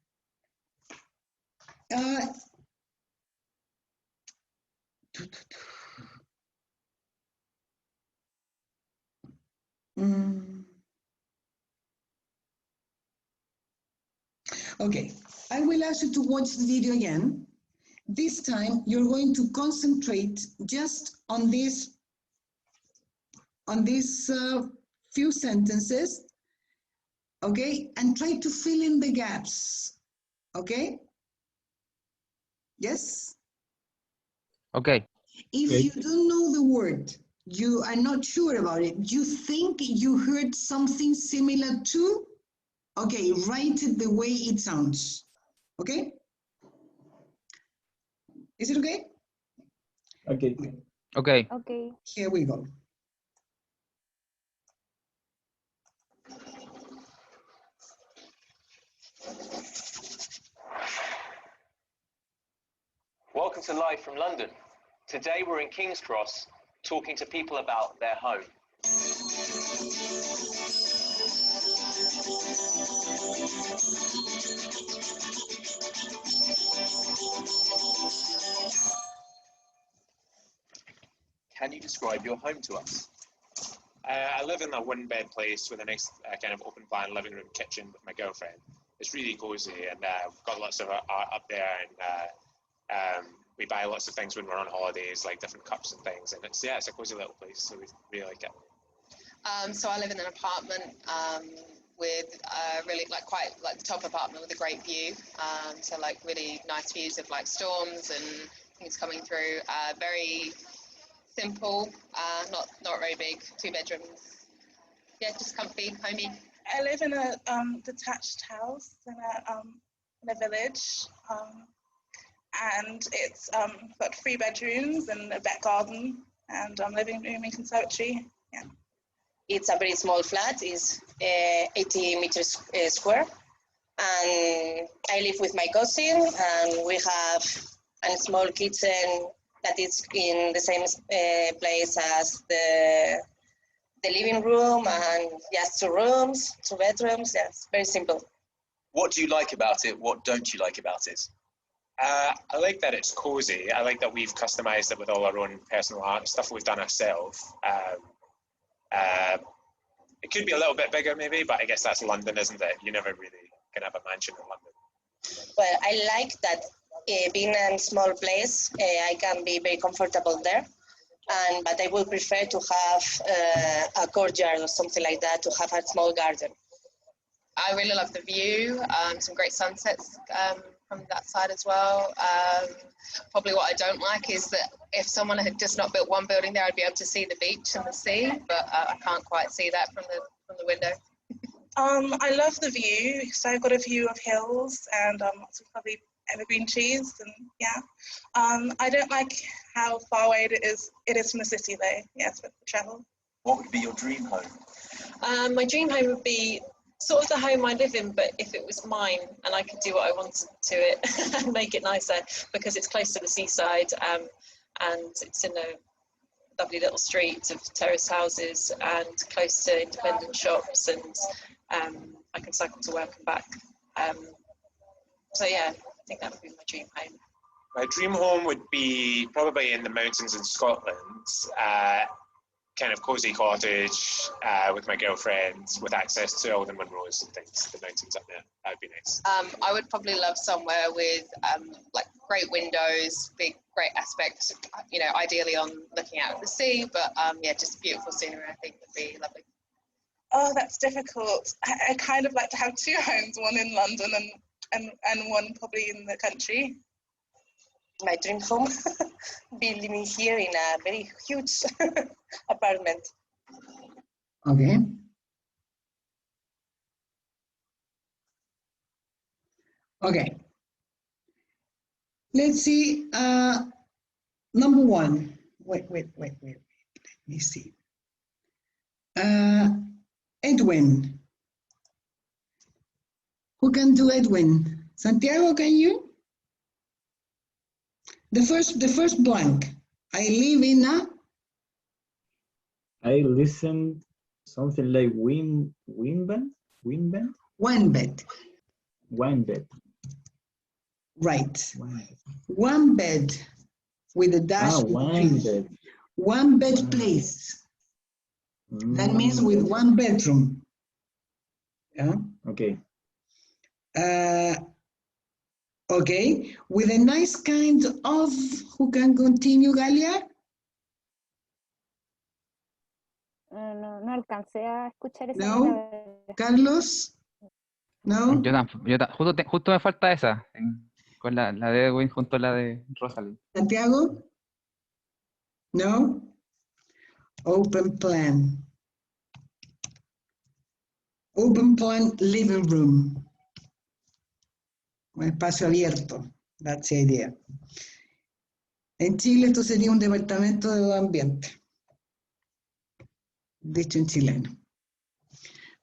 Okay, I will ask you to watch the video again. This time you're going to concentrate just on these few sentences, okay, and try to fill in the gaps, okay? Yes?
Okay.
If you don't know the word, you are not sure about it, you think you heard something similar to, okay, write it the way it sounds, okay? Is it okay?
Okay.
Okay.
Okay.
Here we go.
Welcome to Live from London. Today we're in King's Cross talking to people about their home. Can you describe your home to us?
I live in a one-bed place with a nice kind of open-plan living room kitchen with my girlfriend. It's really cozy, and we've got lots of art up there, and we buy lots of things when we're on holidays, like different cups and things. And it's a cozy little place, so we really like it.
So I live in an apartment with really quite the top apartment with a great view. So like really nice views of like storms and things coming through. Very simple, not very big, 2 bedrooms. Yeah, just comfy, homey.
I live in a detached house in a village, and it's got 3 bedrooms and a back garden and living room and conservatory. Yeah.
It's a very small flat. It's 80 meters square, and I live with my cousin, and we have a small kitchen that is in the same place as the living room, and just 2 rooms, 2 bedrooms. Yes, very simple.
What do you like about it? What don't you like about it?
I like that it's cozy. I like that we've customized it with all our own personal art, stuff we've done ourselves. It could be a little bit bigger maybe, but I guess that's London, isn't it? You never really can have a mansion in London.
Well, I like that being in a small place, I can be very comfortable there. but I would prefer to have a courtyard or something like that, to have a small garden.
I really love the view, some great sunsets from that side as well. Probably what I don't like is that if someone had just not built one building there, I'd be able to see the beach and the sea, but I can't quite see that from the window.
I love the view. So I've got a view of hills and lots of probably evergreen trees, and yeah. I don't like how far away it is from the city though. Yes, with the travel.
What would be your dream home?
My dream home would be sort of the home I live in, but if it was mine and I could do what I wanted to it and make it nicer, because it's close to the seaside, and it's in a lovely little street of terrace houses and close to independent shops, and I can cycle to work and back. So yeah, I think that would be my dream home.
My dream home would be probably in the mountains in Scotland, kind of cosy cottage with my girlfriend, with access to all the Munros and things, the mountains up there. That would be nice.
I would probably love somewhere with like great windows, great aspects, you know, ideally on looking out at the sea, but yeah, just beautiful scenery, I think would be lovely.
Oh, that's difficult. I kind of like to have two homes, one in London and one probably in the country.
My dream home, be living here in a very huge apartment.
Okay. Okay. Let's see. Number one. Wait. Let me see. Edwin. Who can do Edwin? Santiago, can you? The first blank. I live in a.
I listened something like wind band.
One bed.
One bed.
Right. One bed with a dash.
One bed.
One bed place. That means with one bedroom. Yeah.
Okay.
Okay, with a nice kind of, who can continue, Galia?
No alcancé a escuchar esa
No.
palabra.
Carlos? No.
Justo me falta esa, con la de Edwin junto a la de Rosalind.
Santiago? No. Open plan. Open plan living room. Un espacio abierto. That's the idea. En Chile esto sería un departamento de ambiente. Dicho en chileno.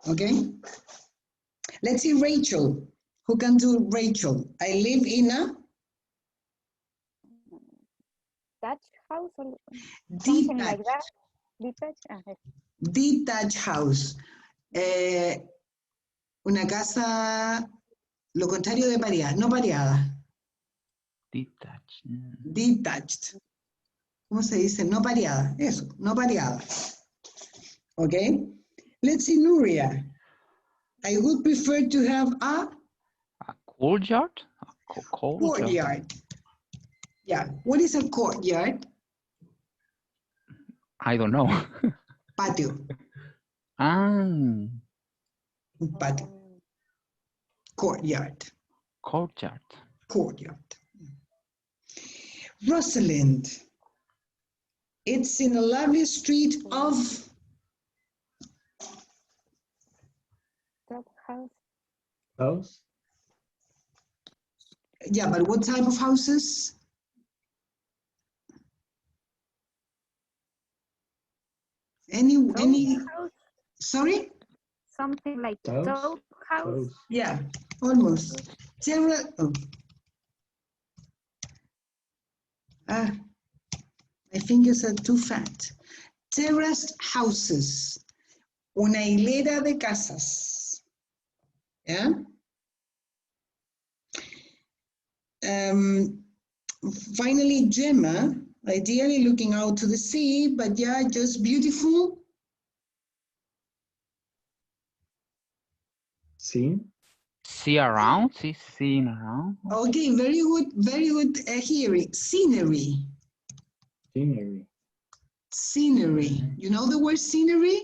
Okay? Let's see Rachel. Who can do Rachel? I live in a
Detached house or something like that.
Detached house. Una casa, lo contrario de pareada, no pareada.
Detached.
Detached. ¿Cómo se dice? No pareada. Eso, no pareada. Okay. Let's see Nuria. I would prefer to have a
courtyard.
Courtyard. Yeah. What is a courtyard?
I don't know.
Patio.
Un
patio. Courtyard.
Courtyard.
Courtyard. Rosalind. It's in a lovely street of
house.
Yeah, but what type of houses? Any
house?
Sorry?
Something like dog house?
Yeah, almost. My fingers are too fat. Terraced houses. Una hilera de casas. Yeah? Finally, Gemma, ideally looking out to the sea, but yeah, just beautiful.
Scene?
See around? Seeing around?
Okay, very good hearing. Scenery.
Scenery.
Scenery. You know the word scenery?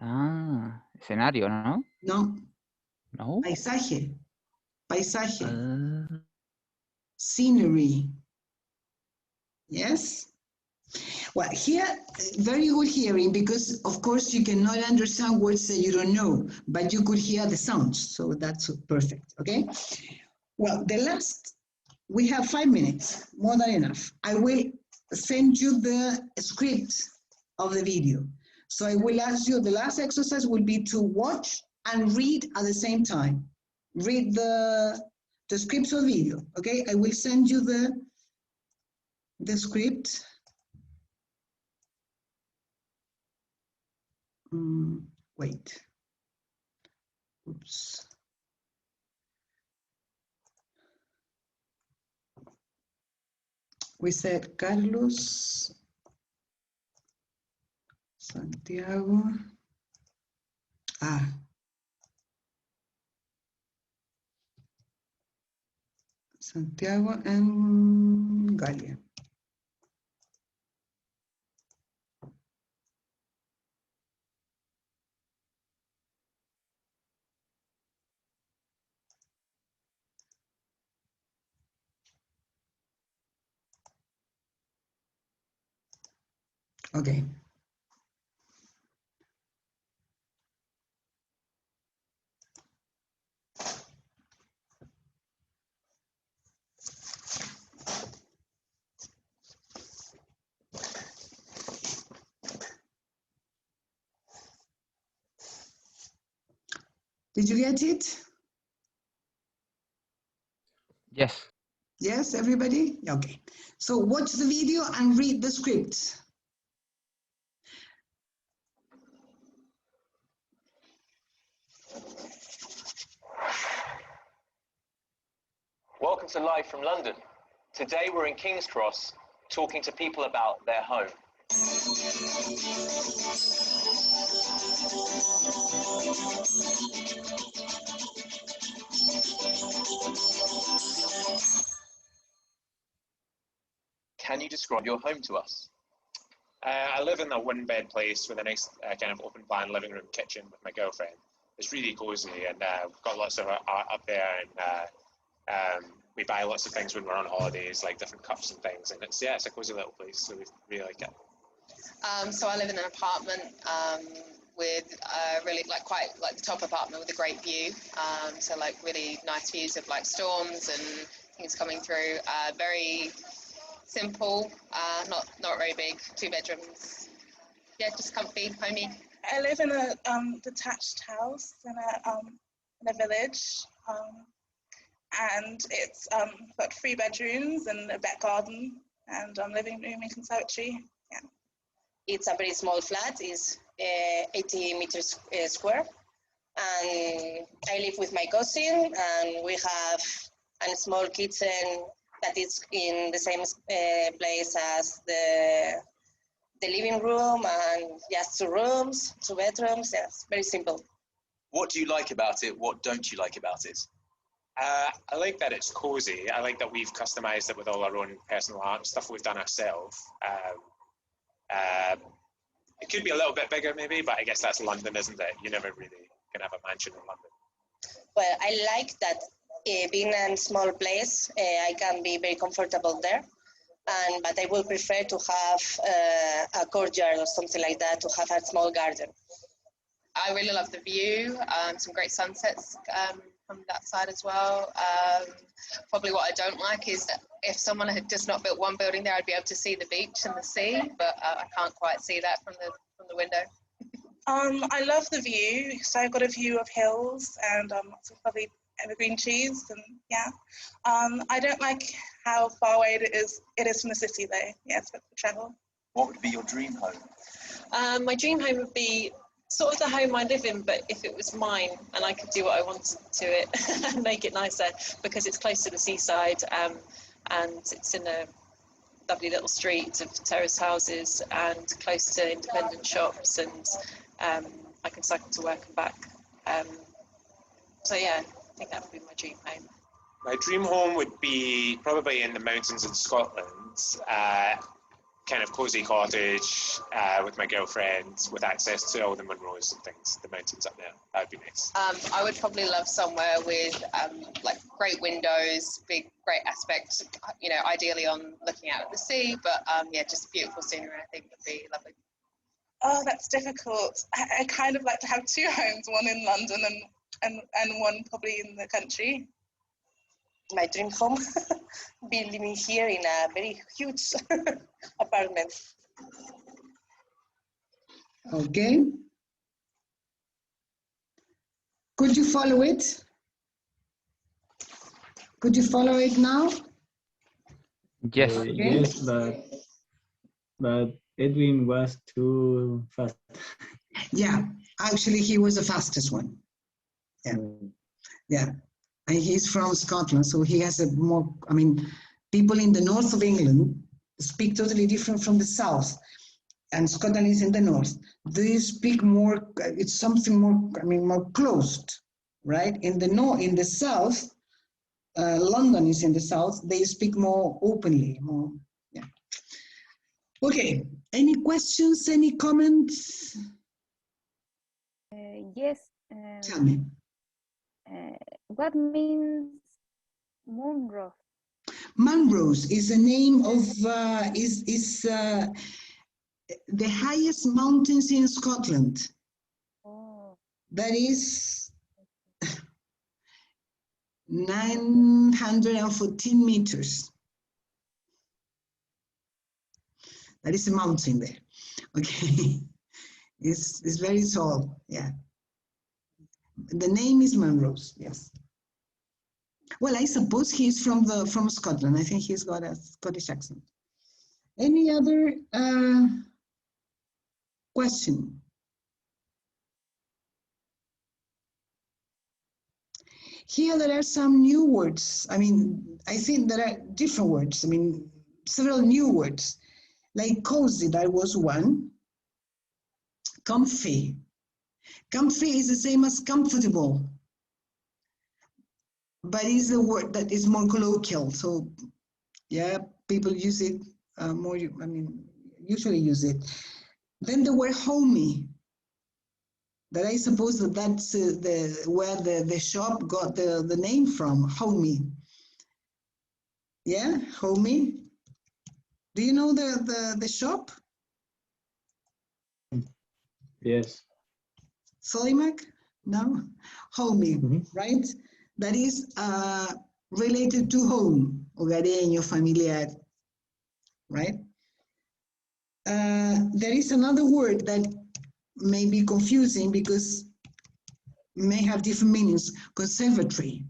Ah, escenario, ¿no?
No.
No.
Paisaje. Paisaje. Scenery. Yes? Well, here, very good hearing, because of course you cannot understand words that you don't know, but you could hear the sounds, so that's perfect, okay? Well, we have 5 minutes, more than enough. I will send you the script of the video. So I will ask you, the last exercise will be to watch and read at the same time. Read the script or video, okay? I will send you the script. Wait. Oops. We said Carlos, Santiago. Santiago and Galia. Okay. Did you get it?
Yes.
Yes, everybody? Okay. So watch the video and read the script.
Welcome to Live from London. Today we're in King's Cross talking to people about their home. Can you describe your home to us?
I live in a one-bed place with a nice kind of open-plan living room, kitchen with my girlfriend. It's really cozy, and we've got lots of art up there, and we buy lots of things when we're on holidays, like different cups and things. And it's a cozy little place, so we really like it.
So I live in an apartment with really quite the top apartment with a great view. So like really nice views of like storms and things coming through. Very simple, not very big, 2 bedrooms. Yeah, just comfy, homey.
I live in a detached house in a village, and it's got 3 bedrooms and a back garden and living room and conservatory. Yeah.
It's a very small flat. It's 80 meters square, and I live with my cousin, and we have a small kitchen that is in the same place as the living room, and just 2 rooms, 2 bedrooms. Yes, very simple.
What do you like about it? What don't you like about it?
I like that it's cozy. I like that we've customized it with all our own personal art and stuff we've done ourselves. It could be a little bit bigger maybe, but I guess that's London, isn't it? You never really can have a mansion in London.
Well, I like that being in a small place, I can be very comfortable there. But I would prefer to have a courtyard or something like that, to have a small garden.
I really love the view, some great sunsets from that side as well. Probably what I don't like is that if someone had just not built one building there, I'd be able to see the beach and the sea, but I can't quite see that from the window.
I love the view, so I've got a view of hills and lots of lovely evergreen trees, and yeah. I don't like how far away it is from the city though. Yes, but for travel.
What would be your dream home?
My dream home would be sort of the home I live in, but if it was mine and I could do what I wanted to it and make it nicer, because it's close to the seaside, and it's in a lovely little street of terrace houses and close to independent shops, and I can cycle to work and back. So yeah, I think that would be my dream home.
My dream home would be probably in the mountains in Scotland, kind of cozy cottage with my girlfriend, with access to all the Munros and things, the mountains up there. That would be nice.
I would probably love somewhere with like great windows, great aspect, you know, ideally on looking out at the sea, but yeah, just beautiful scenery, I think would be lovely.
Oh, that's difficult. I kind of like to have two homes, one in London and one probably in the country.
My dream home, be living here in a very huge apartment.
Okay. Could you follow it? Could you follow it now?
Yes.
Yes, but Edwin was too fast.
Yeah, actually he was the fastest one. Yeah, yeah. And he's from Scotland, so he has a more, I mean, people in the north of England speak totally different from the south, and Scotland is in the north. They speak more, it's something more, I mean, more closed, right? In the south, London is in the south, they speak more openly, more, yeah. Okay, any questions, any comments?
Yes.
Tell me.
What means Munro?
Munros is the name of the highest mountains in Scotland.
Oh.
That is 914 meters. That is a mountain there. Okay, it's very tall. Yeah. The name is Munros. Yes. Well, I suppose he's from Scotland. I think he's got a Scottish accent. Any other question? Here there are some new words. I mean, I think there are different words. I mean, several new words. Like cozy, that was one. Comfy. Comfy is the same as comfortable, but it's a word that is more colloquial. So, yeah, people use it more. I mean, usually use it. Then the word homey. That I suppose that's where the shop got the name from. Homey. Yeah, homey. Do you know the shop?
Yes.
Solimac? No? Homey, right? That is related to home, hogareño, familiar, right? There is another word that may be confusing because may have different meanings. Conservatory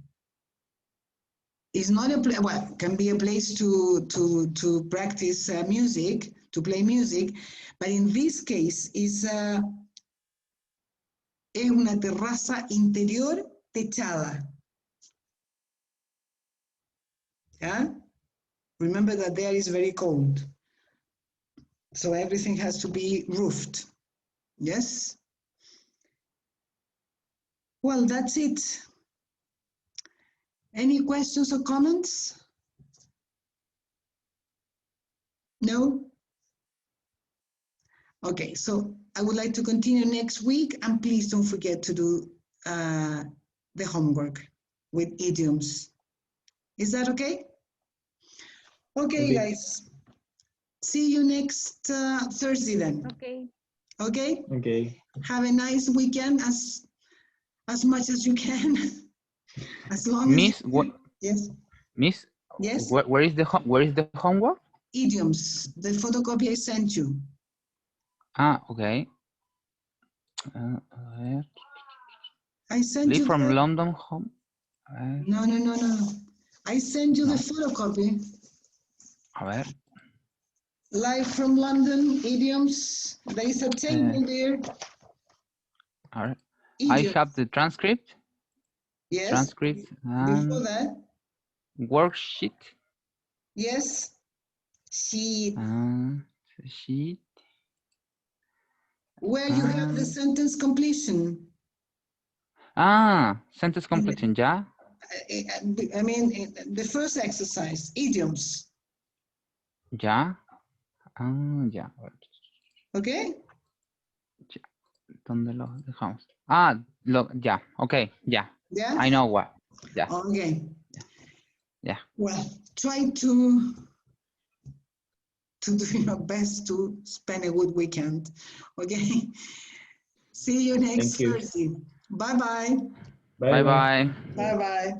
is not a place, well, can be a place to practice music, to play music, but in this case is una terraza interior techada. Yeah? Remember that there is very cold. So everything has to be roofed. Yes? Well, that's it. Any questions or comments? No? Okay, so I would like to continue next week, and please don't forget to do the homework with idioms. Is that okay? Okay, guys. See you next Thursday then.
Okay.
Okay?
Okay.
Have a nice weekend as much as you can. As long
Miss,
as you
what?
Yes.
Miss,
Yes.
Where is the homework?
Idioms, the photocopy I sent you.
Ah, okay. A ver.
I sent
Live
you
from
the,
London home.
No. I sent you the photocopy.
A ver.
Live from London, idioms. There is a table there.
All right.
Idioms.
I have the transcript.
Yes.
Transcript and
Before that.
worksheet.
Yes. Sheet.
Sheet.
Where you have the sentence completion.
Sentence completion, yeah.
I mean, the first exercise, idioms.
Yeah. Ya.
Okay?
¿Dónde lo dejamos? Ya. Okay. Yeah.
Yeah?
I know what. Yeah.
Okay.
Yeah.
Well, try to do your best to spend a good weekend. Okay? See you next
Thank you.
Thursday. Bye-bye.
Bye bye.
Bye-bye.